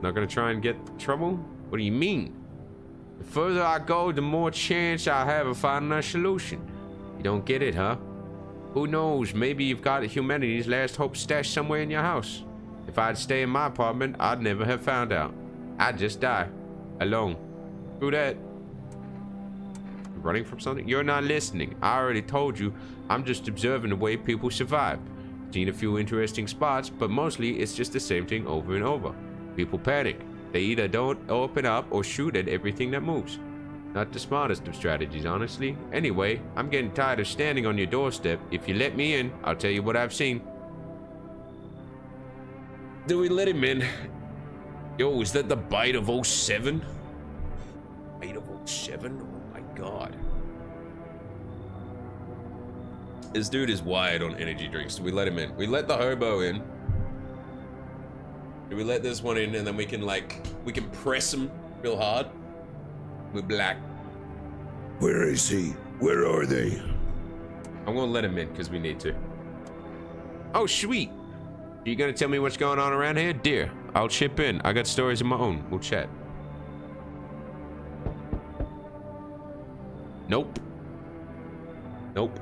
Not gonna try and get trouble? What do you mean? The further I go, the more chance I have of finding a solution. You don't get it, huh? Who knows, maybe you've got humanity's last hope stashed somewhere in your house. If I'd stay in my apartment, I'd never have found out. I'd just die. Alone. Who that? Running from something? You're not listening. I already told you, I'm just observing the way people survive. Seen a few interesting spots, but mostly it's just the same thing over and over. People panic. They either don't open up or shoot at everything that moves. Not the smartest of strategies, honestly. Anyway, I'm getting tired of standing on your doorstep. If you let me in, I'll tell you what I've seen. Do we let him in? Yo, is that the bite of 07? Bite of 07? Oh my god. This dude is wired on energy drinks. Do we let him in? We let the hobo in. Do we let this one in and then we can press him real hard? With black. Where is he? Where are they? I'm gonna let him in because we need to. Oh, sweet. You gonna tell me what's going on around here? Dear, I'll chip in. I got stories of my own. We'll chat. Nope. Nope.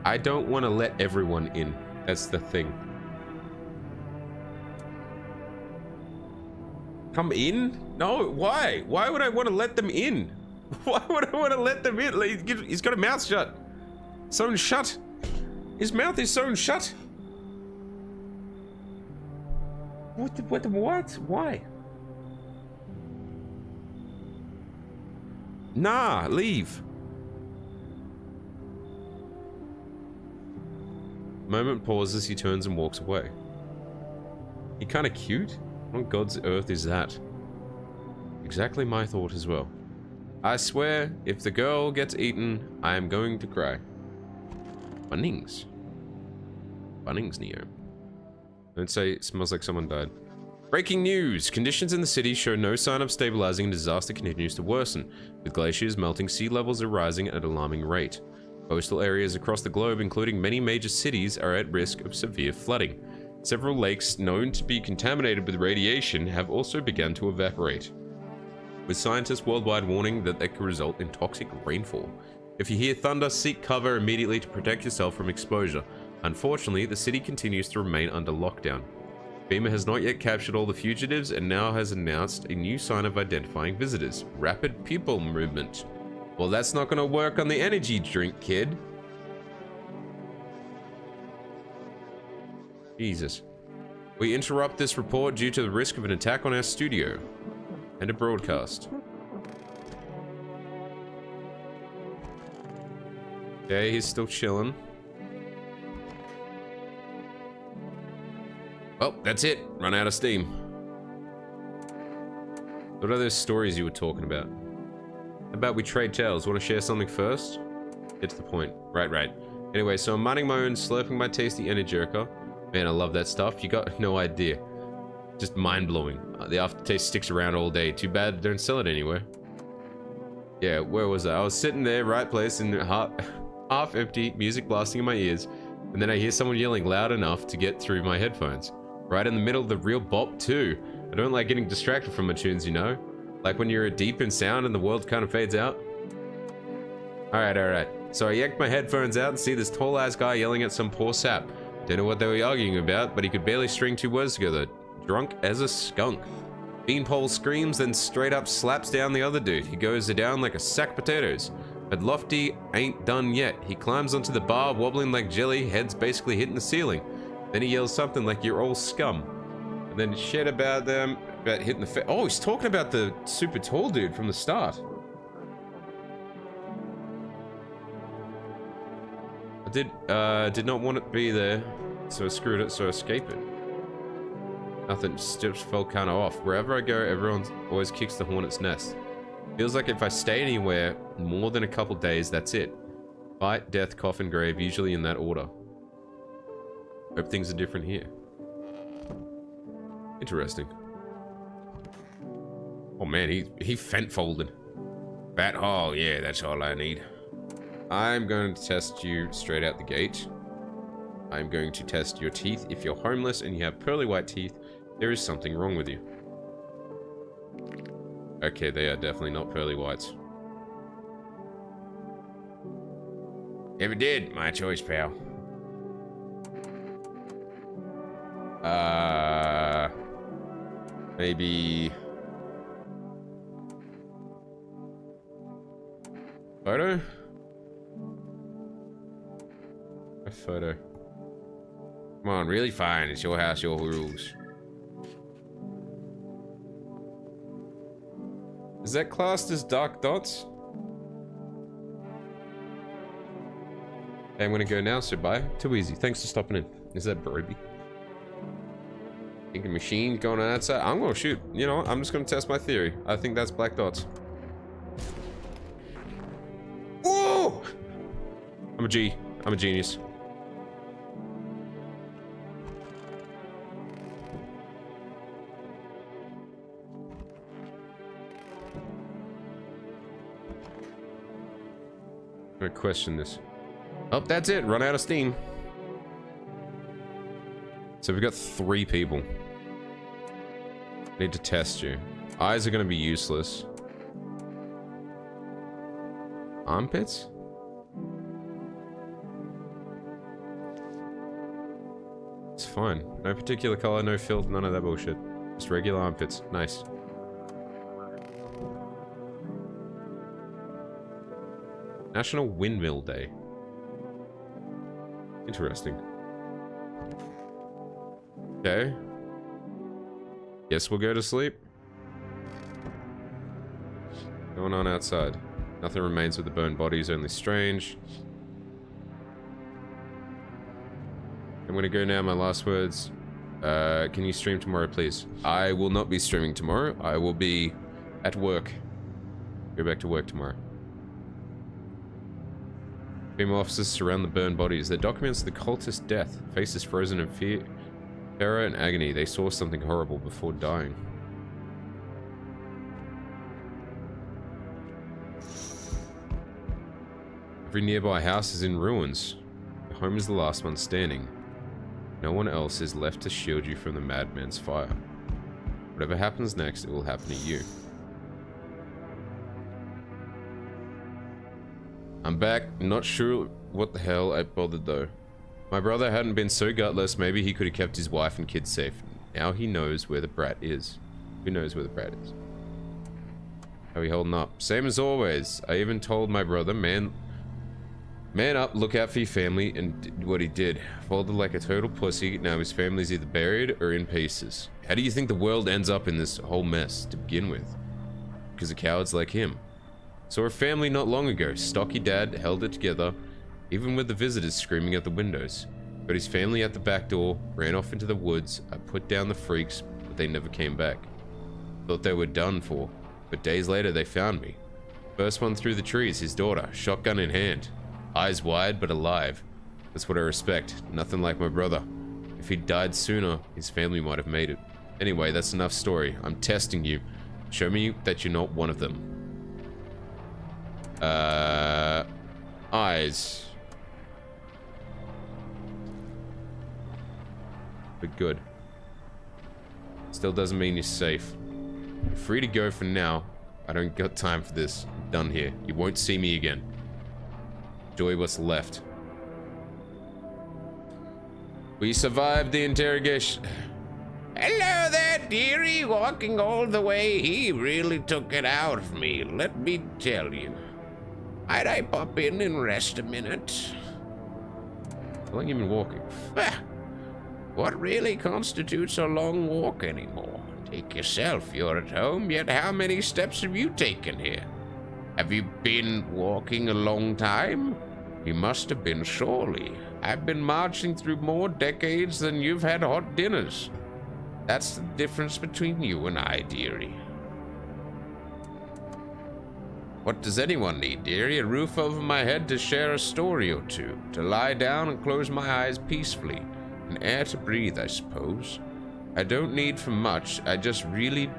I don't want to let everyone in. That's the thing. Come in? No, why? Why would I want to let them in? Why would I want to let them in? Like, he's got a mouth shut. Sewn shut. His mouth is sewn shut. What? Why? Nah, leave. Moment pauses, he turns and walks away. He kinda cute? What on God's earth is that? Exactly my thought as well. I swear, if the girl gets eaten, I am going to cry. Bunnings. Bunnings, Neo. Don't say it smells like someone died. Breaking news! Conditions in the city show no sign of stabilizing and disaster continues to worsen, with glaciers melting, sea levels are rising at an alarming rate. Coastal areas across the globe, including many major cities, are at risk of severe flooding. Several lakes known to be contaminated with radiation have also begun to evaporate, with scientists worldwide warning that they could result in toxic rainfall. If you hear thunder, seek cover immediately to protect yourself from exposure. Unfortunately, the city continues to remain under lockdown. FEMA has not yet captured all the fugitives and now has announced a new sign of identifying visitors: rapid people movement. Well, that's not gonna work on the energy drink, kid. Jesus. We interrupt this report due to the risk of an attack on our studio. And a broadcast. Okay, he's still chilling. Well, that's it. Run out of steam. What are those stories you were talking about? How about we trade tales? Want to share something first? Get to the point. Right. Anyway, so I'm minding my own, slurping my tasty Energizer. Man, I love that stuff. You got no idea. Just mind-blowing. The aftertaste sticks around all day. Too bad they don't sell it anywhere. Yeah, where was I? I was sitting there, right place, in half empty, music blasting in my ears, and then I hear someone yelling loud enough to get through my headphones. Right in the middle of the real bop, too. I don't like getting distracted from my tunes, you know? Like when you're deep in sound and the world kind of fades out. Alright. So I yanked my headphones out and see this tall-ass guy yelling at some poor sap. Don't know what they were arguing about, but he could barely string 2 words together. Drunk as a skunk. Beanpole screams, then straight up slaps down the other dude. He goes down like a sack of potatoes. But Lofty ain't done yet. He climbs onto the bar, wobbling like jelly, head's basically hitting the ceiling. Then he yells something like, "You're all scum." And then shit about them, about hitting the face. Oh, he's talking about the super tall dude from the start. I did not want it to be there. So I screwed it, so I escape it. Nothing, just felt kind of off. Wherever I go, everyone always kicks the hornet's nest. Feels like if I stay anywhere more than a couple days, that's it. Fight, death, coffin, grave, usually in that order. Hope things are different here. Interesting. Oh man, he fent-folded. Bat hall, yeah, that's all I need. I'm going to test you straight out the gate. I'm going to test your teeth. If you're homeless and you have pearly white teeth, there is something wrong with you. Okay, they are definitely not pearly whites. If it did, my choice, pal. Maybe... Photo? A photo. Come on, really fine. It's your house, your rules. Is that classed as dark dots? Okay, I'm gonna go now, so bye. Too easy. Thanks for stopping in. Is that Broby? Think a machine going on outside? I'm gonna shoot. You know, I'm just gonna test my theory. I think that's black dots. Whoa! I'm a G. I'm a genius. I'm gonna question this. Oh, that's it. Run out of steam. So we've got 3 people. Need to test you. Eyes are gonna be useless. Armpits? It's fine. No particular color, no filth, none of that bullshit. Just regular armpits. Nice. National Windmill Day. Interesting. Okay. Guess we'll go to sleep. Going on outside. Nothing remains with the burned bodies, only strange. I'm gonna go now, my last words. Can you stream tomorrow, please? I will not be streaming tomorrow. I will be at work. Go back to work tomorrow. Female officers surround the burned bodies. Their documents the cultist death. Faces frozen in fear, terror, and agony. They saw something horrible before dying. Every nearby house is in ruins. The home is the last one standing. No one else is left to shield you from the madman's fire. Whatever happens next, it will happen to you. I'm back. Not sure what the hell I bothered though. My brother hadn't been so gutless, maybe he could have kept his wife and kids safe. Now he knows where the brat is. Who knows where the brat is? How are we holding up? Same as always. I even told my brother, man up, look out for your family, and did what he did. Folded like a total pussy. Now his family's either buried or in pieces. How do you think the world ends up in this whole mess to begin with? Because of cowards like him. Saw a family not long ago. Stocky dad held it together, even with the visitors screaming at the windows. Got his family at the back door, ran off into the woods. I put down the freaks, but they never came back. Thought they were done for, but days later they found me. First one through the trees, his daughter, shotgun in hand. Eyes wide, but alive. That's what I respect. Nothing like my brother. If he'd died sooner, his family might have made it. Anyway, that's enough story. I'm testing you. Show me that you're not one of them. Eyes. But good. Still doesn't mean you're safe. You're free to go for now. I don't got time for this. I'm done here. You won't see me again. Enjoy what's left. We survived the interrogation. Hello there, dearie. Walking all the way, he really took it out of me, let me tell you. Might I pop in and rest a minute? How long you been walking? What really constitutes a long walk anymore? Take yourself, you're at home, yet how many steps have you taken here? Have you been walking a long time? You must have been, surely. I've been marching through more decades than you've had hot dinners. That's the difference between you and I, dearie. What does anyone need, dearie? A roof over my head to share a story or two, to lie down and close my eyes peacefully, and air to breathe, I suppose. I don't need for much, I just really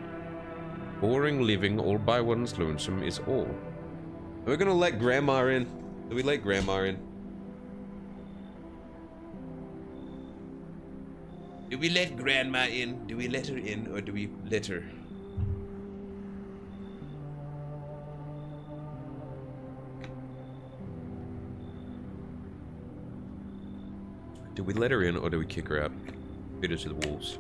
boring living all by one's lonesome is all. We're gonna let Grandma in. Do we let Grandma in? Do we let Grandma in? Do we let her in, or do we let her? Do we let her in, or do we kick her out? Feed her to the wolves.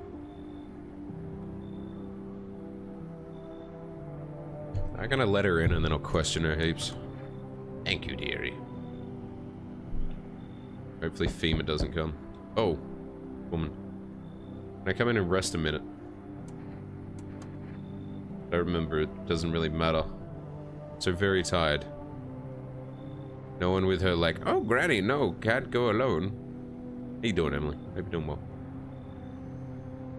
I'm gonna let her in, and then I'll question her heaps. Thank you, dearie. Hopefully FEMA doesn't come. Oh, woman. Can I come in and rest a minute? I remember, it doesn't really matter. So very tired. No one with her like, oh granny, no, can't go alone. How you doing, Emily? Hope you're doing well.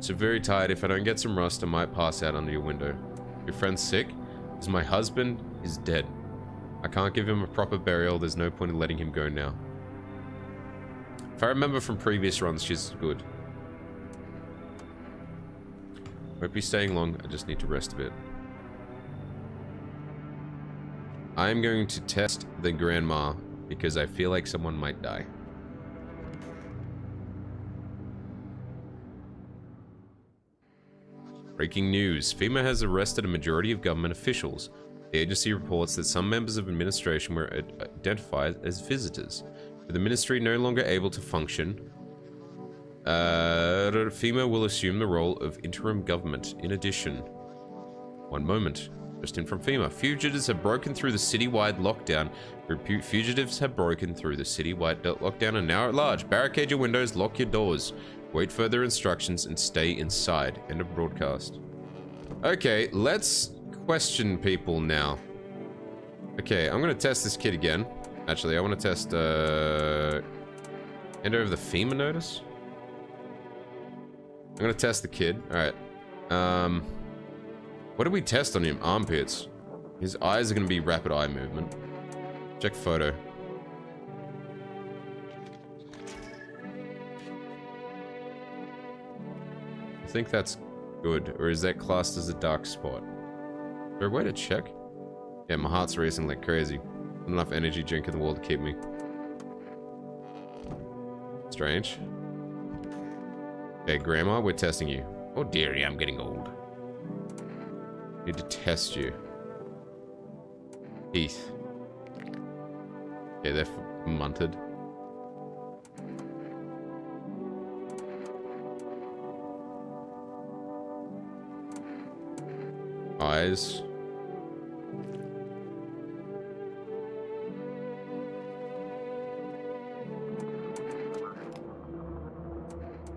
So very tired. If I don't get some rest, I might pass out under your window. Your friend's sick? Because my husband is dead. I can't give him a proper burial. There's no point in letting him go now. If I remember from previous runs, she's good. Won't be staying long. I just need to rest a bit. I'm going to test the grandma because I feel like someone might die. Breaking news. FEMA has arrested a majority of government officials. The agency reports that some members of administration were identified as visitors. With the ministry no longer able to function, FEMA will assume the role of interim government. In addition, one moment. Just in from FEMA. Fugitives have broken through the citywide lockdown. Fugitives have broken through the citywide lockdown and now at large. Barricade your windows, lock your doors. Wait further instructions and stay inside. End of broadcast. Okay, let's question people now. Okay, I'm gonna test this kid again. Actually, I want to test, enter over the FEMA notice. I'm gonna test the kid. Alright. What did we test on him? Armpits. His eyes are gonna be rapid eye movement. Check photo. I think that's good. Or is that classed as a dark spot? Is there a way to check? Yeah, my heart's racing like crazy. Not enough energy drink in the world to keep me. Strange. Hey, Grandma, we're testing you. Oh, dearie, I'm getting old. Need to test you. Teeth. Yeah, they're munted. Eyes.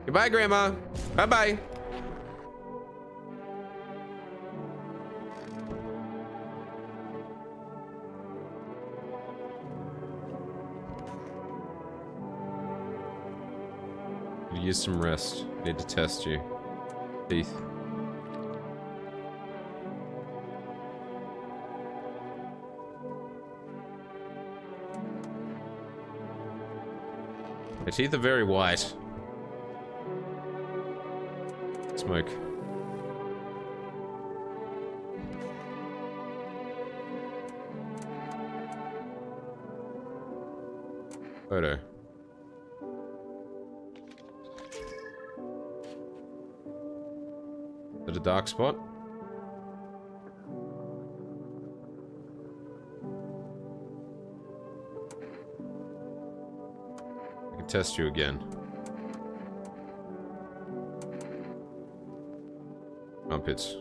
Goodbye, Grandma. Bye-bye. Use some rest. Need to test you. Teeth. My teeth are very white. Smoke. Photo. Is it a dark spot? I can test you again. Armpits.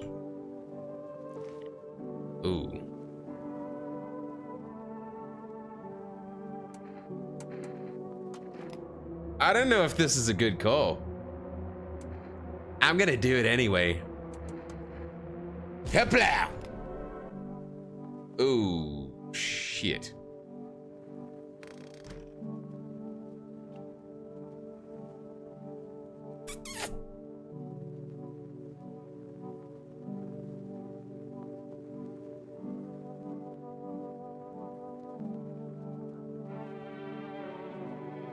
Ooh. I don't know if this is a good call. I'm gonna do it anyway. Kapla! Ooh, shit.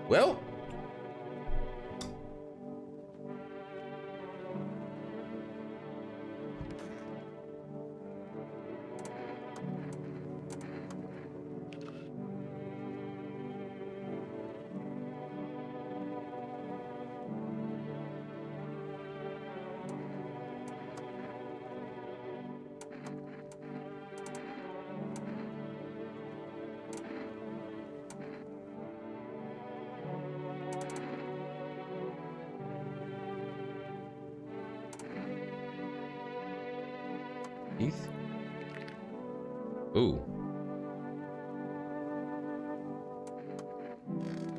Well. Heath? Ooh.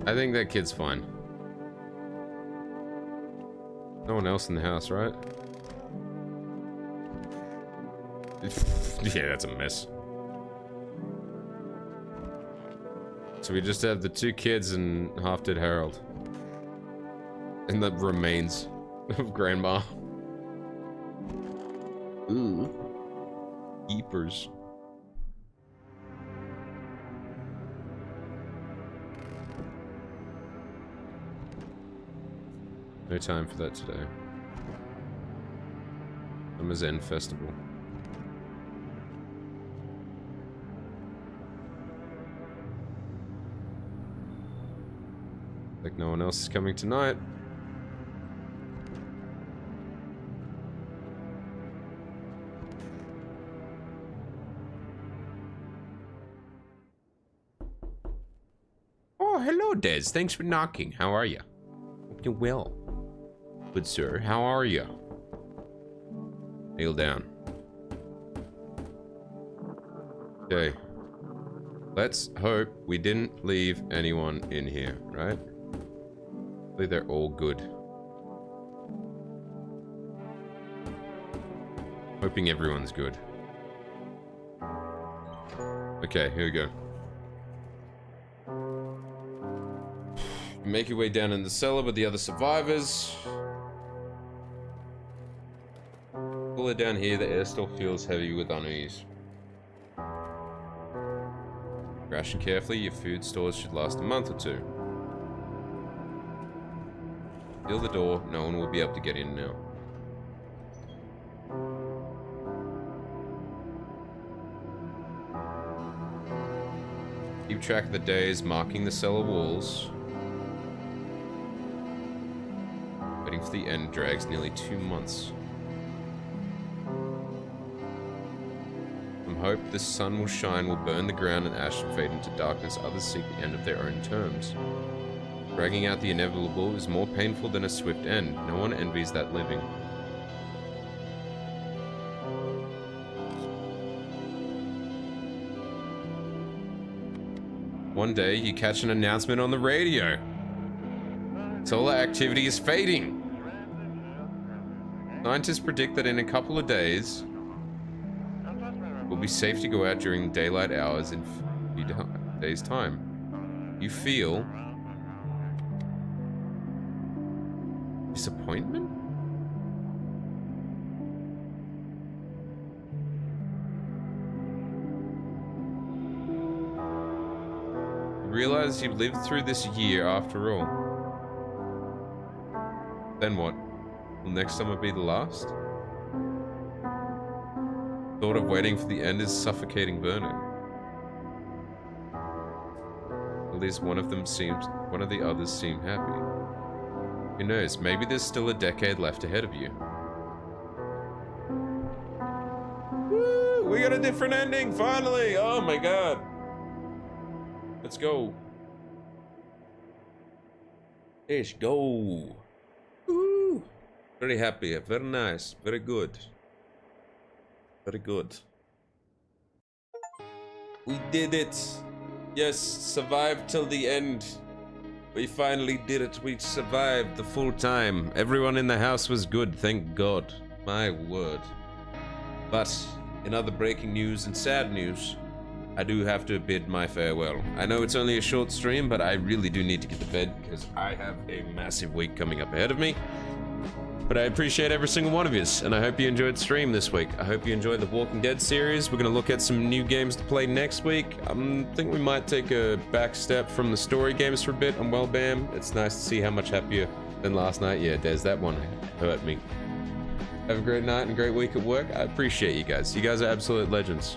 I think that kid's fine. No one else in the house, right? Yeah, that's a mess. So we just have the 2 kids and half-dead Harold. And the remains of Grandma. Ooh. Keepers. No time for that today. I'm a Zen festival. Like no one else is coming tonight. Oh, hello, Des. Thanks for knocking. How are you? Hope you're well. Good sir, how are you? Kneel down. Okay. Let's hope we didn't leave anyone in here, right? Hopefully they're all good. Hoping everyone's good. Okay, here we go. Make your way down in the cellar with the other survivors. Pull it down here, the air still feels heavy with unease. Ration carefully, your food stores should last a month or 2. Seal the door, no one will be able to get in now. Keep track of the days marking the cellar walls. Waiting for the end drags nearly 2 months. Some hope the sun will shine, will burn the ground and ash and fade into darkness. Others seek the end of their own terms. Dragging out the inevitable is more painful than a swift end. No one envies that living. One day, you catch an announcement on the radio. Solar activity is fading. Scientists predict that in a couple of days, it will be safe to go out during daylight hours in a few days' time. You feel disappointment? You realize you've lived through this year after all. Then what? Will next summer be the last? Thought of waiting for the end is suffocating burning. At least one of the others seem happy. Who knows, maybe there's still a decade left ahead of you. Woo! We got a different ending, finally! Oh my god. Let's go. Let's go. Woo! Very happy, very nice, very good. Very good. We did it! Yes, survived till the end. We finally did it. We survived the full time. Everyone in the house was good, thank God. My word. But, in other breaking news and sad news, I do have to bid my farewell. I know it's only a short stream, but I really do need to get to bed because I have a massive week coming up ahead of me. But I appreciate every single one of you, and I hope you enjoyed the stream this week. I hope you enjoyed the Walking Dead series. We're going to look at some new games to play next week. I think we might take a back step from the story games for a bit on Wellbam. It's nice to see how much happier than last night. Yeah, Des, that one hurt me. Have a great night and a great week at work. I appreciate you guys. You guys are absolute legends.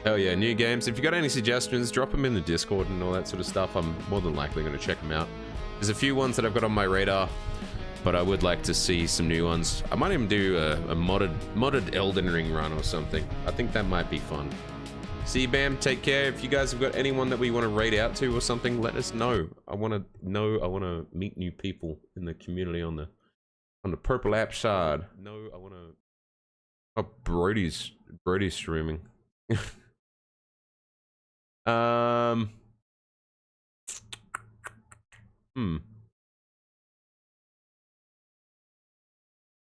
Hell yeah, new games. If you got any suggestions, drop them in the Discord and all that sort of stuff. I'm more than likely going to check them out. There's a few ones that I've got on my radar, but I would like to see some new ones. I might even do a modded Elden Ring run or something. I think that might be fun. See you, Bam. Take care. If you guys have got anyone that we want to raid out to or something, let us know. I want to meet new people in the community on the Purple App side. No, I want to. Oh, Brody's streaming.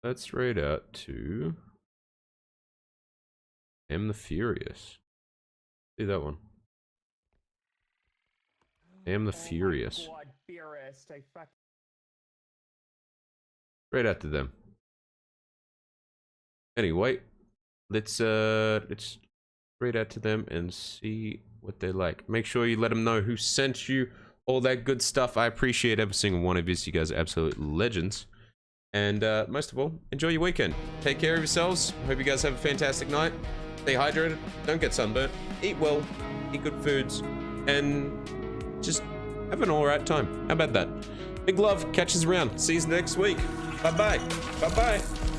Let's raid out to Am the Furious. See that one. Am the Furious. Raid out to them. Anyway, let's raid out to them and see what they like. Make sure you let them know who sent you, all that good stuff. I appreciate every single one of you. You guys are absolute legends. And most of all, enjoy your weekend. Take care of yourselves. Hope you guys have a fantastic night. Stay hydrated. Don't get sunburnt. Eat well. Eat good foods. And just have an alright time. How about that? Big love. Catch us around. See you next week. Bye-bye. Bye-bye.